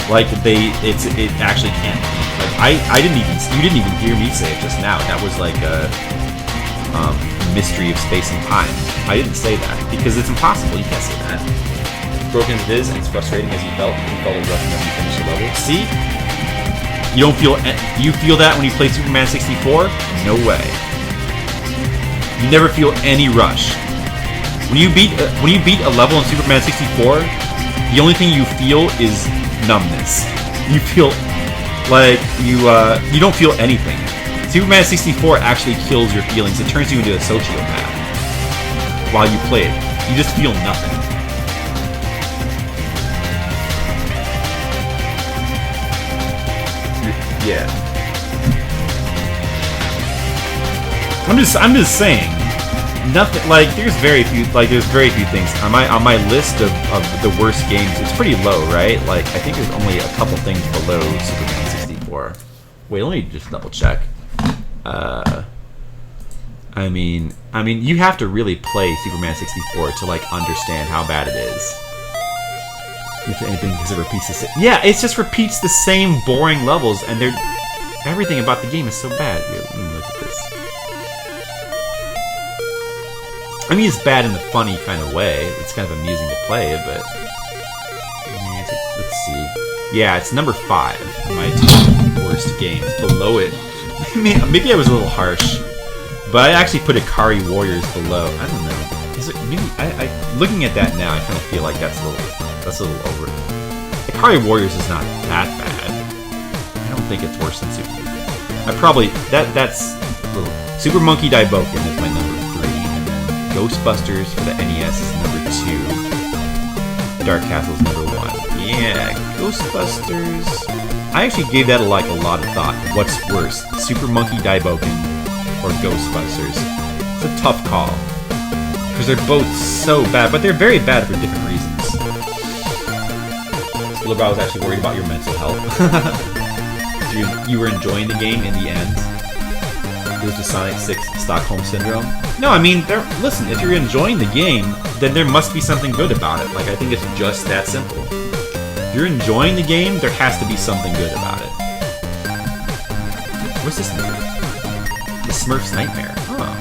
Like, it actually can't. Like, you didn't even hear me say it just now. That was like a mystery of space and time. I didn't say that because it's impossible. You can't say that. Broken as it is, and it's frustrating as you felt a rush when you finish the level. See? You don't feel... Do you feel that when you play Superman 64? No way. You never feel any rush. When you beat a level in Superman 64, the only thing you feel is numbness. You feel like you don't feel anything. Superman 64 actually kills your feelings. It turns you into a sociopath while you play it. You just feel nothing. Yeah. I'm just saying. Nothing like there's very few things on my list of the worst games. It's pretty low, right? Like I think there's only a couple things below Superman 64. Wait, let me just double check. I mean, you have to really play Superman 64 to like understand how bad it is. If anything, because it repeats the same. Yeah, it just repeats the same boring levels, and everything about the game is so bad. Here, let me look at this. I mean, it's bad in a funny kind of way. It's kind of amusing to play it, but let's see. Yeah, it's number 5 on my top worst games. Below it, maybe I was a little harsh, but I actually put Ikari Warriors below. I don't know. Is it maybe? I looking at that now, I kind of feel like that's a little over. Ikari Warriors is not that bad. I don't think it's worse than Super. I probably that's a little. Super Monkey Daiboken is my number 3. Ghostbusters for the NES is number 2. Dark Castle is number 1. Yeah, Ghostbusters. I actually gave that a lot of thought. What's worse, Super Monkey Daiboken or Ghostbusters? It's a tough call because they're both so bad, but they're very bad for different reasons. Skillabra was actually worried about your mental health. You were enjoying the game in the end. It was the Sonic 6 Stockholm Syndrome. No, I mean, listen, if you're enjoying the game, then there must be something good about it. Like, I think it's just that simple. If you're enjoying the game, there has to be something good about it. What's this movie? The Smurfs Nightmare. Oh.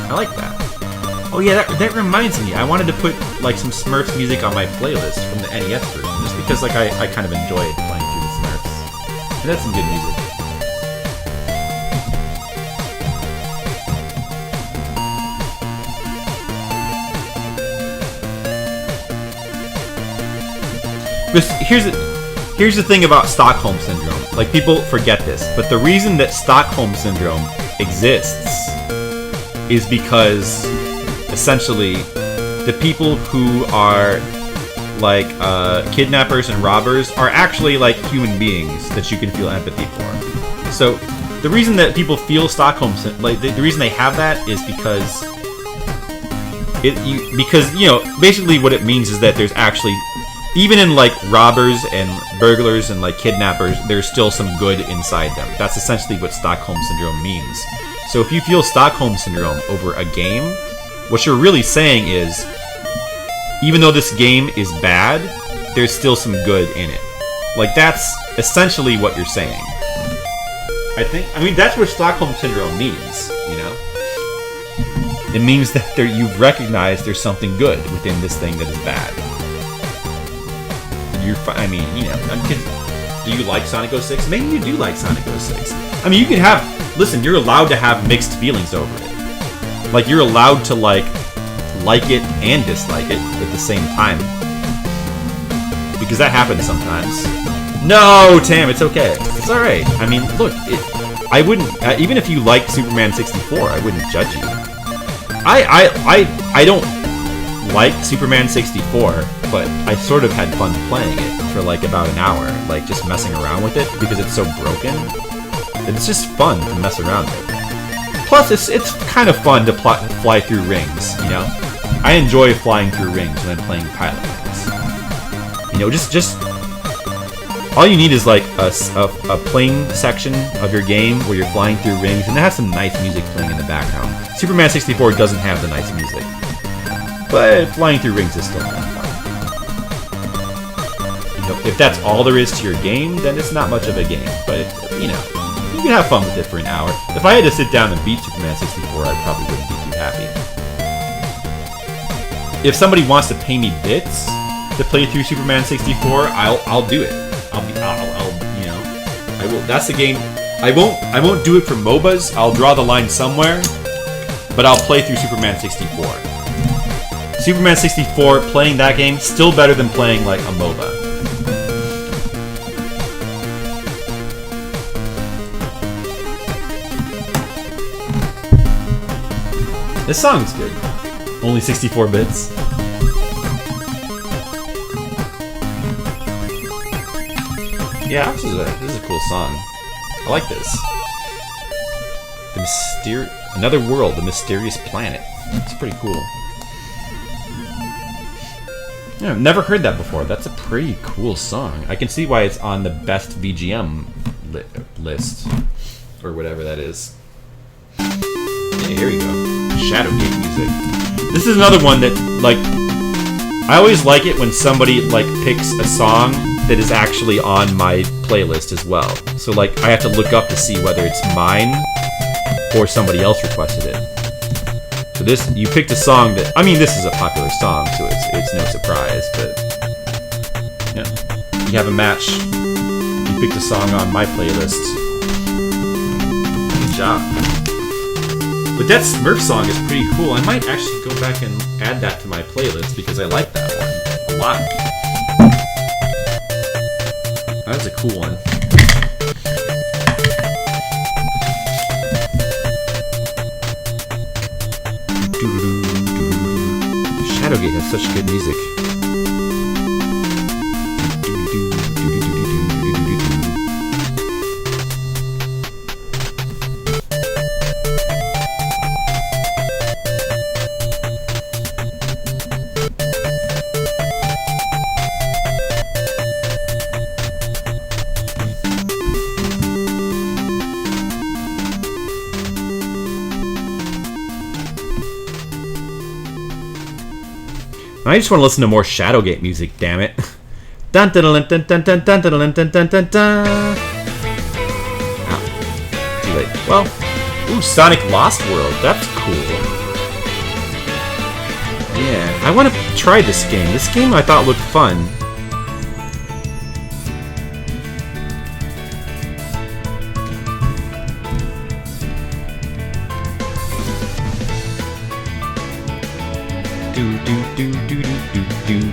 I like that. Oh yeah, that reminds me. I wanted to put like some Smurfs music on my playlist from the NES version, just because like I kind of enjoyed playing through the Smurfs. And that's some good music. But here's the thing about Stockholm Syndrome. Like, people forget this, but the reason that Stockholm Syndrome exists is because essentially the people who are like kidnappers and robbers are actually like human beings that you can feel empathy for. So the reason that people feel Stockholm, like the reason they have that is because basically what it means is that there's actually, even in like robbers and burglars and like kidnappers, there's still some good inside them. That's essentially what Stockholm Syndrome means. So if you feel Stockholm Syndrome over a game, what you're really saying is, even though this game is bad, there's still some good in it. Like, that's essentially what you're saying. I mean, that's what Stockholm Syndrome means, you know? It means that you've recognized there's something good within this thing that is bad. I mean, you know, do you like Sonic 06? Maybe you do like Sonic 06. I mean, you can have, listen, you're allowed to have mixed feelings over it. Like, you're allowed to like it and dislike it at the same time. Because that happens sometimes. No, Tam, it's okay. It's alright. I mean, look, I wouldn't, even if you liked Superman 64, I wouldn't judge you. I don't like Superman 64, but I sort of had fun playing it for like about an hour, like just messing around with it because it's so broken. It's just fun to mess around with. Plus, it's kind of fun to fly through rings, you know? I enjoy flying through rings when I'm playing Pilot Wings. You know, just all you need is like a playing section of your game where you're flying through rings, and it has some nice music playing in the background. Superman 64 doesn't have the nice music, but flying through rings is still kind of fun. You know, if that's all there is to your game, then it's not much of a game. But you know, you can have fun with it for an hour. If I had to sit down and beat Superman 64, I probably wouldn't be too happy. If somebody wants to pay me bits to play through Superman 64, I'll do it. I'll you know, I will. That's the game. I won't do it for MOBAs. I'll draw the line somewhere, but I'll play through Superman 64. Superman 64, playing that game, still better than playing like a MOBA. This song's good. Only 64 bits. Yeah, this is a cool song. I like this. Another world, the mysterious planet. It's pretty cool. Yeah, I've never heard that before. That's a pretty cool song. I can see why it's on the best VGM list, or whatever that is. Yeah, here you go. Shadowgate music. This is another one that, like, I always like it when somebody like picks a song that is actually on my playlist as well. So like, I have to look up to see whether it's mine or somebody else requested it. So this, you picked a song that, I mean, this is a popular song, so it's no surprise, but yeah, you have a match. You picked a song on my playlist. Good job. But that Smurf song is pretty cool. I might actually go back and add that to my playlist because I like that one a lot. That's a cool one. Shadowgate has such good music. I just want to listen to more Shadowgate music, damn it. Dun dun dun dun dun dun dun dun dun dun dun dun. Oh, too late. Well, ooh, Sonic Lost World. That's cool. Yeah, I want to try this game. This game I thought looked fun. Do do do do do do do.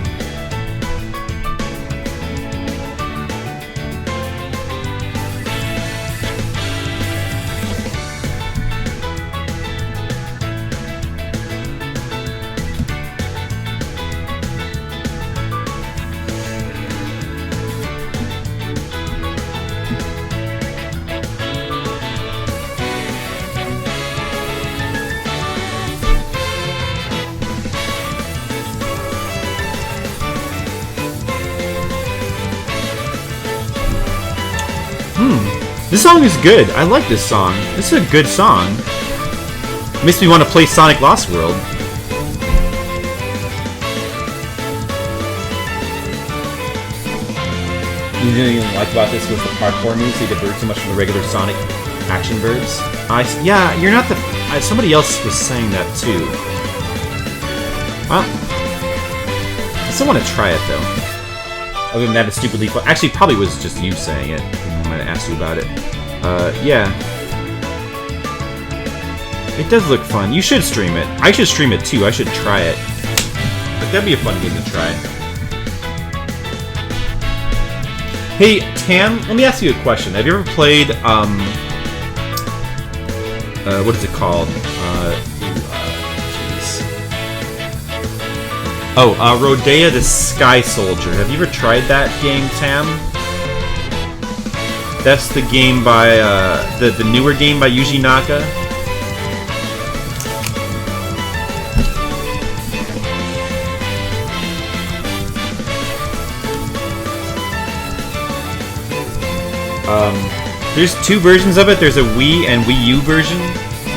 This song is good. I like this song. This is a good song. Makes me want to play Sonic Lost World. You didn't like about this was the parkour moves. They diverge so much from the regular Sonic action verbs. Yeah, you're not the. Somebody else was saying that too. Well, I still want to try it though. Other than that, it's stupidly fun. Actually, probably was just you saying it. I asked you about it. Yeah. It does look fun. You should stream it. I should stream it too. I should try it. But that'd be a fun game to try. Hey, Tam, let me ask you a question. Have you ever played, what is it called? Rodea the Sky Soldier. Have you ever tried that game, Tam? That's the game by, the newer game by Yuji Naka. There's two versions of it. There's a Wii and Wii U version.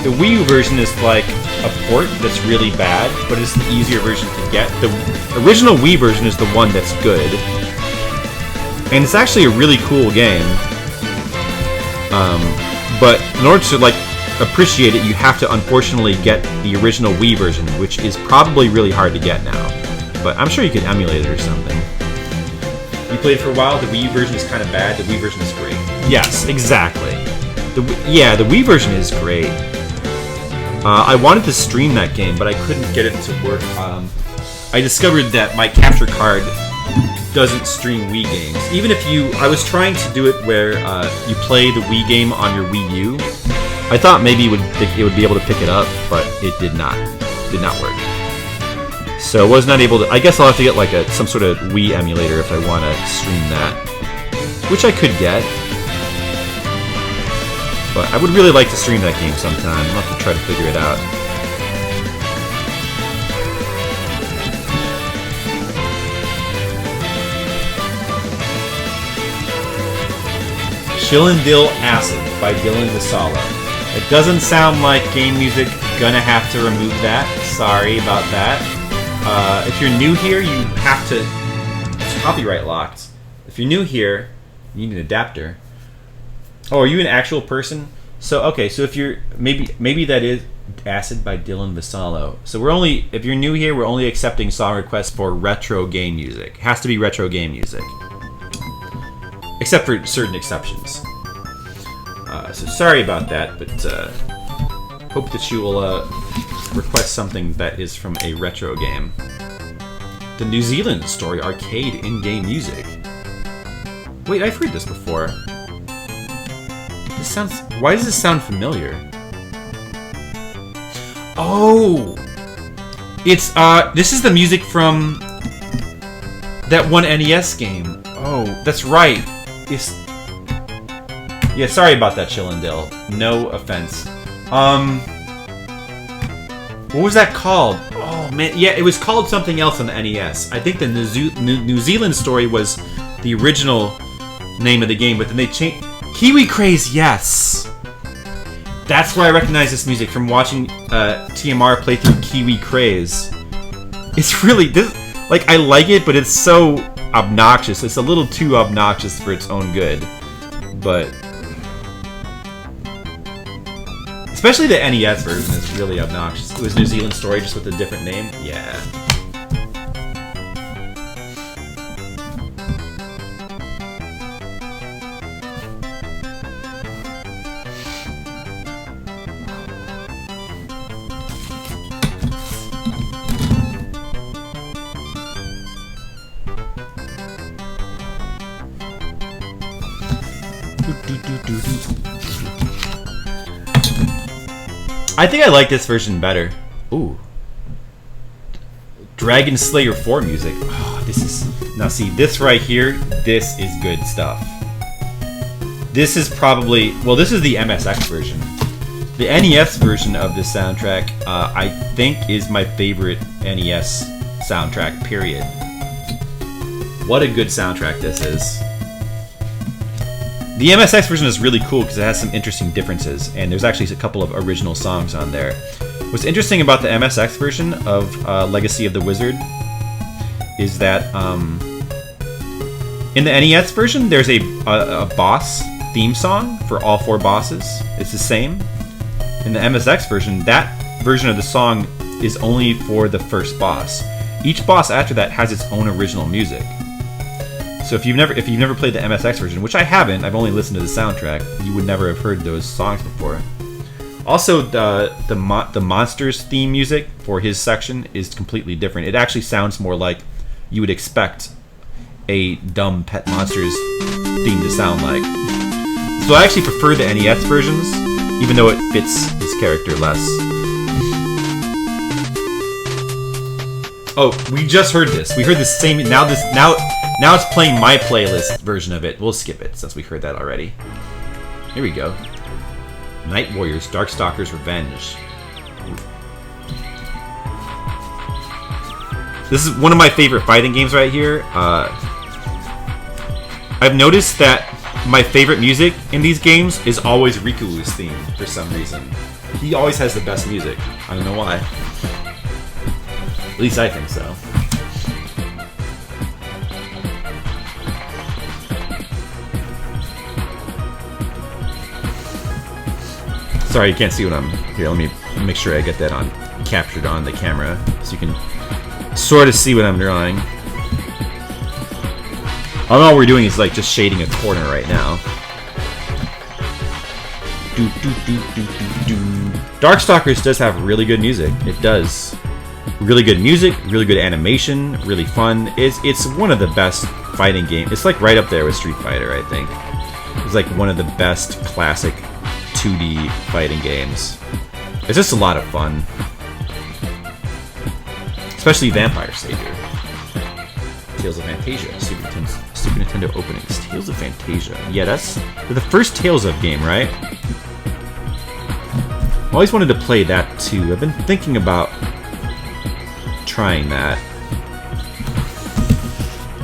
The Wii U version is like a port that's really bad, but it's the easier version to get. The original Wii version is the one that's good. And it's actually a really cool game. But in order to like appreciate it, you have to unfortunately get the original Wii version, which is probably really hard to get now. But I'm sure you could emulate it or something. You played it for a while. The Wii U version is kind of bad. The Wii version is great. Yes, exactly. The Wii version is great. I wanted to stream that game, but I couldn't get it to work. I discovered that my capture card doesn't stream Wii games. Even if I was trying to do it where you play the Wii game on your Wii U. I thought maybe it would be able to pick it up, but it did not. Did not work. So I was not able to. I guess I'll have to get like some sort of Wii emulator if I want to stream that, which I could get. But I would really like to stream that game sometime. I'll have to try to figure it out. Chillendil Acid by Dylan Vassallo. It doesn't sound like game music. Gonna have to remove that. Sorry about that. If you're new here, you have to. It's copyright locked. If you're new here, you need an adapter. Oh, are you an actual person? So okay, so if you're maybe that is Acid by Dylan Vassallo. So if you're new here, we're only accepting song requests for retro game music. It has to be retro game music. Except for certain exceptions. So sorry about that, but hope that you will request something that is from a retro game. The New Zealand Story Arcade in-game music. Wait, I've heard this before. Why does this sound familiar? Oh! It's, this is the music from that one NES game. Oh, that's right. Yeah, sorry about that, Chillendil. No offense. What was that called? Oh, man. Yeah, it was called something else on the NES. I think the New Zealand Story was the original name of the game, but then they changed... Kiwi Craze, yes! That's where I recognize this music, from watching TMR play through Kiwi Craze. It's really... like, I like it, but it's so obnoxious. It's a little too obnoxious for its own good. But especially the NES version is really obnoxious. It was New Zealand Story just with a different name. Yeah. I think I like this version better. Ooh. Dragon Slayer 4 music. Oh, this is... Now see, this right here, this is good stuff. This is probably... Well, this is the MSX version. The NES version of this soundtrack, I think, is my favorite NES soundtrack, period. What a good soundtrack this is. The MSX version is really cool because it has some interesting differences, and there's actually a couple of original songs on there. What's interesting about the MSX version of Legacy of the Wizard is that in the NES version, there's a boss theme song for all 4 bosses. It's the same. In the MSX version, that version of the song is only for the first boss. Each boss after that has its own original music. So if you've never played the MSX version, which I haven't, I've only listened to the soundtrack, you would never have heard those songs before. Also, the Monsters theme music for his section is completely different. It actually sounds more like you would expect a dumb Pet Monsters theme to sound like. So I actually prefer the NES versions, even though it fits his character less. Oh, we just heard this. We heard the same. Now it's playing my playlist version of it. We'll skip it since we heard that already. Here we go. Night Warriors, Darkstalkers Revenge. This is one of my favorite fighting games right here. I've noticed that my favorite music in these games is always Riku's theme for some reason. He always has the best music. I don't know why. At least I think so. Sorry, you can't see what I'm... Here, let me make sure I get that on captured on the camera so you can sort of see what I'm drawing. All we're doing is like just shading a corner right now. Darkstalkers does have really good music. It does. Really good music, really good animation, really fun. It's one of the best fighting games. It's like right up there with Street Fighter, I think. It's like one of the best classic 2D fighting games. It's just a lot of fun. Especially Vampire Savior. Tales of Fantasia. Super Nintendo openings. Tales of Fantasia. Yeah, that's the first Tales of game, right? I always wanted to play that too. I've been thinking about trying that.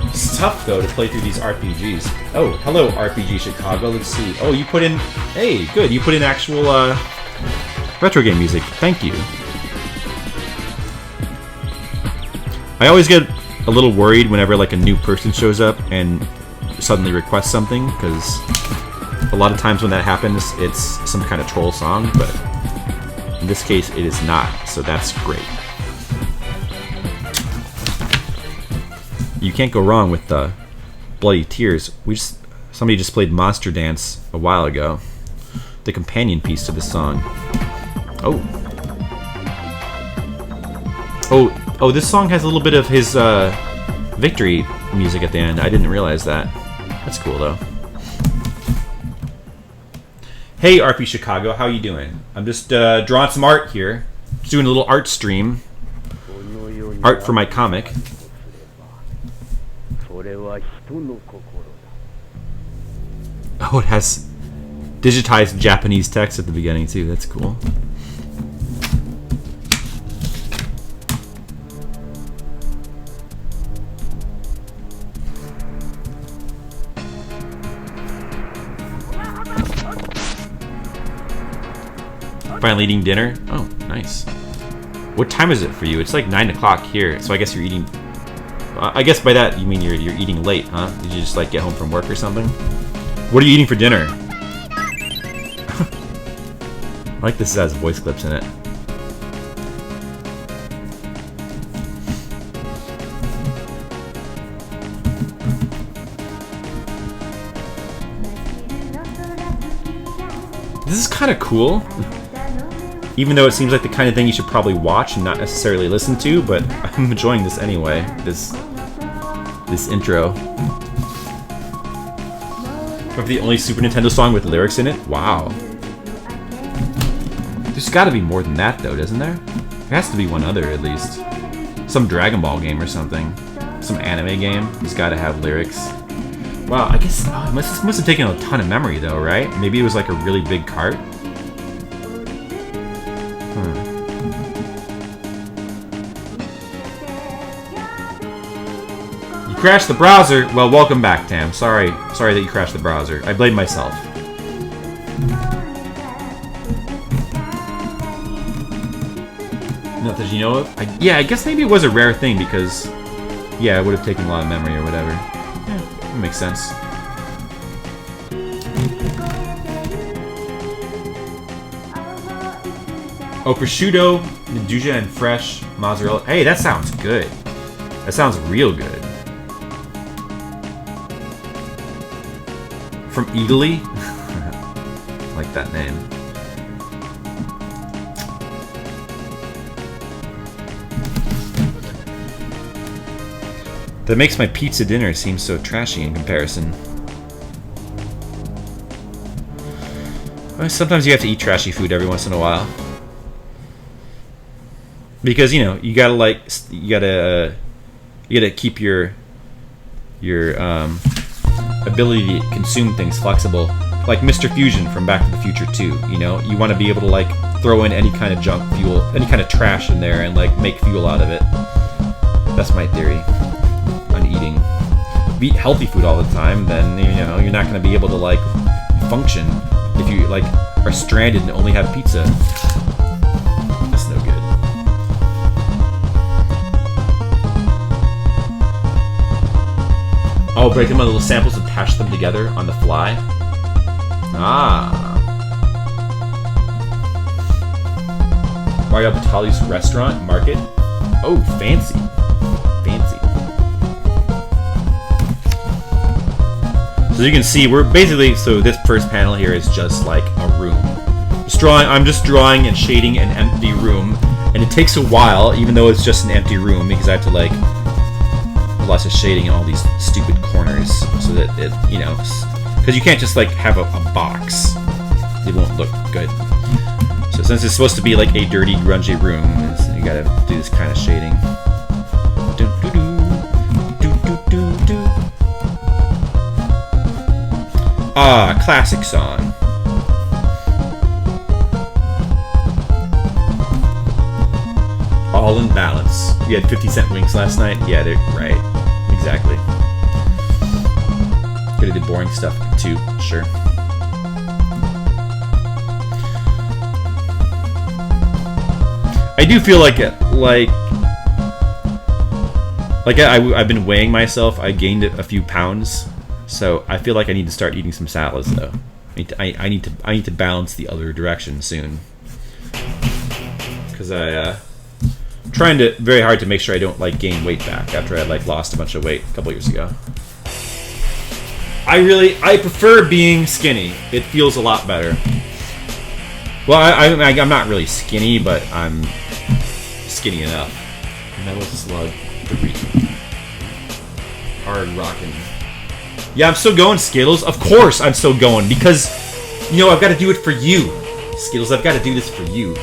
It's tough though to play through these RPGs. Oh, hello RPG Chicago. Let's see. Oh, you put in... Hey, good. You put in actual retro game music. Thank you. I always get a little worried whenever like a new person shows up and suddenly requests something, because a lot of times when that happens, it's some kind of troll song, but in this case, it is not, so that's great. You can't go wrong with the Bloody Tears. Somebody just played Monster Dance a while ago. The companion piece to the song. Oh, this song has a little bit of his victory music at the end. I didn't realize that. That's cool though. Hey RP Chicago, how you doing? I'm just drawing some art here. Just doing a little art stream. Art for my comic. Oh, it has digitized Japanese text at the beginning too. That's cool. Finally eating dinner? Oh, nice. What time is it for you? It's like 9 o'clock here, so I guess you're eating I guess by that you mean you're eating late, huh? Did you just like get home from work or something? What are you eating for dinner? I like this has voice clips in it. This is kind of cool. Even though it seems like the kind of thing you should probably watch and not necessarily listen to, but I'm enjoying this anyway. This intro. Probably the only Super Nintendo song with lyrics in it? Wow. There's gotta be more than that though, doesn't there? There has to be one other at least. Some Dragon Ball game or something. Some anime game. It's gotta have lyrics. Wow, I guess it must have taken a ton of memory though, right? Maybe it was like a really big cart. Crashed the browser. Well, welcome back, Tam. Sorry that you crashed the browser. I blame myself. Not that you know of. Yeah, I guess maybe it was a rare thing because, yeah, it would have taken a lot of memory or whatever. Yeah, it makes sense. Oh, prosciutto, Nduja, and fresh mozzarella. Hey, that sounds good. That sounds real good. From Italy? Like that name. That makes my pizza dinner seem so trashy in comparison. Well, sometimes you have to eat trashy food every once in a while. Because, you know, you gotta keep your ability to consume things flexible, like Mr. Fusion from Back to the Future 2. You know, you want to be able to like throw in any kind of junk fuel, any kind of trash in there, and like make fuel out of it. That's my theory on eating. If you eat healthy food all the time, then you know you're not going to be able to like function if you like are stranded and only have pizza. That's no good. Oh, break them into little samples and patch them together on the fly. Ah. Mario Batali's restaurant, market. Oh, fancy. Fancy. So you can see, we're basically, so this first panel here is just like a room. I'm just drawing and shading an empty room. And it takes a while, even though it's just an empty room, because I have to like lots of shading in all these stupid corners so that it, you know, because you can't just like have a box. It won't look good. So since it's supposed to be like a dirty, grungy room, you gotta do this kind of shading. Ah, classic song. All in balance. You had 50-cent wings last night? Yeah, they're right. Exactly. Could've did boring stuff too, sure. I do feel like I've been weighing myself. I gained a few pounds, so I feel like I need to start eating some salads though. I need to balance the other direction soon, because trying very hard to make sure I don't like gain weight back after I like lost a bunch of weight a couple years ago. I prefer being skinny. It feels a lot better. Well, I'm not really skinny, but I'm skinny enough. Metal Slug 3. Hard rockin'. Yeah, I'm still going, Skittles. Of course I'm still going, because, you know, I've got to do it for you. Skittles, I've got to do this for you.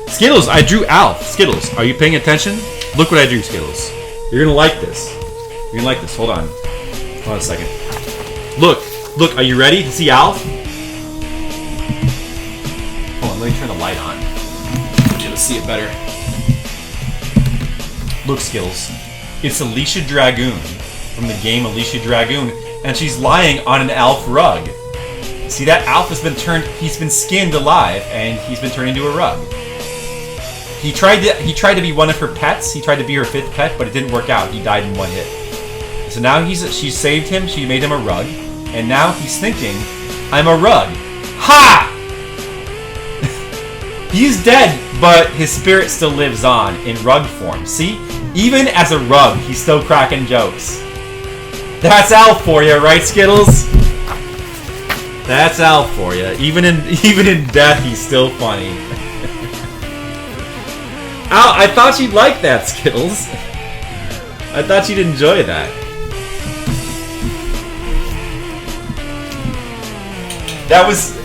Skittles, I drew Alf. Skittles, are you paying attention? Look what I drew, Skittles. You're gonna like this. You're gonna like this. Hold on. Hold on a second. Look, are you ready to see Alf? Hold on, let me turn the light on. I'll be able to see it better. Look, Skittles. It's Alicia Dragoon from the game Alicia Dragoon, and she's lying on an Alf rug. See that? Alf has been skinned alive, and he's been turned into a rug. He tried to be one of her pets. He tried to be her 5th pet, but it didn't work out. He died in one hit. So now she saved him. She made him a rug, and now he's thinking, "I'm a rug." Ha! He's dead, but his spirit still lives on in rug form. See, even as a rug, he's still cracking jokes. That's Alf for you, right, Skittles? That's Alf for you. Even in death, he's still funny. Al, I thought you'd like that, Skittles. I thought you'd enjoy that. That was...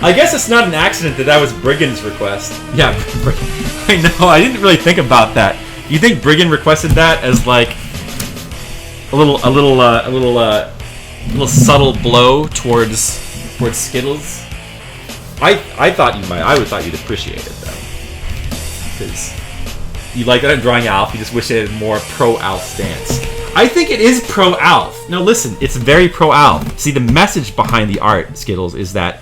I guess it's not an accident that was Brigand's request. Yeah, I know. I didn't really think about that. You think Brigand requested that as like a little subtle blow towards Skittles? I thought you might. I would thought you'd appreciate it though, because you like that I'm drawing Alf. You just wish it had more pro Alf stance. I think it is pro Alf. No, listen, it's very pro Alf. See, the message behind the art, Skittles, is that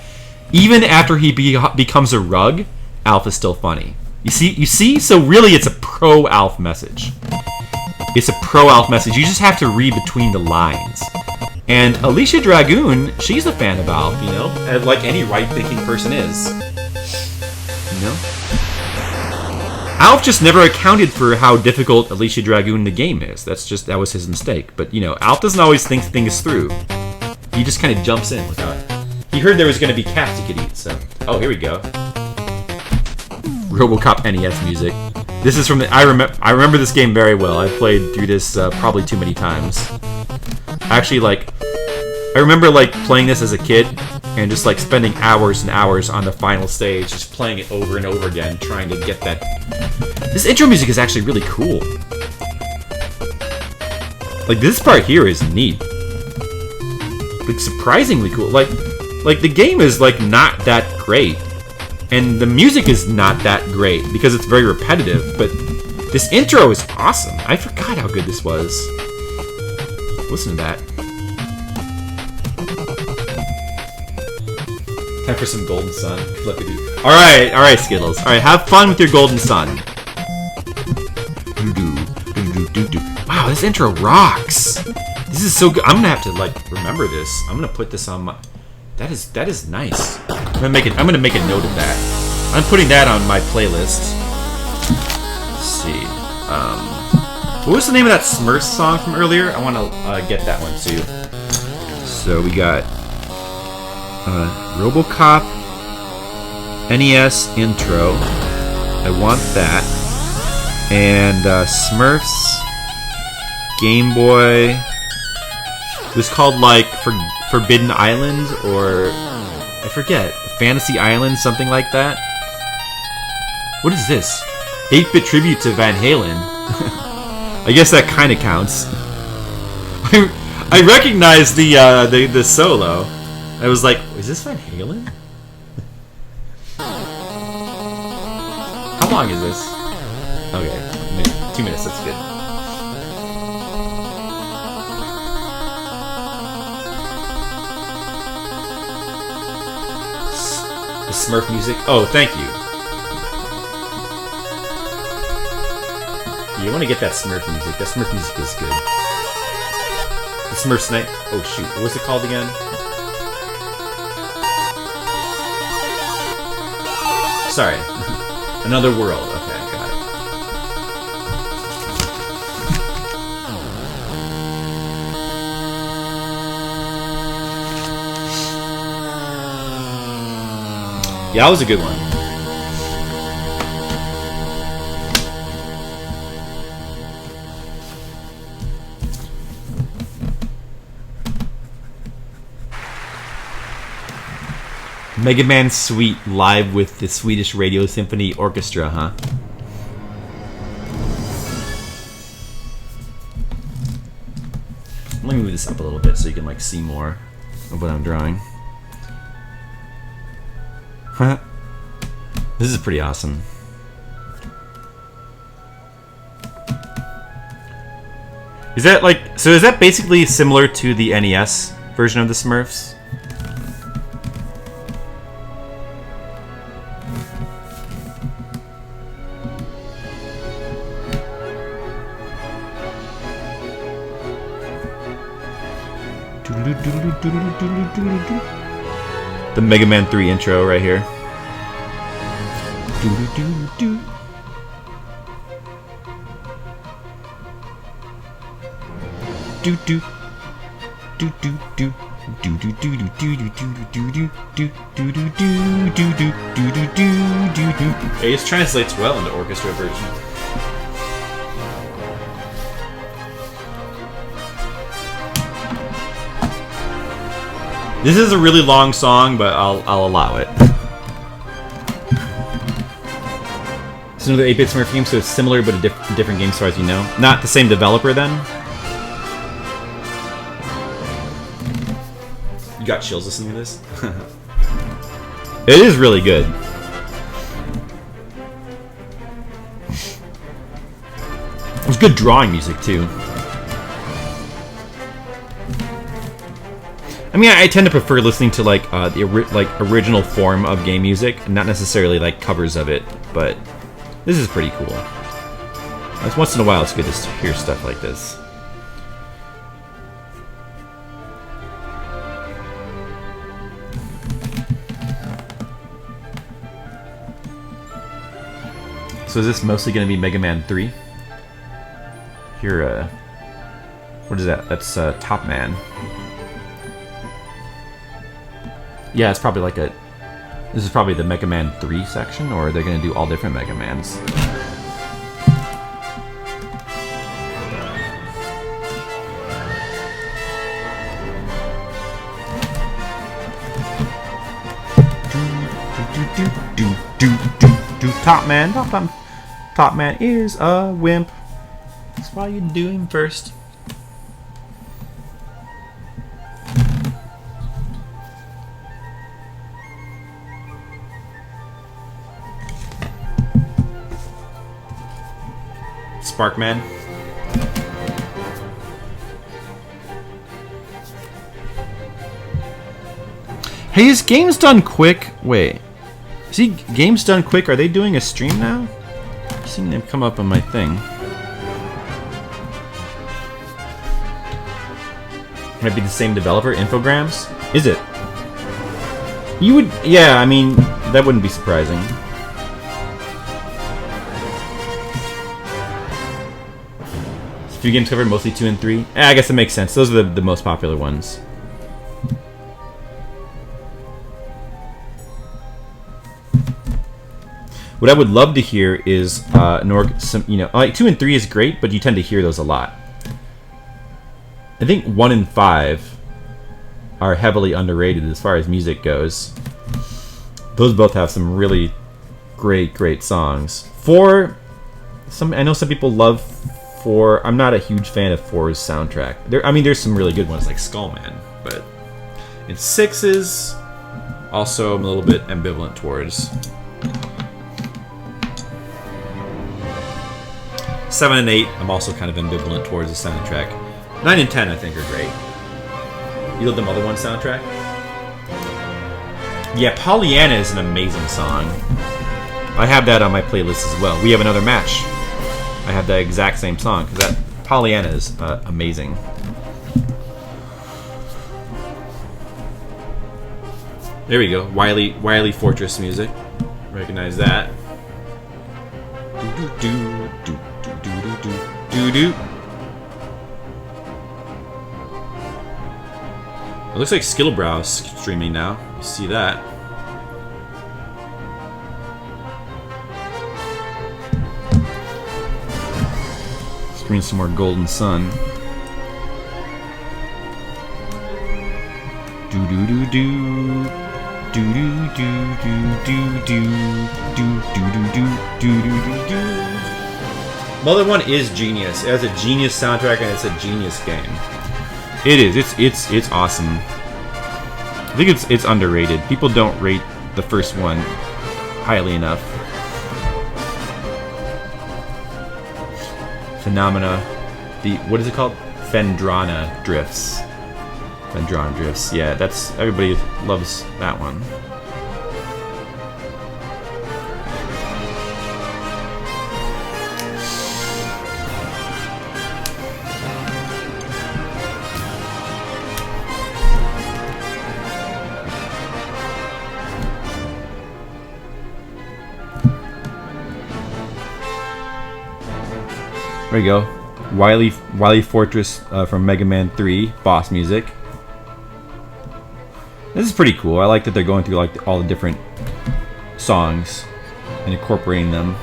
even after he becomes a rug, Alf is still funny. You see? So really, it's a pro Alf message. It's a pro Alf message. You just have to read between the lines. And Alicia Dragoon, she's a fan of Alf, you know, like any right-thinking person is. You know? Alf just never accounted for how difficult Alicia Dragoon the game is. That was his mistake. But, you know, Alf doesn't always think things through. He just kind of jumps in without... He heard there was going to be cats he could eat, so... Oh, here we go. RoboCop NES music. This is from the... I remember this game very well. I played through this probably too many times. Actually, like... I remember, like, playing this as a kid and just, like, spending hours and hours on the final stage, just playing it over and over again, trying to get that... This intro music is actually really cool. Like, this part here is neat. Like, surprisingly cool. Like, the game is, like, not that great. And the music is not that great because it's very repetitive. But this intro is awesome. I forgot how good this was. Listen to that. Time for some Golden Sun. Alright, Skittles. Alright, have fun with your Golden Sun. Wow, this intro rocks. This is so good. I'm gonna have to, like, remember this. I'm gonna put this on my... That is nice. I'm gonna make a note of that. I'm putting that on my playlist. Let's see. What was the name of that Smurfs song from earlier? I want to get that one too. So we got RoboCop NES intro. I want that. And Smurfs Game Boy. It was called like Forbidden Island, or I forget, Fantasy Island, something like that. What is this? 8-bit tribute to Van Halen. I guess that kind of counts. I recognized the solo. I was like, is this Van Halen? How long is this? Okay, 2 minutes. That's good. Smurf music. Oh, thank you. You want to get that Smurf music. That Smurf music is good. The Smurfs Night. Oh shoot, what was it called again? Sorry. Another World. Okay, got it. Yeah, that was a good one. Mega Man Suite live with the Swedish Radio Symphony Orchestra, huh? Let me move this up a little bit so you can like see more of what I'm drawing. This is pretty awesome. Is that like, so is that basically similar to the NES version of the Smurfs? The Mega Man 3 intro right here. It translates well into orchestra version. This is a really long song, but I'll allow it. It's another 8-bit Smurf game, so it's similar but a different game as far as you know. Not the same developer then. You got chills listening to this? It is really good. It was good drawing music too. I mean, I tend to prefer listening to like the original form of game music, not necessarily like covers of it. But this is pretty cool. Once in a while, it's good to hear stuff like this. So is this mostly going to be Mega Man 3? Here, what is that? That's Top Man. Yeah, it's probably like a... This is probably the Mega Man 3 section, or are they going to do all different Mega Mans? Top Man is a wimp. That's why you do him first. Sparkman. Hey, is Games Done Quick? Wait. See, Games Done Quick, are they doing a stream now? I've seen them come up on my thing. Might be the same developer, Infogrames? Is it? You would... Yeah, I mean, that wouldn't be surprising. Few games covered, mostly 2 and 3. I guess that makes sense. Those are the most popular ones. What I would love to hear is like 2 and 3 is great, but you tend to hear those a lot. I think 1 and 5 are heavily underrated as far as music goes. Those both have some really great songs. 4, I know some people love 4. I'm not a huge fan of 4's soundtrack. There's some really good ones like Skullman, but in 6's also I'm a little bit ambivalent towards. 7 and 8 I'm also kind of ambivalent towards the soundtrack. 9 and 10 I think are great. You love the Mother 1 soundtrack? Yeah, Pollyanna is an amazing song. I have that on my playlist as well. We have another match. I have the exact same song because that Pollyanna is amazing. There we go, Wily Fortress music. Recognize that. Do. It looks like Skittlebrow's streaming now. You see that? Some more Golden Sun. Do do do do do do do do do do do do do do do. Mother 1 is genius. It has a genius soundtrack and it's a genius game. It is. It's awesome. I think it's underrated. People don't rate the first one highly enough. Phenomena, what is it called? Phendrana Drifts. Phendrana Drifts, yeah, everybody loves that one. There you go. Wily Fortress from Mega Man 3 boss music. This is pretty cool. I like that they're going through like all the different songs and incorporating them.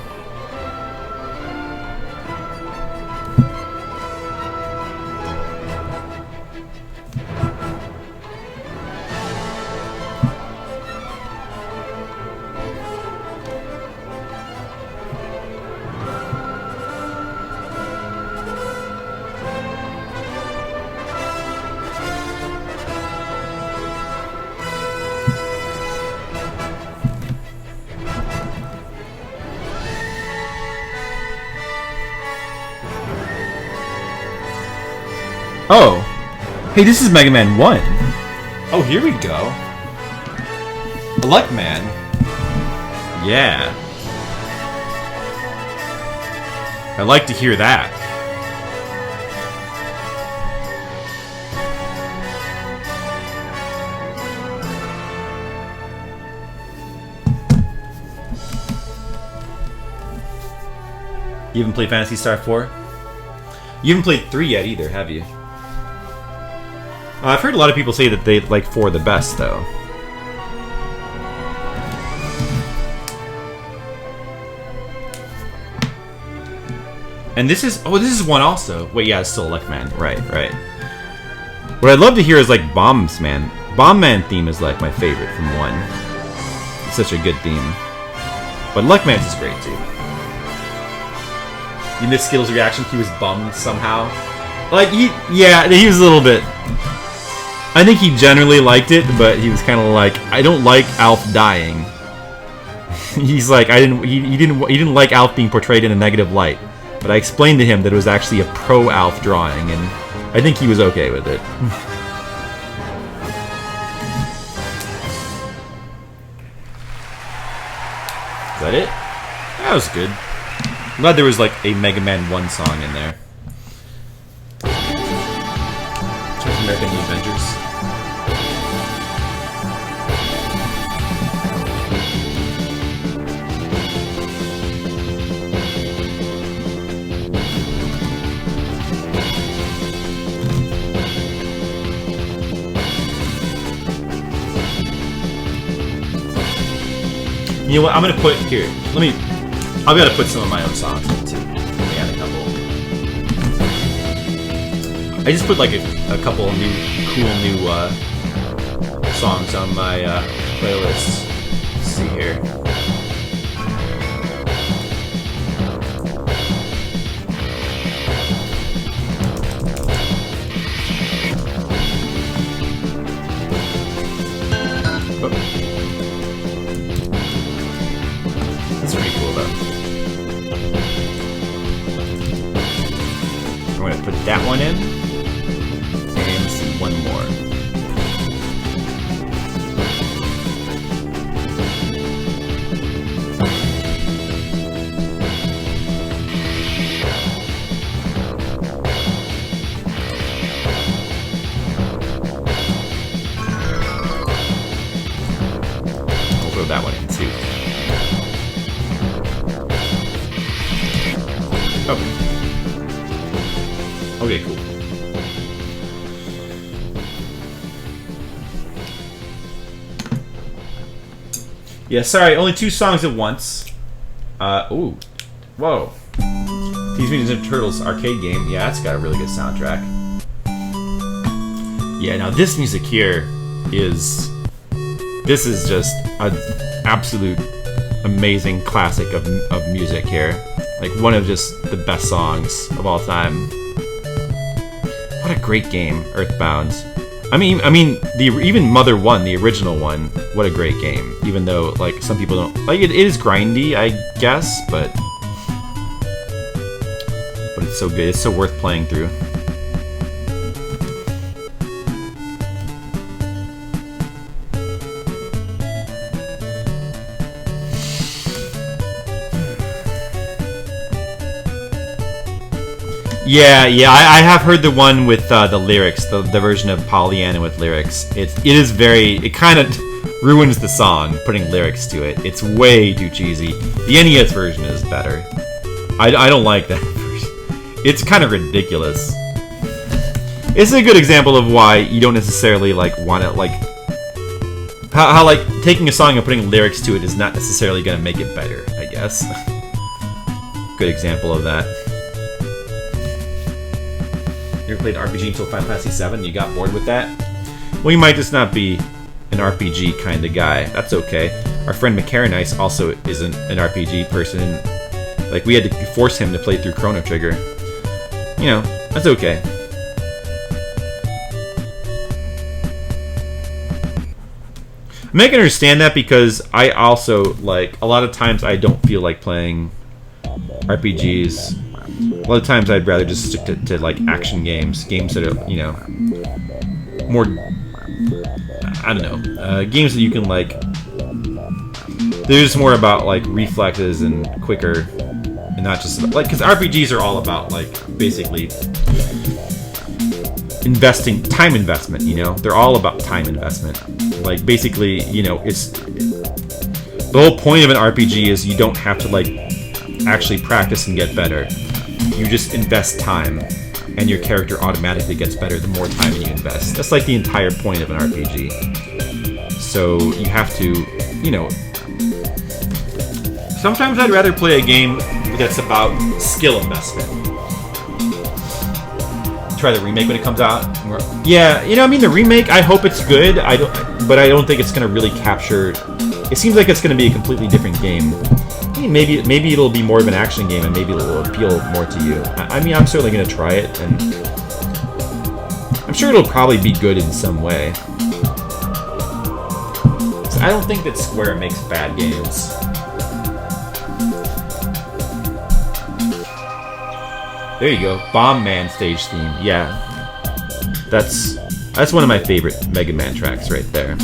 Oh, hey, this is Mega Man 1.
Oh, here we go. Luck Man.
Yeah. I like to hear that. You haven't played Phantasy Star 4? You haven't played 3 yet either, have you? I've heard a lot of people say that they like 4 the best, though. And this is... Oh, this is 1 also. Wait, yeah, it's still Luck Man. Right. What I'd love to hear is, like, Bomb Man theme is, like, my favorite from 1. It's such a good theme. But Luck Man's is great, too. You missed Skittles' reaction? He was bummed somehow. Like, he was a little bit... I think he generally liked it, but he was kind of like, I don't like Alf dying. He's like, he didn't like Alf being portrayed in a negative light. But I explained to him that it was actually a pro-Alf drawing, and I think he was okay with it. Is that it? That was good. I'm glad there was like a Mega Man 1 song in there. Captain America and the Avengers. You know what? I'm gonna put here. I've got to put some of my own songs in too. I got a couple. I just put like a couple of cool new songs on my playlist. Let's see here. That's pretty cool though. I'm gonna put that one in and see one more. I'll throw that one in too. Okay, cool. Yeah, sorry, only 2 songs at once. Ooh. Whoa. Teenage Mutant Ninja Turtles arcade game. Yeah, that's got a really good soundtrack. Yeah, now this music here is... This is just an absolute amazing classic of music here. Like, one of just the best songs of all time. What a great game, Earthbound. I mean, even Mother 1, the original one, what a great game. Even though, like, some people don't... Like, it is grindy, I guess, but it's so good. It's so worth playing through. Yeah, I have heard the one with the lyrics, the version of Pollyanna with lyrics. It kind of ruins the song, putting lyrics to it. It's way too cheesy. The NES version is better. I don't like that version. It's kind of ridiculous. It's a good example of why you don't necessarily like want to like how like taking a song and putting lyrics to it is not necessarily going to make it better, I guess. Good example of that. You ever played RPG until Final Fantasy VII and you got bored with that? Well, you might just not be an RPG kind of guy. That's okay. Our friend McCaranice also isn't an RPG person. Like, we had to force him to play through Chrono Trigger. You know, that's okay. I can understand that because I also, like, a lot of times I don't feel like playing RPGs. A lot of times I'd rather just stick to like, action games. Games that are, you know, more... I don't know. Games that you can, like... They're just more about, like, reflexes and quicker. And not just... Like, because RPGs are all about, like, basically... time investment, you know? They're all about time investment. Like, basically, you know, it's... The whole point of an RPG is you don't have to, like, actually practice and get better. You just invest time, and your character automatically gets better the more time you invest. That's, like, the entire point of an RPG. So, you have to, you know... Sometimes I'd rather play a game that's about skill investment. Try the remake when it comes out. Yeah, you know, I mean, the remake, I hope it's good. But I don't think it's going to really capture... It seems like it's going to be a completely different game. I mean, maybe it'll be more of an action game, and maybe it'll appeal more to you. I mean, I'm certainly going to try it, and... I'm sure it'll probably be good in some way. So I don't think that Square makes bad games. There you go, Bomb Man stage theme. Yeah, that's one of my favorite Mega Man tracks right there.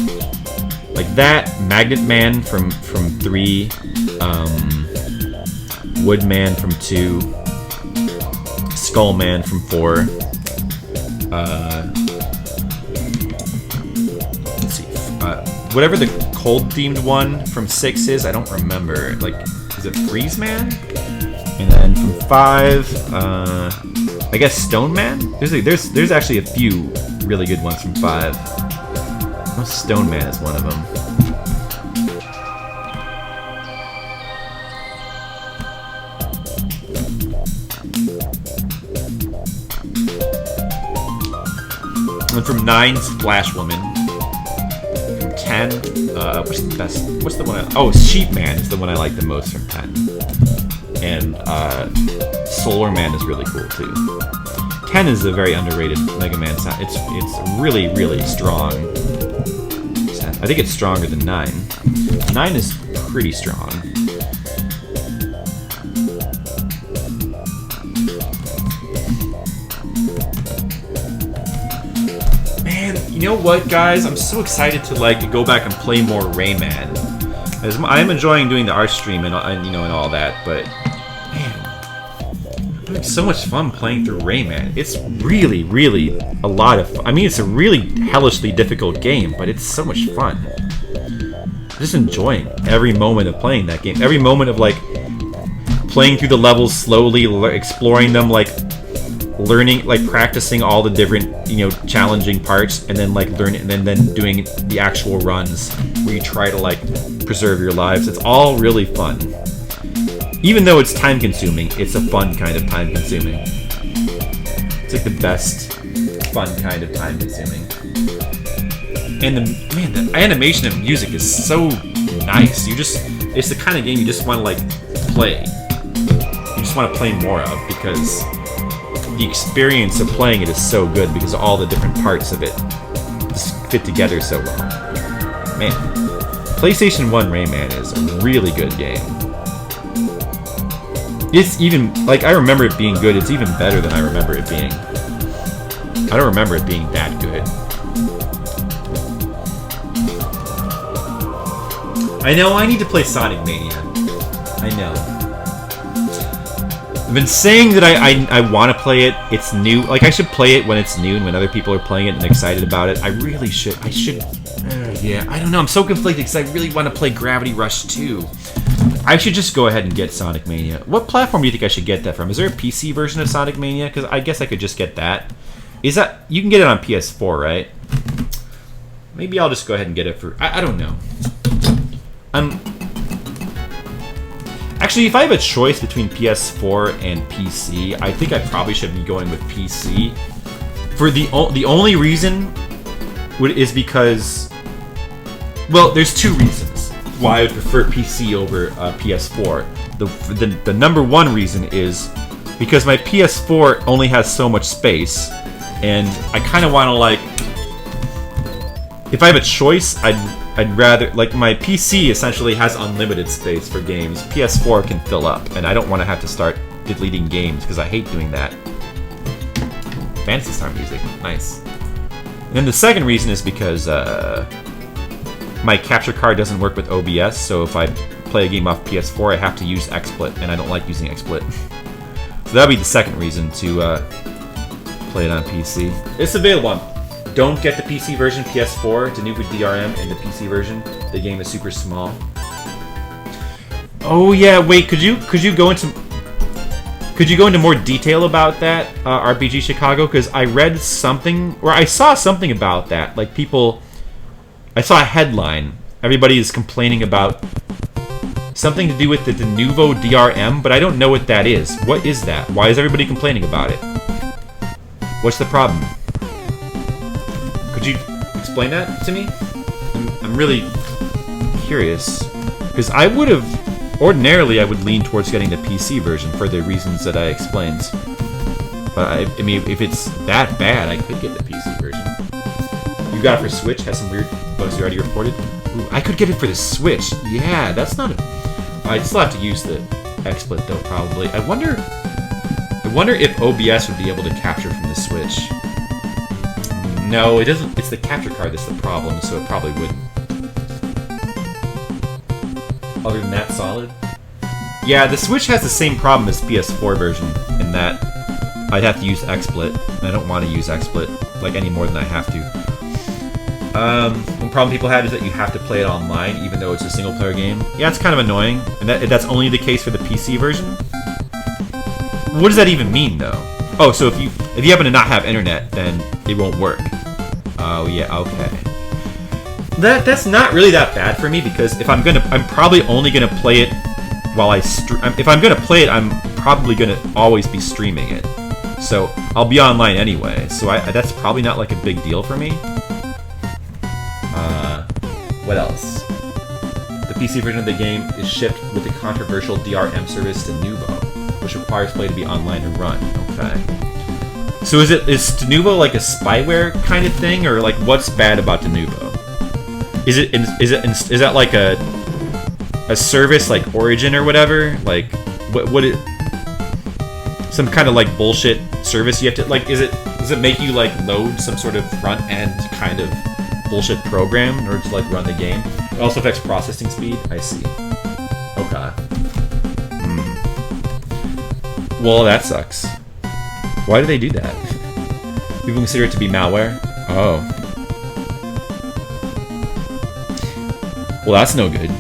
Like that, Magnet Man from 3, Wood Man from 2, Skull Man from 4. Let's see, whatever the cold themed one from 6 is, I don't remember. Like, is it Freeze Man? And then from 5, I guess Stone Man? There's actually a few really good ones from 5. Stone Man is one of them. And from 9's Flash Woman. From 10, what's the best? What's the one? Oh, Sheep Man is the one I like the most from 10. And Solar Man is really cool too. 10 is a very underrated Mega Man sound. It's really, really strong. I think it's stronger than 9. 9 is pretty strong. Man, you know what, guys? I'm so excited to like go back and play more Rayman. As I am enjoying doing the art stream and you know and all that, but man, I'm having so much fun playing through Rayman. It's really, really a lot of fun. I mean, it's a really hellishly difficult game, but it's so much fun. I'm just enjoying every moment of playing that game. Every moment of like playing through the levels slowly, exploring them, like learning, like practicing all the different, you know, challenging parts, and then like learning, and then doing the actual runs where you try to like preserve your lives. It's all really fun. Even though it's time consuming, it's a fun kind of time consuming. It's like the best fun kind of time consuming. And the animation and music is so nice. It's the kind of game you just want to like play. You just want to play more of because the experience of playing it is so good because all the different parts of it just fit together so well. Man, PlayStation 1 Rayman is a really good game. It's even, like, I remember it being good. It's even better than I remember it being. I don't remember it being that good. I know I need to play Sonic Mania. I know. I've been saying that I want to play it. It's new. Like, I should play it when it's new and when other people are playing it and excited about it. I really should. I should. Yeah, I don't know. I'm so conflicted because I really want to play Gravity Rush 2. I should just go ahead and get Sonic Mania. What platform do you think I should get that from? Is there a PC version of Sonic Mania? Because I guess I could just get that. Is that... You can get it on PS4, right? Maybe I'll just go ahead and get it for... I don't know. Actually, if I have a choice between PS4 and PC, I think I probably should be going with PC. For the only reason is because... Well, there's two reasons why I would prefer PC over PS4. The number one reason is because my PS4 only has so much space, and I kind of want to, like, if I have a choice, I'd rather, like, my PC essentially has unlimited space for games. PS4 can fill up, and I don't want to have to start deleting games because I hate doing that. Phantasy Star music, nice. And then the second reason is because my capture card doesn't work with OBS, so if I play a game off PS4, I have to use XSplit, and I don't like using XSplit. So that'd be the second reason to play it on PC. It's available on... Don't get the PC version, PS4, Denuvo DRM, and the PC version. The game is super small. Oh yeah, wait, could you go into more detail about that, RPG Chicago? Because I read something, or I saw something about that. Like, people... I saw a headline. Everybody is complaining about something to do with the Denuvo DRM, but I don't know what that is. What is that? Why is everybody complaining about it? What's the problem? Could you explain that to me? I'm really curious. Because I would have... Ordinarily, I would lean towards getting the PC version for the reasons that I explained. But, I mean, if it's that bad, I could get the PC version. You got it for Switch? Has some weird bugs you already reported? Ooh, I could get it for the Switch. Yeah, that's not a... I'd still have to use the XSplit, though, probably. I wonder if OBS would be able to capture from the Switch. No, it doesn't. It's the capture card that's the problem, so it probably wouldn't. Other than that, solid? Yeah, the Switch has the same problem as PS4 version, in that I'd have to use XSplit, and I don't want to use XSplit, like, any more than I have to. One problem people had is that you have to play it online, even though it's a single-player game. Yeah, it's kind of annoying, and that's only the case for the PC version. What does that even mean, though? Oh, so if you happen to not have internet, then it won't work. Oh yeah, okay. That's not really that bad for me, because if I'm probably only gonna play it while if I'm gonna play it, I'm probably gonna always be streaming it. So I'll be online anyway. So that's probably not like a big deal for me. What else? The PC version of the game is shipped with the controversial DRM service Denuvo, which requires play to be online and run. Okay. So is Denuvo like a spyware kind of thing, or like what's bad about Denuvo? Is that like a service like Origin or whatever? Like what it some kind of like bullshit service you have to like? Does it make you like load some sort of front end kind of bullshit program in order to like run the game? It also affects processing speed. I see. Okay. Well, that sucks. Why do they do that? People consider it to be malware? Oh. Well, that's no good.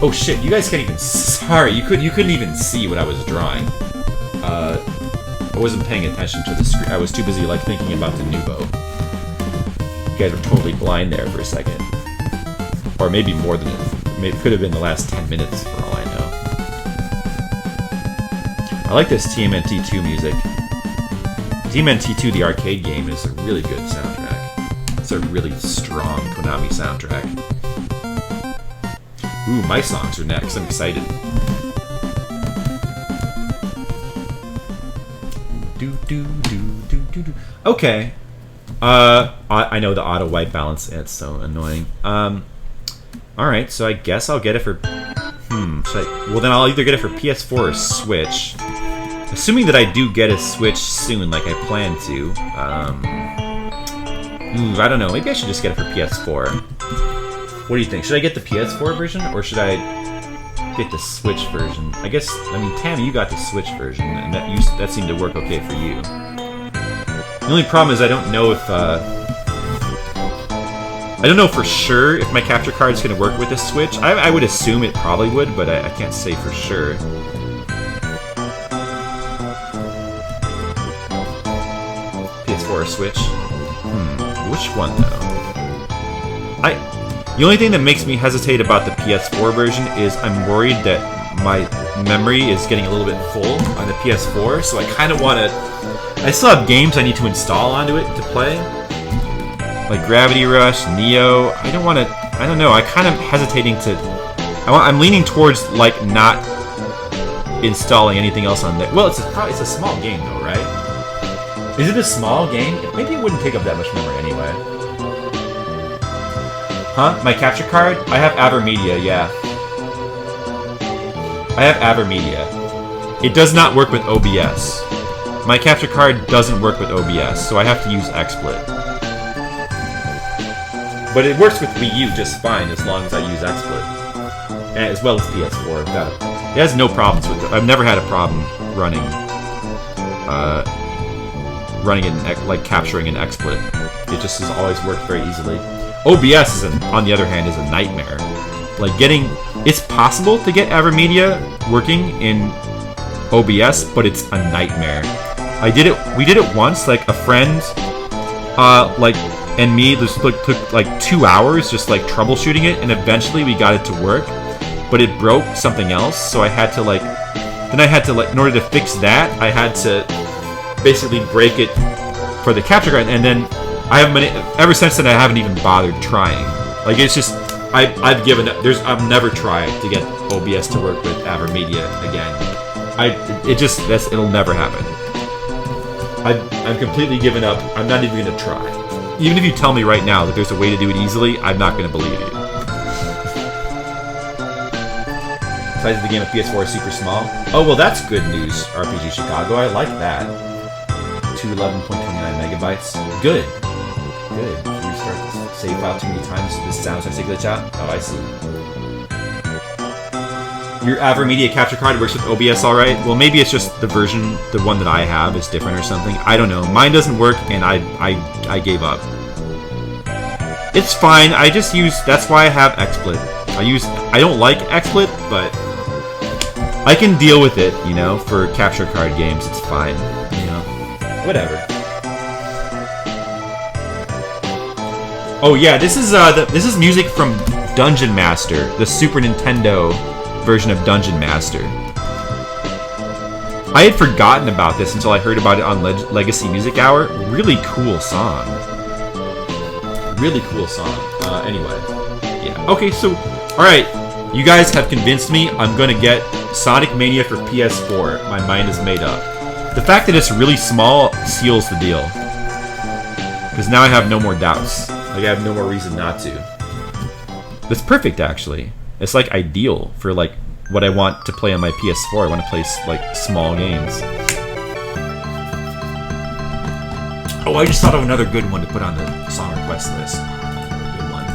Oh shit, you guys can't even... Sorry, you couldn't even see what I was drawing. I wasn't paying attention to the screen. I was too busy, like, thinking about Denuvo. You guys were totally blind there for a second. Or maybe more than it could have been the last 10 minutes, for all I know. I like this TMNT 2 music. TMNT 2, the arcade game, is a really good soundtrack. It's a really strong Konami soundtrack. Ooh, my songs are next. I'm excited. Okay. I know the auto white balance. It's so annoying. Alright, so I guess I'll get it for... Well, then I'll either get it for PS4 or Switch. Assuming that I do get a Switch soon, like I plan to. I don't know. Maybe I should just get it for PS4. What do you think? Should I get the PS4 version, or should I get the Switch version? I guess, I mean, Tammy, you got the Switch version, and that seemed to work okay for you. The only problem is I don't know if
I don't know for sure if my capture card is going to work with this Switch. I would assume it probably would, but I can't say for sure. PS4 or Switch? Which one though? The only thing that makes me hesitate about the PS4 version is I'm worried that my memory is getting a little bit full on the PS4, so I kind of want to... I still have games I need to install onto it to play. Like Gravity Rush, Neo. I don't want to... I don't know, I kind of hesitating to... I'm leaning towards, like, not installing anything else on there. Well, it's a small game, though, right? Is it a small game? Maybe it wouldn't take up that much memory anyway. Huh? My capture card? I have Avermedia, yeah. I have Avermedia. It does not work with OBS. My capture card doesn't work with OBS, so I have to use XSplit. But it works with Wii U just fine as long as I use XSplit. As well as PS4. It has no problems with it. I've never had a problem running like capturing an XSplit. It just has always worked very easily. OBS, on the other hand, is a nightmare. Like it's possible to get Avermedia working in OBS, but it's a nightmare. We did it once, like a friend, and me just took like 2 hours just like troubleshooting it, and eventually we got it to work, but it broke something else, so I had to in order to fix that, I had to basically break it for the capture card, and then ever since then I haven't even bothered trying. Like it's just I've given up. I've never tried to get OBS to work with Avermedia again. It'll never happen. I've completely given up. I'm not even gonna try. Even if you tell me right now that there's a way to do it easily, I'm not gonna believe you. Size of the game of PS4 is super small. Oh well, that's good news. RPG Chicago, I like that. 211.29 megabytes. Good. Good. If you restart the save file too many times, this sound starts to glitch out. Oh, I see. Your Avermedia capture card works with OBS alright? Well, maybe it's just the one that I have is different or something. I don't know. Mine doesn't work, and I gave up. It's fine. I just use... That's why I have XSplit. I don't like XSplit, but I can deal with it, you know, for capture card games. It's fine, you know. Whatever. Oh yeah, this is music from Dungeon Master, the Super Nintendo version of Dungeon Master. I had forgotten about this until I heard about it on Legacy Music Hour. Really cool song. Really cool song. Anyway, yeah. Okay, so, alright. You guys have convinced me I'm gonna get Sonic Mania for PS4. My mind is made up. The fact that it's really small seals the deal. Because now I have no more doubts. Like, I have no more reason not to. That's perfect, actually. It's, like, ideal for, like, what I want to play on my PS4. I want to play, like, small games. Oh, I just thought of another good one to put on the song request list. Good one.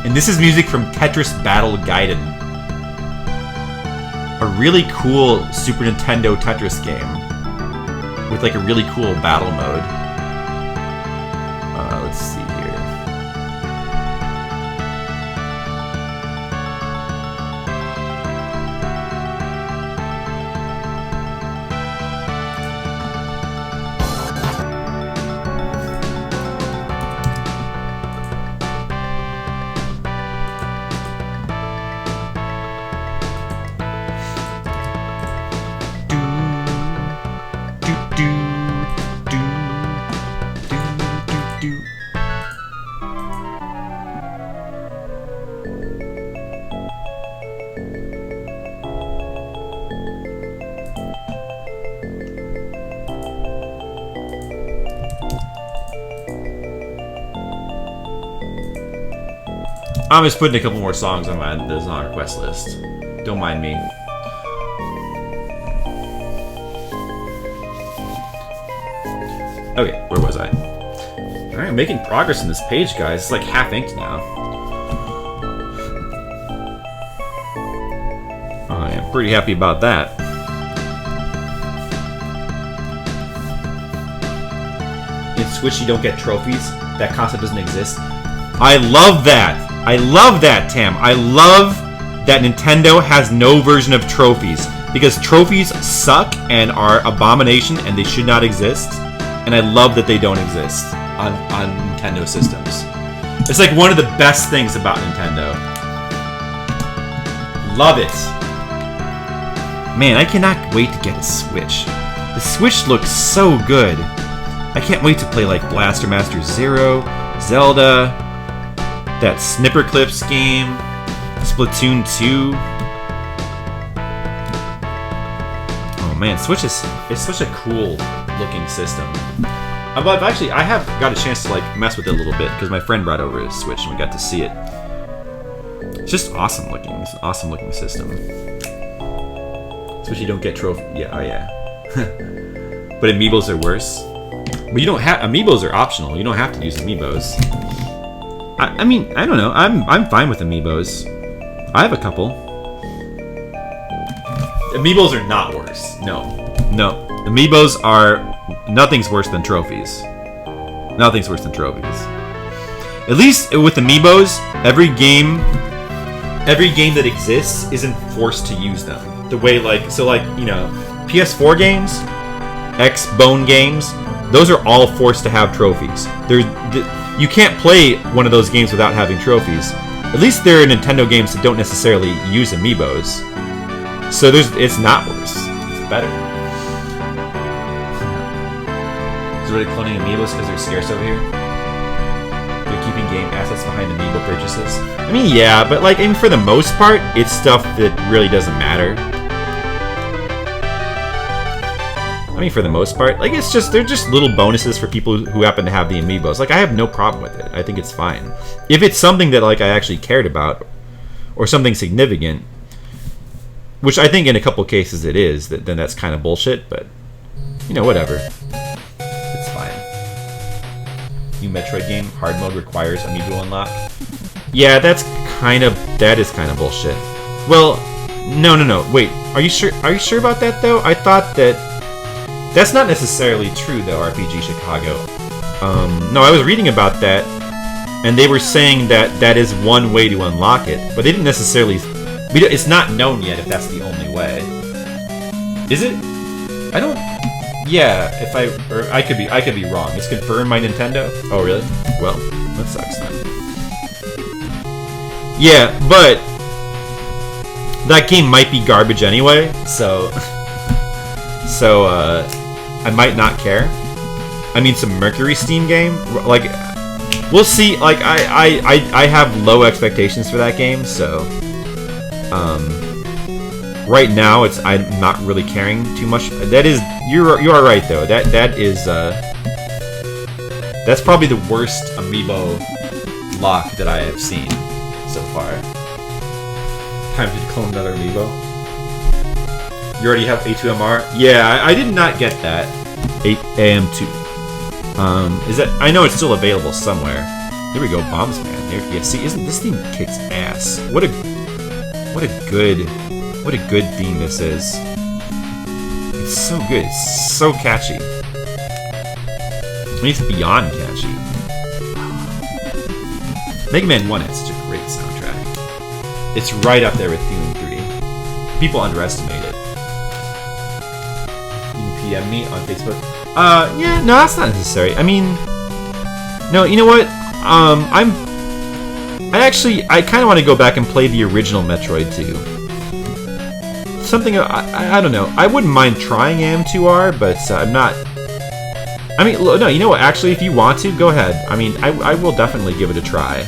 And this is music from Tetris Battle Gaiden. A really cool Super Nintendo Tetris game. With, like, a really cool battle mode. Let's see here. I'm just putting a couple more songs on the song request list. Don't mind me. Okay, where was I? Alright, making progress in this page, guys. It's like half inked now. I am pretty happy about that. Switch you don't get trophies. That concept doesn't exist. I love that. I love that, Tam. I love that Nintendo has no version of trophies, because trophies suck and are abomination and they should not exist. And I love that they don't exist on Nintendo systems. It's like one of the best things about Nintendo. Love it. Man, I cannot wait to get a Switch. The Switch looks so good. I can't wait to play like Blaster Master Zero, Zelda, that Snipper Clips game, Splatoon 2. Oh man, Switch is such a cool looking system. I have got a chance to like mess with it a little bit because my friend brought over his Switch and we got to see it. It's just awesome looking. It's an awesome looking system. Especially you don't get trophy. Yeah, oh yeah. But amiibos are worse. But you don't have amiibos are optional. You don't have to use amiibos. I mean, I don't know. I'm fine with amiibos. I have a couple. Amiibos are not worse. No. Amiibos are nothing's worse than trophies. Nothing's worse than trophies. At least with amiibos, every game that exists isn't forced to use them. The way PS4 games, X-Bone games, those are all forced to have trophies. You can't play one of those games without having trophies. At least there are Nintendo games that don't necessarily use amiibos. So it's not worse. It's better. Is it really cloning amiibos because they're scarce over here? They're keeping game assets behind amiibo purchases? I mean, yeah, but for the most part, it's stuff that really doesn't matter. I mean, for the most part, they're just little bonuses for people who happen to have the amiibos. I have no problem with it. I think it's fine. If it's something that I actually cared about, or something significant, which I think in a couple cases it is, then that's kind of bullshit. But whatever. It's fine. New Metroid game, hard mode requires amiibo unlock. Yeah, that is kind of bullshit. Well, no. Wait, are you sure? Are you sure about that though? I thought that. That's not necessarily true, though, RPG Chicago. No, I was reading about that, and they were saying that is one way to unlock it, but they didn't necessarily... It's not known yet if that's the only way. Is it? I don't... Yeah, I could be wrong. It's confirmed by Nintendo? Oh, really? Well, that sucks then. Yeah, but... that game might be garbage anyway, so... I might not care. I mean, some Mercury Steam game, we'll see. I have low expectations for that game, so right now I'm not really caring too much. That is, you are right though. That is that's probably the worst amiibo lock that I have seen so far. Time to clone another amiibo. You already have A2MR? Yeah, I did not get that. AM2. Is that? I know it's still available somewhere. Here we go, Bombs Man. Yeah, see, isn't this theme kicks ass? What a good theme this is. It's so good. It's so catchy. I mean, it's beyond catchy. Mega Man 1 has such a great soundtrack. It's right up there with Doom 3. People underestimate it. DM me on Facebook. Yeah, no, that's not necessary. I mean, no, you know what? I kind of want to go back and play the original Metroid 2. Something, I don't know. I wouldn't mind trying AM2R, but I'm not. I mean, no, you know what? Actually, if you want to, go ahead. I mean, I will definitely give it a try.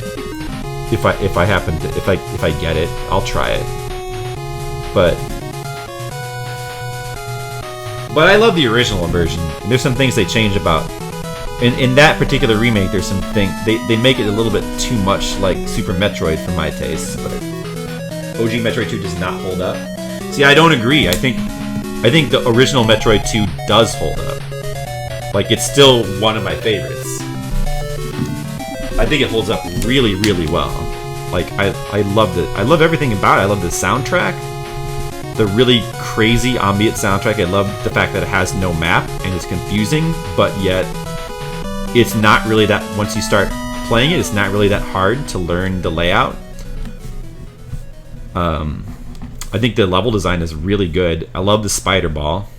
If I happen to, if I get it, I'll try it. But I love the original version. There's some things they change about. In that particular remake, there's some things they make it a little bit too much like Super Metroid for my taste. But OG Metroid 2 does not hold up. See, I don't agree. I think the original Metroid 2 does hold up. It's still one of my favorites. I think it holds up really, really well. I love it. I love everything about it. I love the soundtrack. The really crazy ambient soundtrack. I love the fact that it has no map and it's confusing, but yet
it's not really that, once you start playing it, it's not really that hard to learn the layout. I think the level design is really good. I love the spider ball.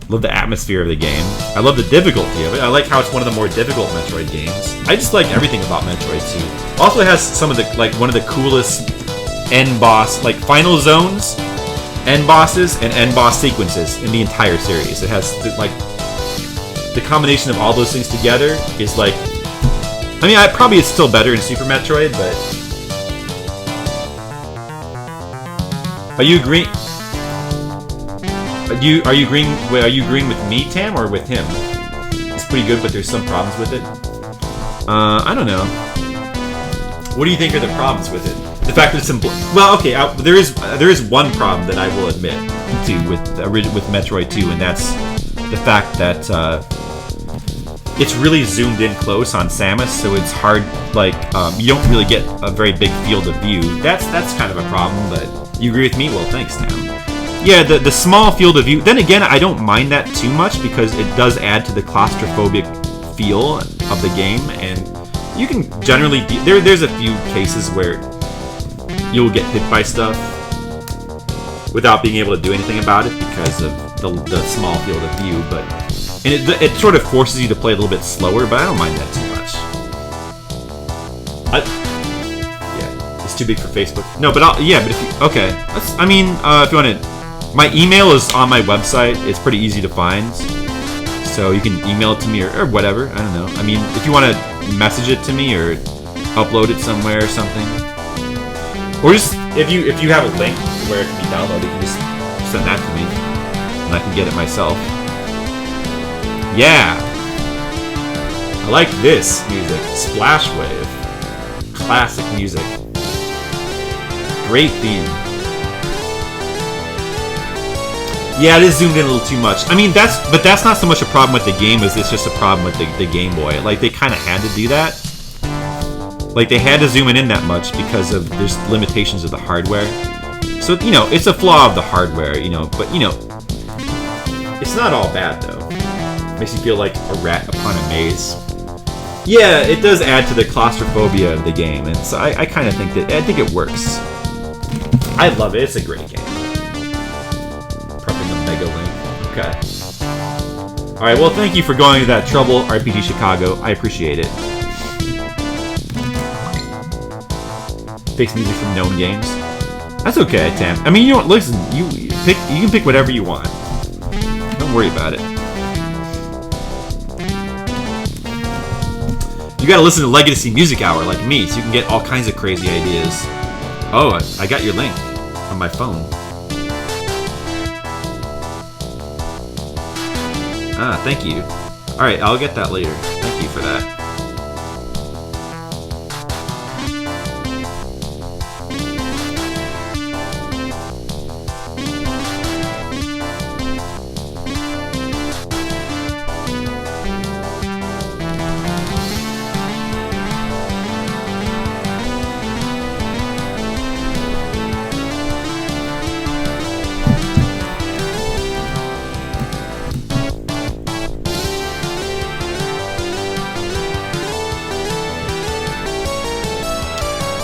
Love the atmosphere of the game. I love the difficulty of it. I like how it's one of the more difficult Metroid games. I just like everything about Metroid 2. Also, it has some of the, like, one of the coolest end boss, like, final zones, end bosses, and end boss sequences in the entire series. It has, like, the combination of all those things together is, like, I mean, probably it's still better in Super Metroid, but are you agreeing? Are you agreeing with me, Tam, or with him? It's pretty good, but there's some problems with it. I don't know. What do you think are the problems with it? The fact that it's in well, okay, there is one problem that I will admit to with Metroid 2, and that's the fact that it's really zoomed in close on Samus, so it's hard. Like you don't really get a very big field of view. That's kind of a problem. But you agree with me? Well, thanks, Tam. Yeah, the small field of view. Then again, I don't mind that too much because it does add to the claustrophobic feel of the game, and you can generally there's a few cases where you'll get hit by stuff without being able to do anything about it because of the small field of view. But and it sort of forces you to play a little bit slower, but I don't mind that too much. Yeah, it's too big for Facebook. No, but but if you, okay, I mean, if you want to. My email is on my website. It's pretty easy to find. So you can email it to me or whatever. I don't know. I mean, if you want to message it to me or upload it somewhere or something. Or just, if you have a link where it can be downloaded, you can just send that to me. And I can get it myself. Yeah! I like this music. Splash Wave. Classic music. Great theme. Yeah, it is zoomed in a little too much. I mean, that's not so much a problem with the game as it's just a problem with the Game Boy. Like, they kind of had to do that. Like, they had to zoom it in that much because of there's limitations of the hardware. So, you know, it's a flaw of the hardware, you know, but, you know, it's not all bad, though. Makes you feel like a rat upon a maze. Yeah, it does add to the claustrophobia of the game, and so I kind of think I think it works. I love it. It's a great game. Mega Link. Okay. Alright, well, thank you for going to that Trouble RPG Chicago. I appreciate it. Takes music from known games. That's okay, Tam. I mean, you don't listen. You can pick whatever you want. Don't worry about it. You gotta listen to Legacy Music Hour like me, so you can get all kinds of crazy ideas. Oh, I got your link on my phone. Ah, thank you. Alright, I'll get that later. Thank you for that.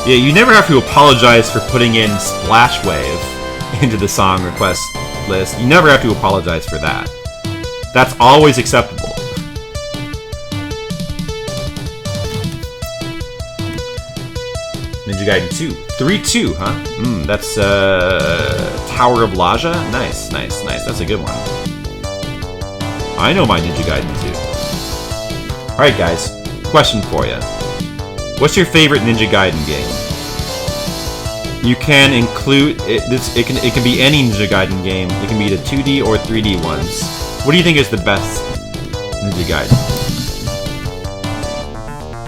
Yeah, you never have to apologize for putting in Splash Wave into the song request list. You never have to apologize for that. That's always acceptable. Ninja Gaiden 2. 3-2, huh? That's Tower of Laja? Nice. That's a good one. I know my Ninja Gaiden 2. Alright guys, question for you. What's your favorite Ninja Gaiden game? You can include it can be any Ninja Gaiden game. It can be the 2D or 3D ones. What do you think is the best Ninja Gaiden?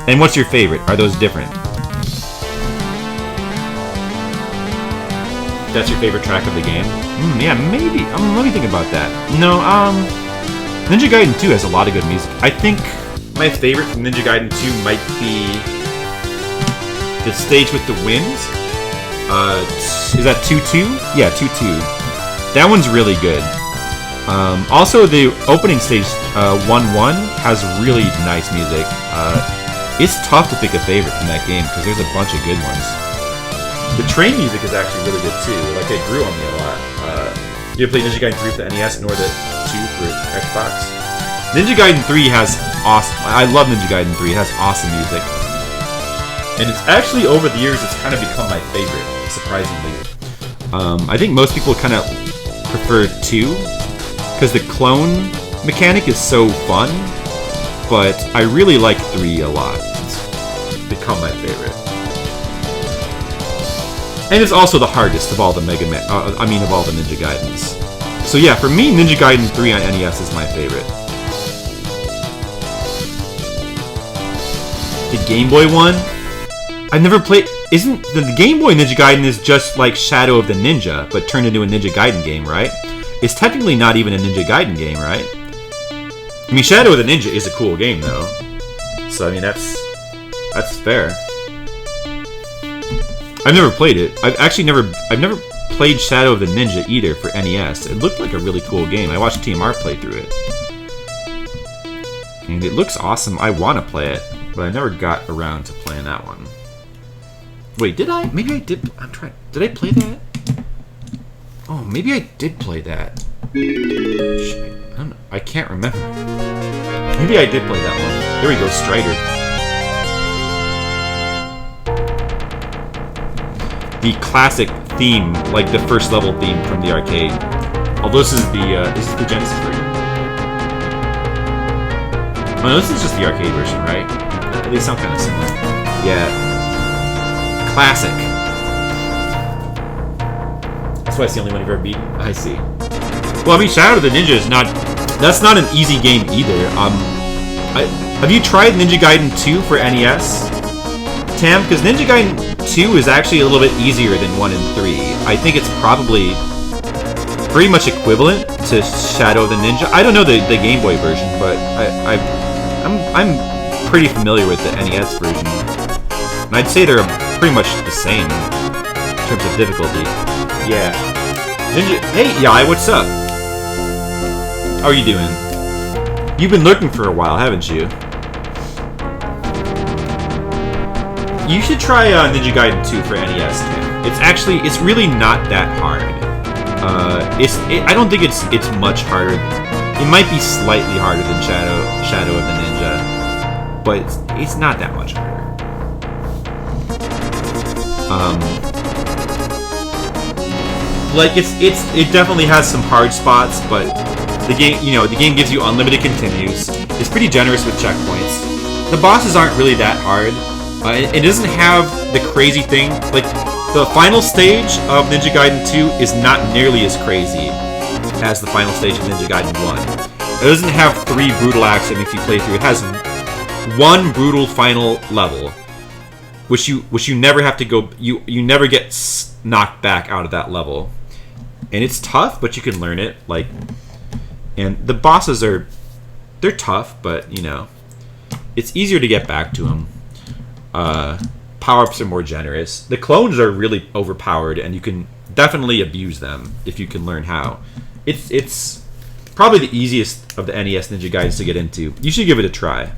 And what's your favorite? Are those different? That's your favorite track of the game? Yeah, maybe. Let me think about that. No, Ninja Gaiden 2 has a lot of good music. I think my favorite from Ninja Gaiden 2 might be the stage with the wind. Is that 2-2? Yeah, 2-2. That one's really good. Also, the opening stage 1-1 has really nice music. It's tough to pick a favorite from that game because there's a bunch of good ones. The train music is actually really good too. Like, it grew on me a lot. You ever play Ninja Gaiden 3 for the NES, nor the 2 for Xbox? Ninja Gaiden 3 has awesome... I love Ninja Gaiden 3. It has awesome music. And it's actually, over the years, it's kind of become my favorite, surprisingly. I think most people kind of prefer 2, because the clone mechanic is so fun, but I really like 3 a lot. It's become my favorite. And it's also the hardest of all the of all the Ninja Gaidens. So yeah, for me, Ninja Gaiden 3 on NES is my favorite. The Game Boy one? I've never played... Isn't... The Game Boy Ninja Gaiden is just like Shadow of the Ninja, but turned into a Ninja Gaiden game, right? It's technically not even a Ninja Gaiden game, right? I mean, Shadow of the Ninja is a cool game, though. So, I mean, that's fair. I've never played it. I've never played Shadow of the Ninja either for NES. It looked like a really cool game. I watched TMR play through it. And it looks awesome. I want to play it, but I never got around to playing that one. Wait, did I? Maybe I did. I'm trying. Did I play that? Oh, maybe I did play that. I don't know. I can't remember. Maybe I did play that one. There we go, Strider. The classic theme, like the first level theme from the arcade. Although this is the Genesis version. Oh no, this is just the arcade version, right? They sound kind of similar. Yeah. Classic. That's why it's the only one you've ever beaten. I see. Well, I mean, Shadow of the Ninja is not... That's not an easy game either. Have you tried Ninja Gaiden 2 for NES? Tam? Because Ninja Gaiden 2 is actually a little bit easier than 1 and 3. I think it's probably pretty much equivalent to Shadow of the Ninja. I don't know the Game Boy version, but I'm pretty familiar with the NES version. And I'd say they're pretty much the same in terms of difficulty. Yeah. Ninja... Hey, Yai, what's up? How are you doing? You've been lurking for a while, haven't you? You should try Ninja Gaiden 2 for NES, Tim. It's really not that hard. I don't think it's much harder. It might be slightly harder than Shadow of the Ninja, but it's not that much harder. Like it definitely has some hard spots, but the game gives you unlimited continues. It's pretty generous with checkpoints. The bosses aren't really that hard. It doesn't have the crazy thing. Like, the final stage of Ninja Gaiden 2 is not nearly as crazy as the final stage of Ninja Gaiden 1. It doesn't have 3 brutal acts that makes you play through. It has 1 brutal final level, which you never have to go. You never get knocked back out of that level, and it's tough, but you can learn it. Like, and the bosses they're tough, but it's easier to get back to them. Power-ups are more generous. The clones are really overpowered, and you can definitely abuse them if you can learn how. It's probably the easiest of the NES Ninja Gaidens to get into. You should give it a try.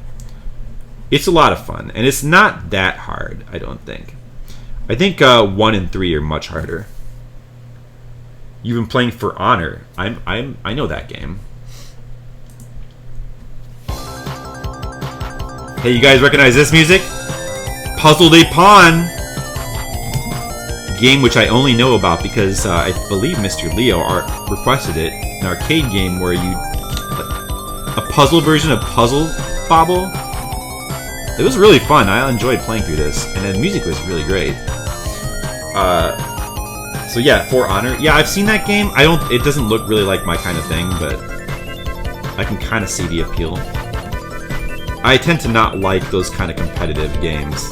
It's a lot of fun, and it's not that hard, I don't think. I think 1 and 3 are much harder. You've been playing For Honor. I know that game. Hey, you guys recognize this music? Puzzle de Pawn! Game which I only know about because I believe Mr. Leo requested it. An arcade game where a puzzle version of Puzzle Bobble. It was really fun. I enjoyed playing through this, and the music was really great. So yeah, For Honor. Yeah, I've seen that game. It doesn't look really like my kind of thing, but I can kind of see the appeal. I tend to not like those kind of competitive games.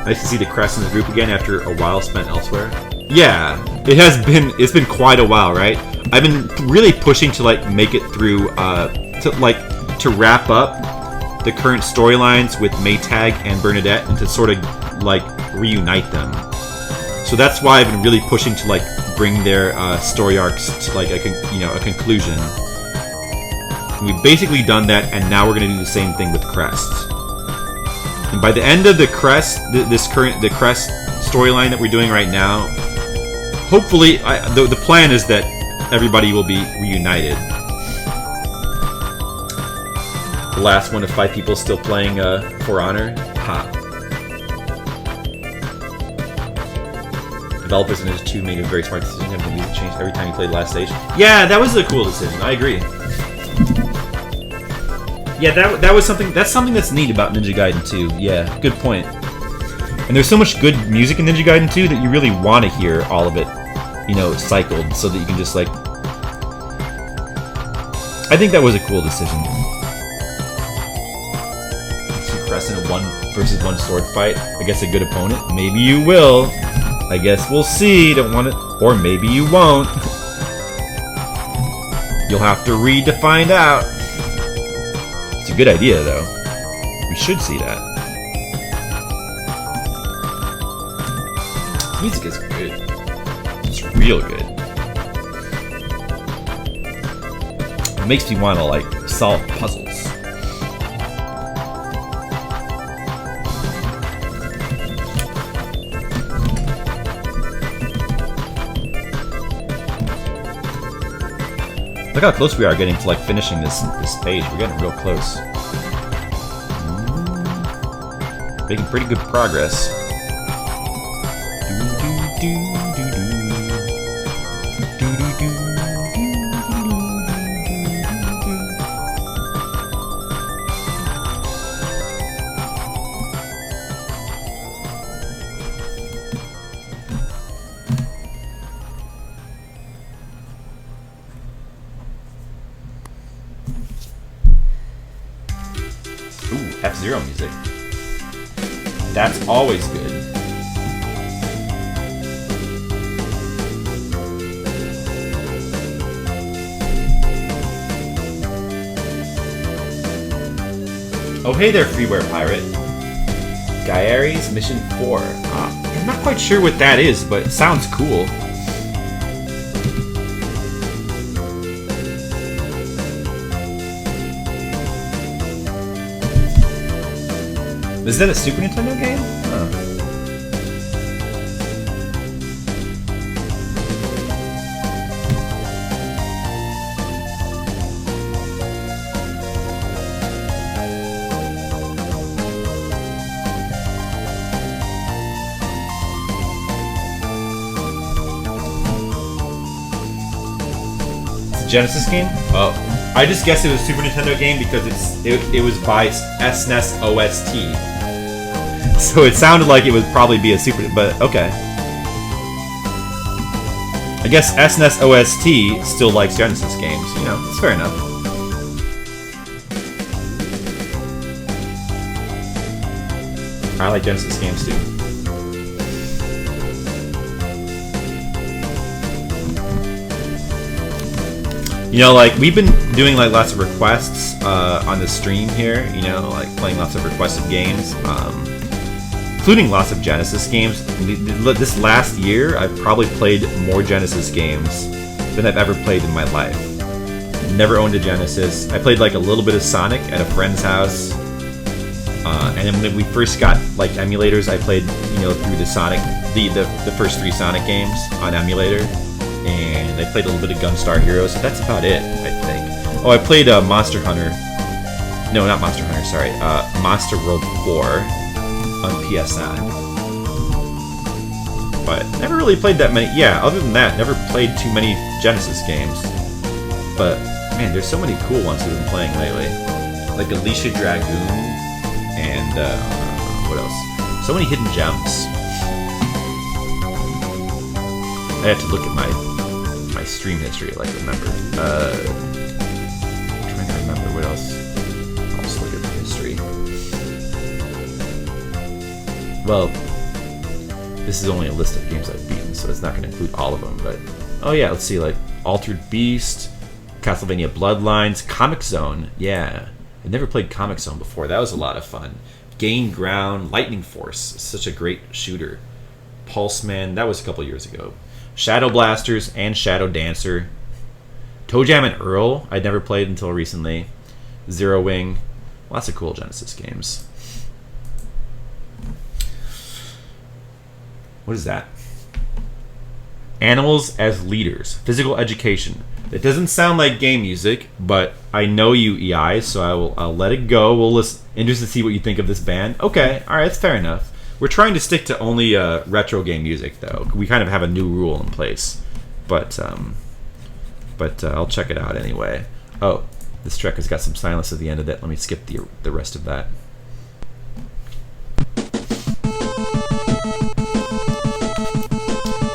Nice to see the crest in the group again after a while spent elsewhere. Yeah, it's been quite a while, right? I've been really pushing to make it through to wrap up the current storylines with Maytag and Bernadette and to sort of reunite them. So that's why I've been really pushing to bring their story arcs to like a conclusion. We've basically done that, and now we're gonna do the same thing with Crest. And by the end of the Crest, the Crest storyline that we're doing right now, hopefully, the plan is that everybody will be reunited. The last one of 5 people still playing For Honor. Ha. Developers in this 2 made a very smart decision, having the music change every time you played the last stage. Yeah, that was a cool decision. I agree. Yeah, that was something. That's something that's neat about Ninja Gaiden 2. Yeah, good point. And there's so much good music in Ninja Gaiden 2 that you really want to hear all of it, cycled, so that you can just like. I think that was a cool decision. See Crest in a 1-versus-1 sword fight against a good opponent. Maybe you will. I guess we'll see. Don't want it, or maybe you won't. You'll have to read to find out. It's a good idea, though. We should see that. This music is good. It's real good. It makes me want to like solve puzzles. Look how close we are getting to like finishing this page. We're getting real close. Making pretty good progress. F-Zero music. That's always good. Oh, hey there, Freeware Pirate. Gaiari's Mission 4. I'm not quite sure what that is, but it sounds cool. Is that a Super Nintendo game? Oh. It's a Genesis game? Oh. I just guessed it was a Super Nintendo game because it was by SNES OST. So it sounded like it would probably be a Super, but okay. I guess SNES OST still likes Genesis games, it's fair enough. I like Genesis games too. Like we've been doing like lots of requests on the stream here, like playing lots of requested games. Including lots of Genesis games. This last year, I've probably played more Genesis games than I've ever played in my life. Never owned a Genesis. I played like a little bit of Sonic at a friend's house. And then when we first got like emulators, I played, through the Sonic, the first 3 Sonic games on emulator. And I played a little bit of Gunstar Heroes, so that's about it, I think. Oh, I played Monster Hunter. No, not Monster Hunter, sorry. Monster World 4. On PSN, but never really played that many. Yeah, other than that, never played too many Genesis games. But man, there's so many cool ones we've been playing lately, like Alicia Dragoon and what else? So many hidden gems. I have to look at my stream history, like remember. I'm trying to remember what else. I'll just look at the history. Well, this is only a list of games I've beaten, so it's not going to include all of them, but... Oh yeah, let's see, like, Altered Beast, Castlevania Bloodlines, Comic Zone, yeah. I've never played Comic Zone before, that was a lot of fun. Gain Ground, Lightning Force, such a great shooter. Pulse Man, that was a couple years ago. Shadow Blasters and Shadow Dancer. Toe Jam and Earl, I'd never played until recently. Zero Wing. Lots of cool Genesis games. What is that? Animals as Leaders. Physical Education. It doesn't sound like game music, but I know you, EI, so I'll let it go. We'll listen. Interested to see what you think of this band. Okay, all right, that's fair enough. We're trying to stick to only retro game music, though. We kind of have a new rule in place, but I'll check it out anyway. Oh, this track has got some silence at the end of it. Let me skip the rest of that.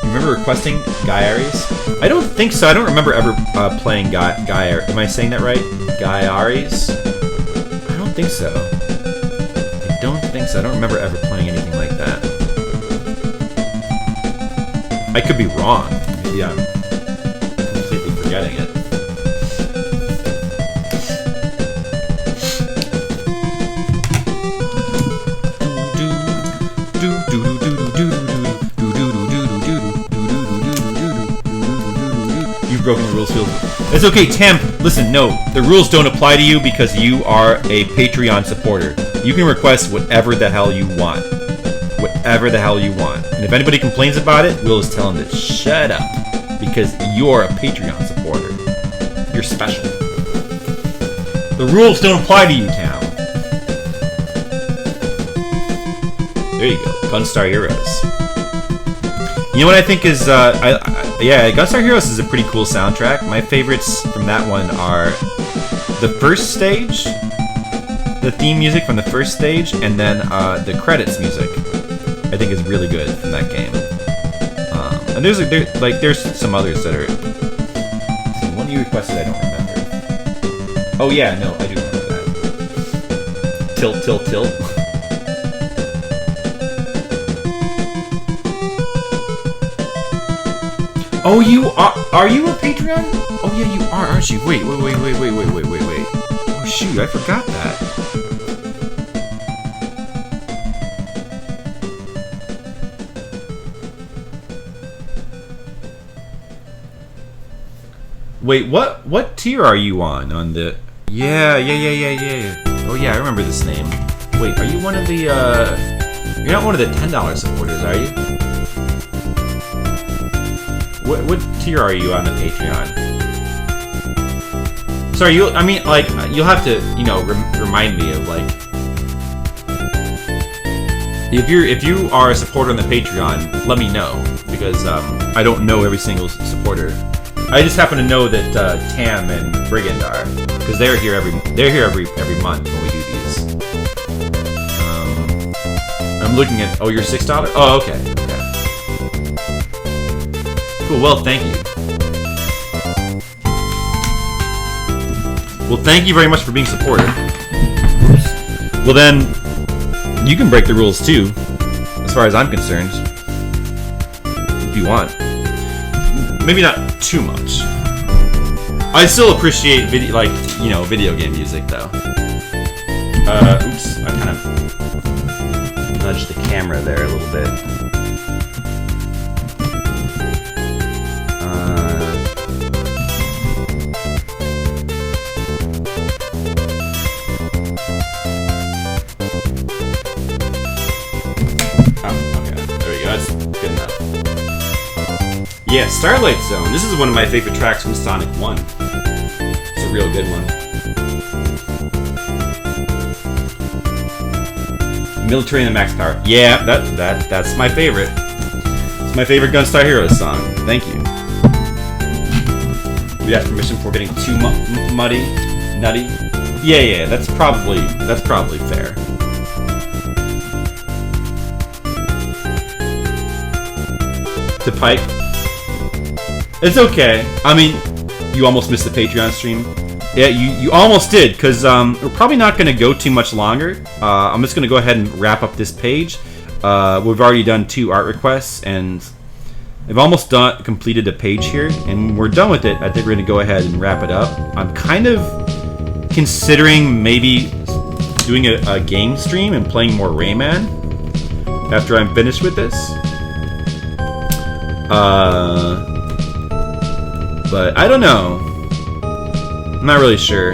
Remember requesting Guy Aries? I don't think so. I don't remember ever playing Guy Aries. Am I saying that right? Guy Aries? I don't think so. I don't think so. I don't remember ever playing anything like that. I could be wrong. Maybe I'm completely forgetting it. Broken the rules field. It's okay, Tam. Listen, no, the rules don't apply to you because you are a Patreon supporter. You can request whatever the hell you want. Whatever the hell you want. And if anybody complains about it, we'll just tell them to shut up because you're a Patreon supporter. You're special. The rules don't apply to you, Tam. There you go. Gunstar Heroes. You know what I think is, yeah, Gunstar Heroes is a pretty cool soundtrack. My favorites from that one are the first stage, the theme music from the first stage, and then the credits music. I think is really good from that game. And there's some others that are. See, one you requested, I don't remember. Oh yeah, no, I do remember that. Tilt, tilt, tilt. Oh, you are you a Patreon? Oh yeah, you are, aren't you? Wait. Oh shoot, I forgot that. Wait, what tier are you on the? Yeah. Oh yeah, I remember this name. Wait, are you one of the? You're not one of the $10 supporters, are you? What tier are you on the Patreon? Sorry, you'll have to, remind me of if you are a supporter on the Patreon, let me know because I don't know every single supporter. I just happen to know that Tam and Brigand are because they're here every month when we do these. I'm looking at you're $6. Oh, okay. Cool, well, thank you. Well, thank you very much for being supportive. Well, then, you can break the rules too, as far as I'm concerned. If you want. Maybe not too much. I still appreciate video game music, though. Oops, I kind of nudged the camera there a little bit. Yeah, Starlight Zone. This is one of my favorite tracks from Sonic 1. It's a real good one. Military and the Max Power. Yeah, that's my favorite. It's my favorite Gunstar Heroes song. Thank you. We asked permission for getting too nutty. Yeah, that's probably fair. To Pike. It's okay. I mean, you almost missed the Patreon stream. Yeah, you almost did, because we're probably not going to go too much longer. I'm just going to go ahead and wrap up this page. We've already done 2 art requests, and I've almost completed a page here, and we're done with it. I think we're going to go ahead and wrap it up. I'm kind of considering maybe doing a game stream and playing more Rayman after I'm finished with this. But I don't know. I'm not really sure.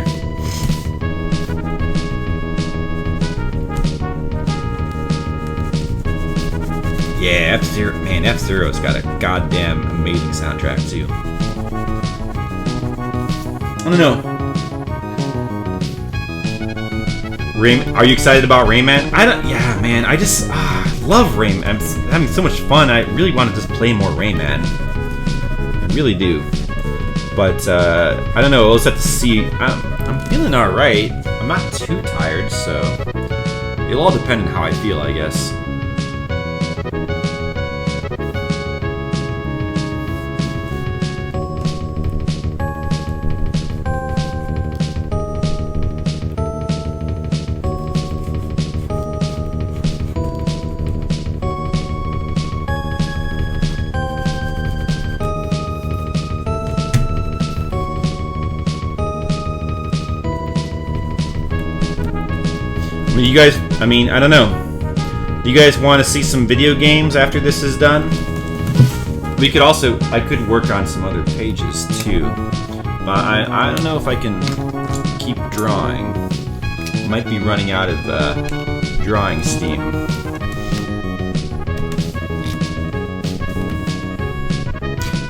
Yeah, F-Zero, man, F-Zero's got a goddamn amazing soundtrack too. I don't know. Are you excited about Rayman? Yeah, man, I just love Rayman. I'm having so much fun. I really want to just play more Rayman. I really do. But I don't know. We'll just have to see. I'm feeling all right. I'm not too tired, so it'll all depend on how I feel, I guess. You guys, I mean, I don't know. Do you guys want to see some video games after this is done? We could also, I could work on some other pages too. But I don't know if I can keep drawing. Might be running out of drawing steam.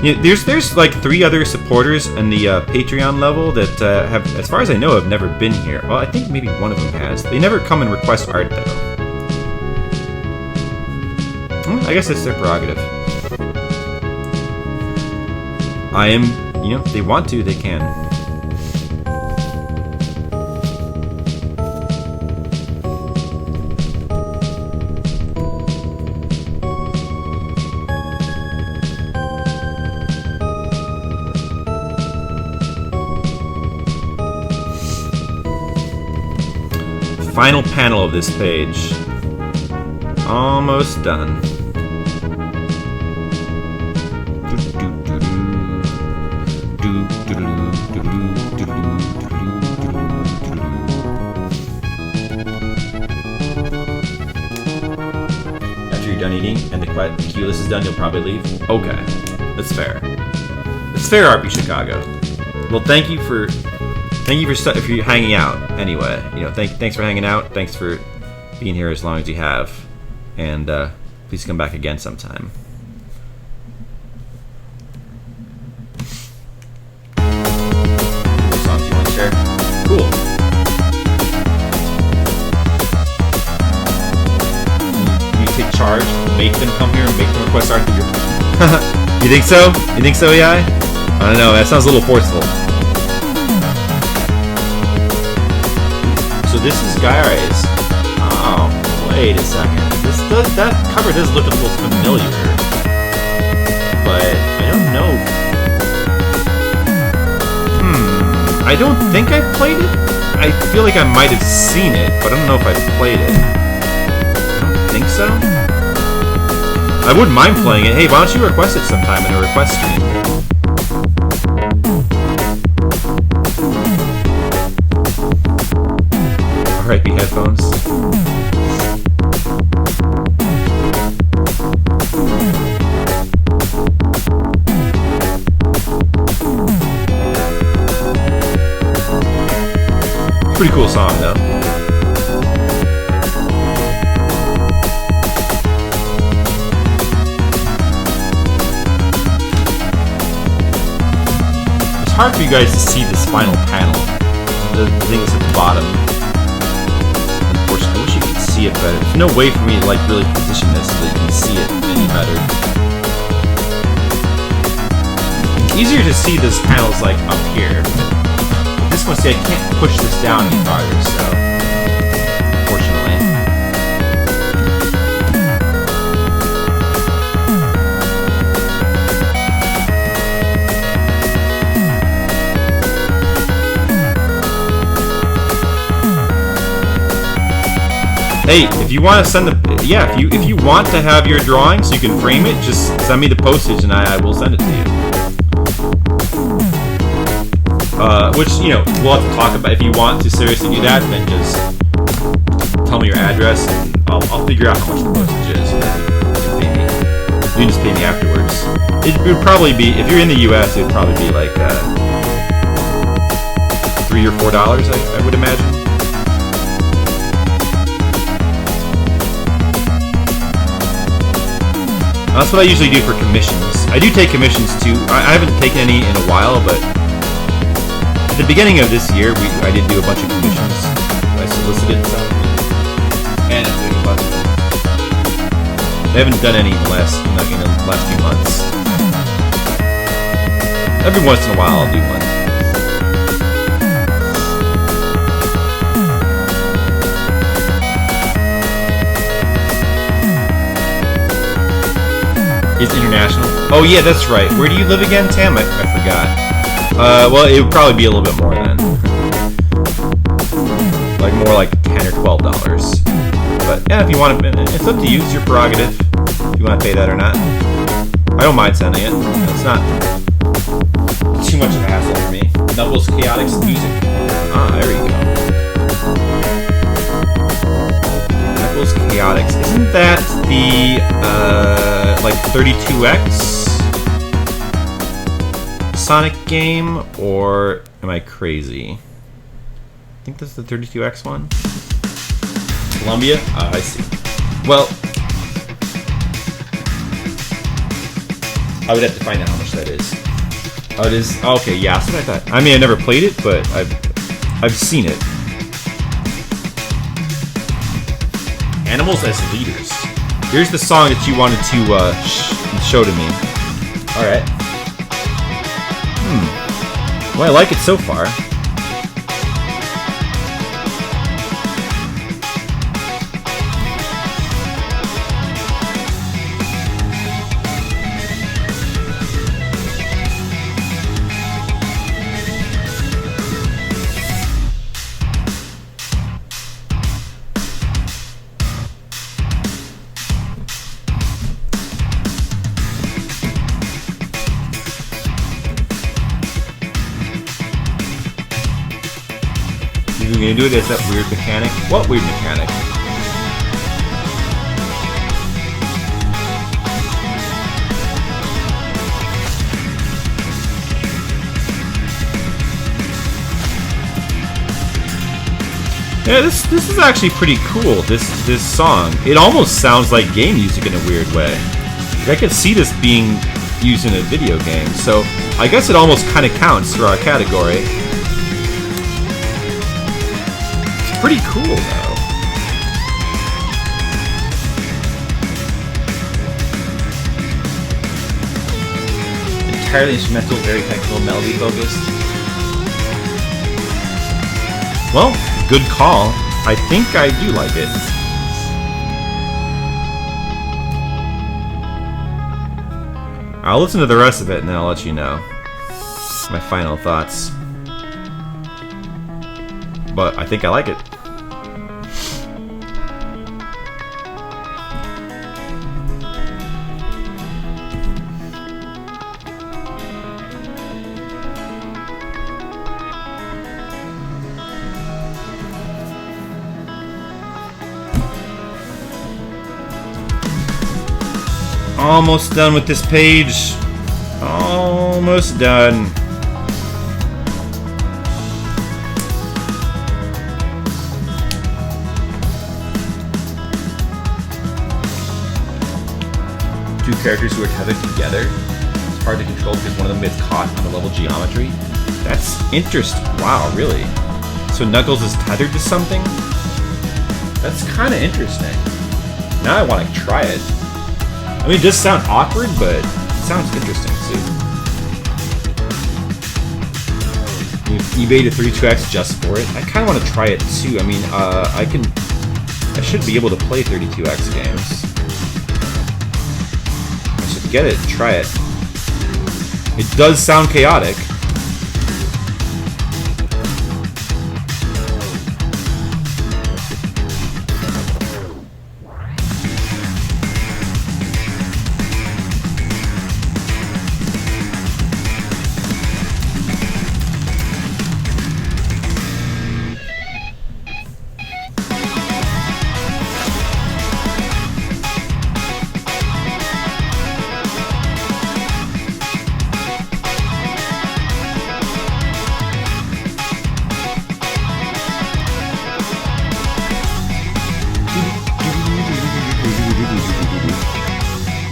Yeah, there's like 3 other supporters in the Patreon level that have, as far as I know, have never been here. Well, I think maybe one of them has. They never come and request art though. I guess that's their prerogative. I am, you know, if they want to, they can. Final panel of this page. Almost done. After you're done eating and the queue list is done, you'll probably leave? Okay. That's fair. That's fair, RP Chicago. Well, thank you for hanging out. Anyway, you know, thanks for hanging out. Thanks for being here as long as you have, and please come back again sometime. Songs you want to share? Cool. You take charge, make them come here, and make them request art. You think so? You think so, AI? I don't know. That sounds a little forceful. So this is Guy's. Oh, wait a second. That cover does look a little familiar, but I don't know. I don't think I've played it. I feel like I might have seen it, but I don't know if I've played it. I don't think so. I wouldn't mind playing it. Hey, why don't you request it sometime in a request stream? RIP headphones. Pretty cool song, though. It's hard for you guys to see this final panel. The thing is at the bottom. Unfortunately, I wish you could see it better. There's no way for me to like really position this so that you can see it any better. It's easier to see this panels like up here. This one, see, I can't push this down any farther, so unfortunately. Hey, if you want to send the if you want to have your drawing so you can frame it, just send me the postage and I will send it to you. Which, you know, we'll have to talk about. If you want to seriously do that, then just tell me your address and I'll figure out how much the postage is. You can just pay me afterwards. It would probably be, if you're in the US, it would probably be like $3 or $4, I would imagine. That's what I usually do for commissions. I do take commissions too. I haven't taken any in a while, but at the beginning of this year, I did do a bunch of commissions. I solicited some, and I'm doing a bunch of them. I haven't done any in the last few months. Every once in a while, I'll do one. It's international. Oh yeah, that's right. Where do you live again, Tam? I forgot. Well, it would probably be a little bit more then. Like more like $10 or $12. But yeah, if you want to, it's up to you. It's your prerogative. If you want to pay that or not. I don't mind sending it. It's not too much of a hassle for me. Knuckles Chaotix music. Ah, there you go. Knuckles Chaotix. Isn't that the like 32X Sonic game, or am I crazy? I think that's the 32X one. Columbia? I see. Well, I would have to find out how much that is. Oh, it is. Oh, okay, yeah, that's what I thought. I mean, I never played it, but I've seen it. Animals as leaders. Here's the song that you wanted to show to me. All right. Well, I like it so far. You're gonna do it as that weird mechanic? What weird mechanic? Yeah, this is actually pretty cool. This song. It almost sounds like game music in a weird way. I could see this being used in a video game, so I guess it almost kind of counts for our category. Pretty cool, though. Entirely instrumental, very technical, melody focused. Well, good call. I think I do like it. I'll listen to the rest of it and then I'll let you know my final thoughts. But I think I like it. Almost done with this page. Almost done. Two characters who are tethered together. It's hard to control because one of them gets caught on the level geometry. That's interesting. Wow, really? So Knuckles is tethered to something? That's kind of interesting. Now I want to try it. I mean, it does sound awkward, but it sounds interesting too. You eBay to 32X just for it. I kind of want to try it too. I mean, I should be able to play 32X games. I should get it and try it. It does sound chaotic.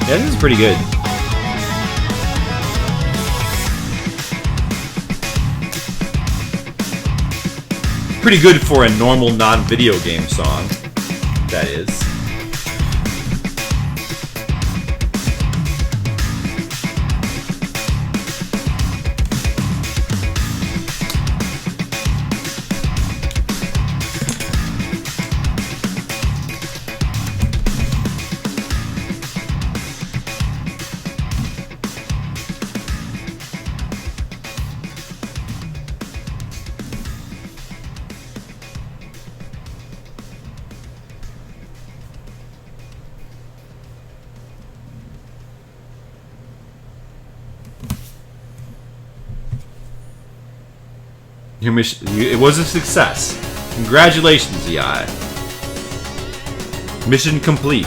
Yeah, this is pretty good. Pretty good for a normal non-video game song, that is. Your mission, it was a success. Congratulations, EI. Mission complete.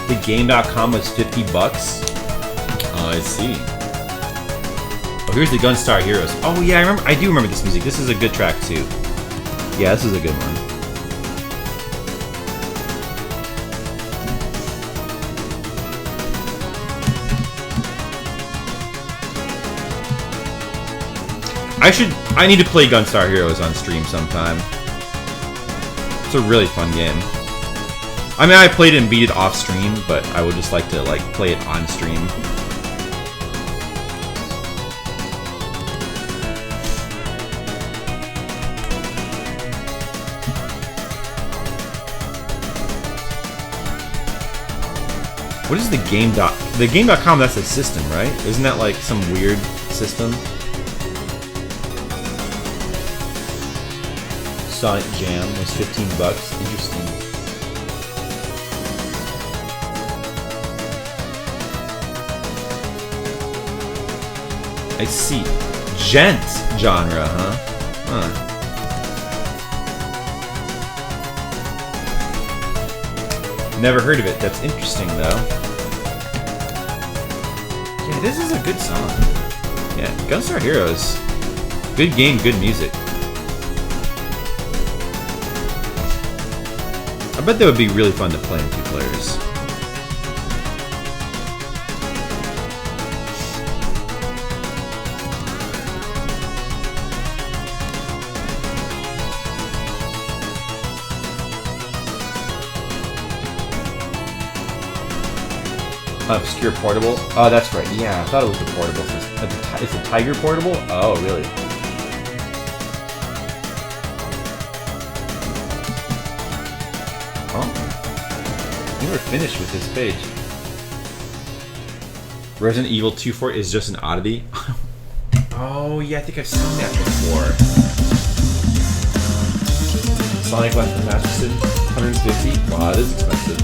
The game.com was $50. I see. Oh, here's the Gunstar Heroes. Oh yeah, I do remember this music. This is a good track too. Yeah, this is a good one. I need to play Gunstar Heroes on stream sometime. It's a really fun game. I mean, I played it and beat it off stream, but I would just like to play it on stream. What is the game dot? The game.com, that's a system, right? Isn't that like some weird system? Sonic Jam was $15. Interesting. I see. Gent genre, huh? Never heard of it. That's interesting, though. Yeah, this is a good song. Yeah, Gunstar Heroes. Good game, good music. I bet that would be really fun to play in 2 players. Obscure portable? Oh, that's right. Yeah, I thought it was the portable system. It's a Tiger portable? Oh, really? Oh. You were finished with this page. Resident Evil 2 is just an oddity? Oh, yeah, I think I've seen that before. Sonic Life from Master System, $150? Wow, that is expensive.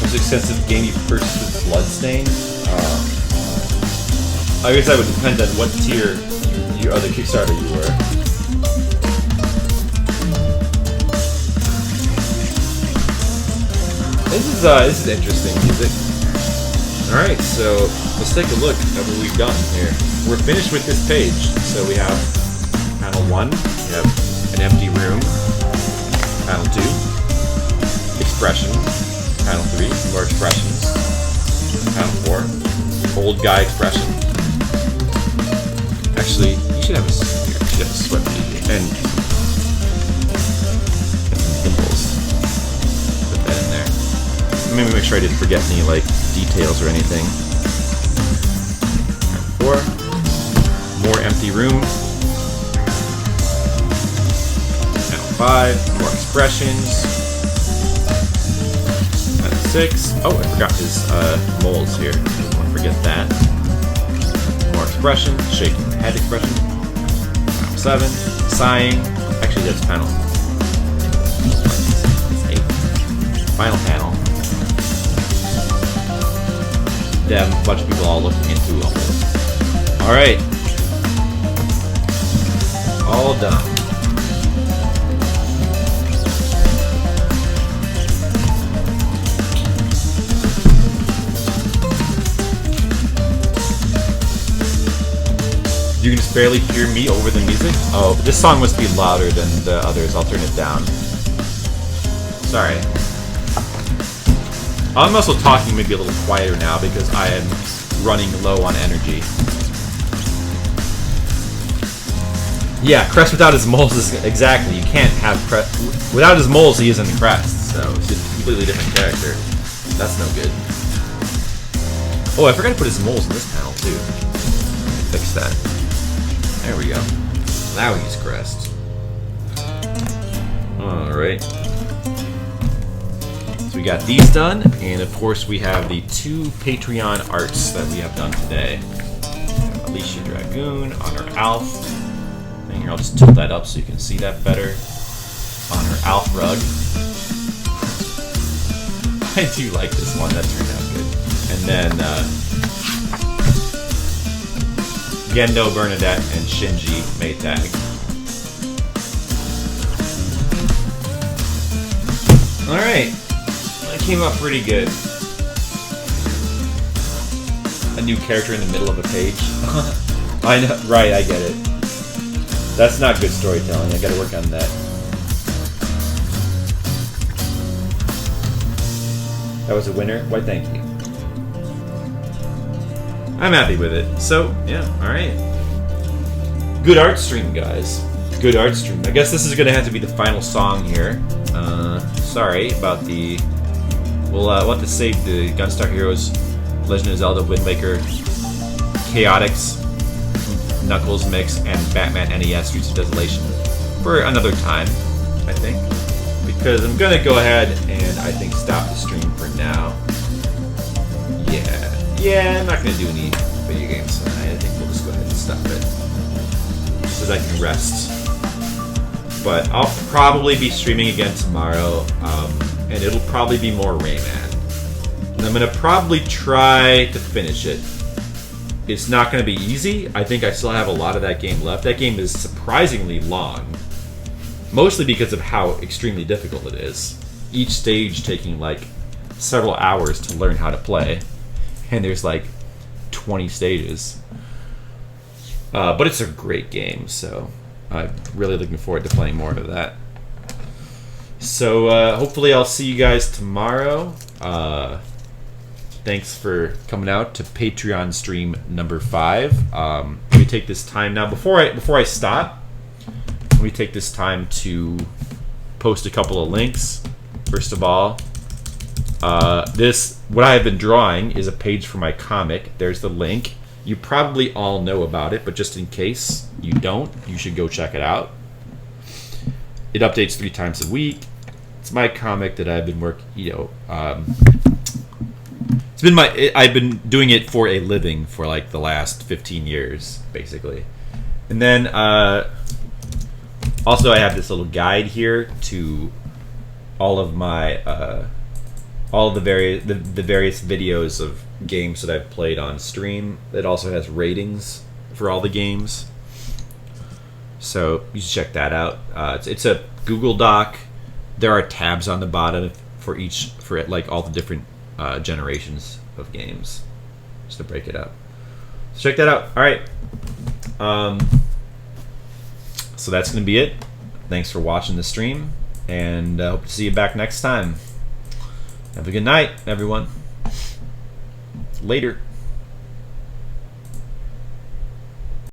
Most expensive game you purchased with Bloodstained? I guess that would depend on what tier your other Kickstarter you were. This is interesting music. Alright, so let's take a look at what we've gotten here. We're finished with this page. So we have panel 1, we have an empty room. Panel 2, expression. Panel 3, more expressions. Panel 4, old guy expression. Actually, you should have a sweat media and symbols. Put that in there. Maybe make sure I didn't forget any details or anything. Panel 4, more empty room. Panel 5, more expressions. 6. Oh, I forgot his moles here. Don't want to forget that. More expression. Shaking the head expression. Panel 7. Sighing. Actually, that's panel 8. Final panel. Yeah, a bunch of people all looking into a hole. Alright. All done.
You can just barely hear me over the music? Oh, this song must be louder than the others. I'll turn it down. Sorry. I'm also talking maybe a little quieter now because I am running low on energy. Yeah, Crest without his moles is... Exactly, you can't have Crest... Without his moles, he isn't Crest, so it's just a completely different character. That's no good. Oh, I forgot to put his moles in this panel, too. Fix that. There we go. Now he's Crest. Alright. So we got these done, and of course we have the 2 Patreon arts that we have done today. Alicia Dragoon on her Alf. And here, I'll just tilt that up so you can see that better. On her Alf rug. I do like this one, that turned out good. And then Gendo, Bernadette, and Shinji Maytag. Alright. That came up pretty good. A new character in the middle of a page. I know, right, I get it. That's not good storytelling. I gotta work on that. That was a winner? Why, thank you. I'm happy with it. So, yeah, alright. Good art stream, guys. Good art stream. I guess this is gonna have to be the final song here. Sorry about the... We'll have to save the Gunstar Heroes, Legend of Zelda, Wind Waker, Chaotix, Knuckles mix, and Batman NES Streets of Desolation for another time, I think. Because I'm gonna go ahead and I think stop the stream for now. Yeah, I'm not gonna do any video games tonight. I think we'll just go ahead and stop it. So that I can rest. But I'll probably be streaming again tomorrow, and it'll probably be more Rayman. And I'm gonna probably try to finish it. It's not gonna be easy. I think I still have a lot of that game left. That game is surprisingly long. Mostly because of how extremely difficult it is. Each stage taking like several hours to learn how to play. And there's like 20 stages. But it's a great game, so I'm really looking forward to playing more of that. So hopefully I'll see you guys tomorrow. Thanks for coming out to Patreon stream number 5. Let me take this time now before I stop. Let me take this time to post a couple of links. First of all, what I have been drawing is a page for my comic. There's the link. You probably all know about it, but just in case you don't, you should go check it out. It updates 3 times a week. It's my comic that I've been I've been doing it for a living for like the last 15 years, basically. And then also I have this little guide here to all of my all of the various videos of games that I've played on stream. It also has ratings for all the games, so you should check that out. It's a Google Doc. There are tabs on the bottom for like all the different generations of games, just to break it up. So check that out. All right. So that's gonna be it. Thanks for watching the stream, and hope to see you back next time. Have a good night, everyone. Later.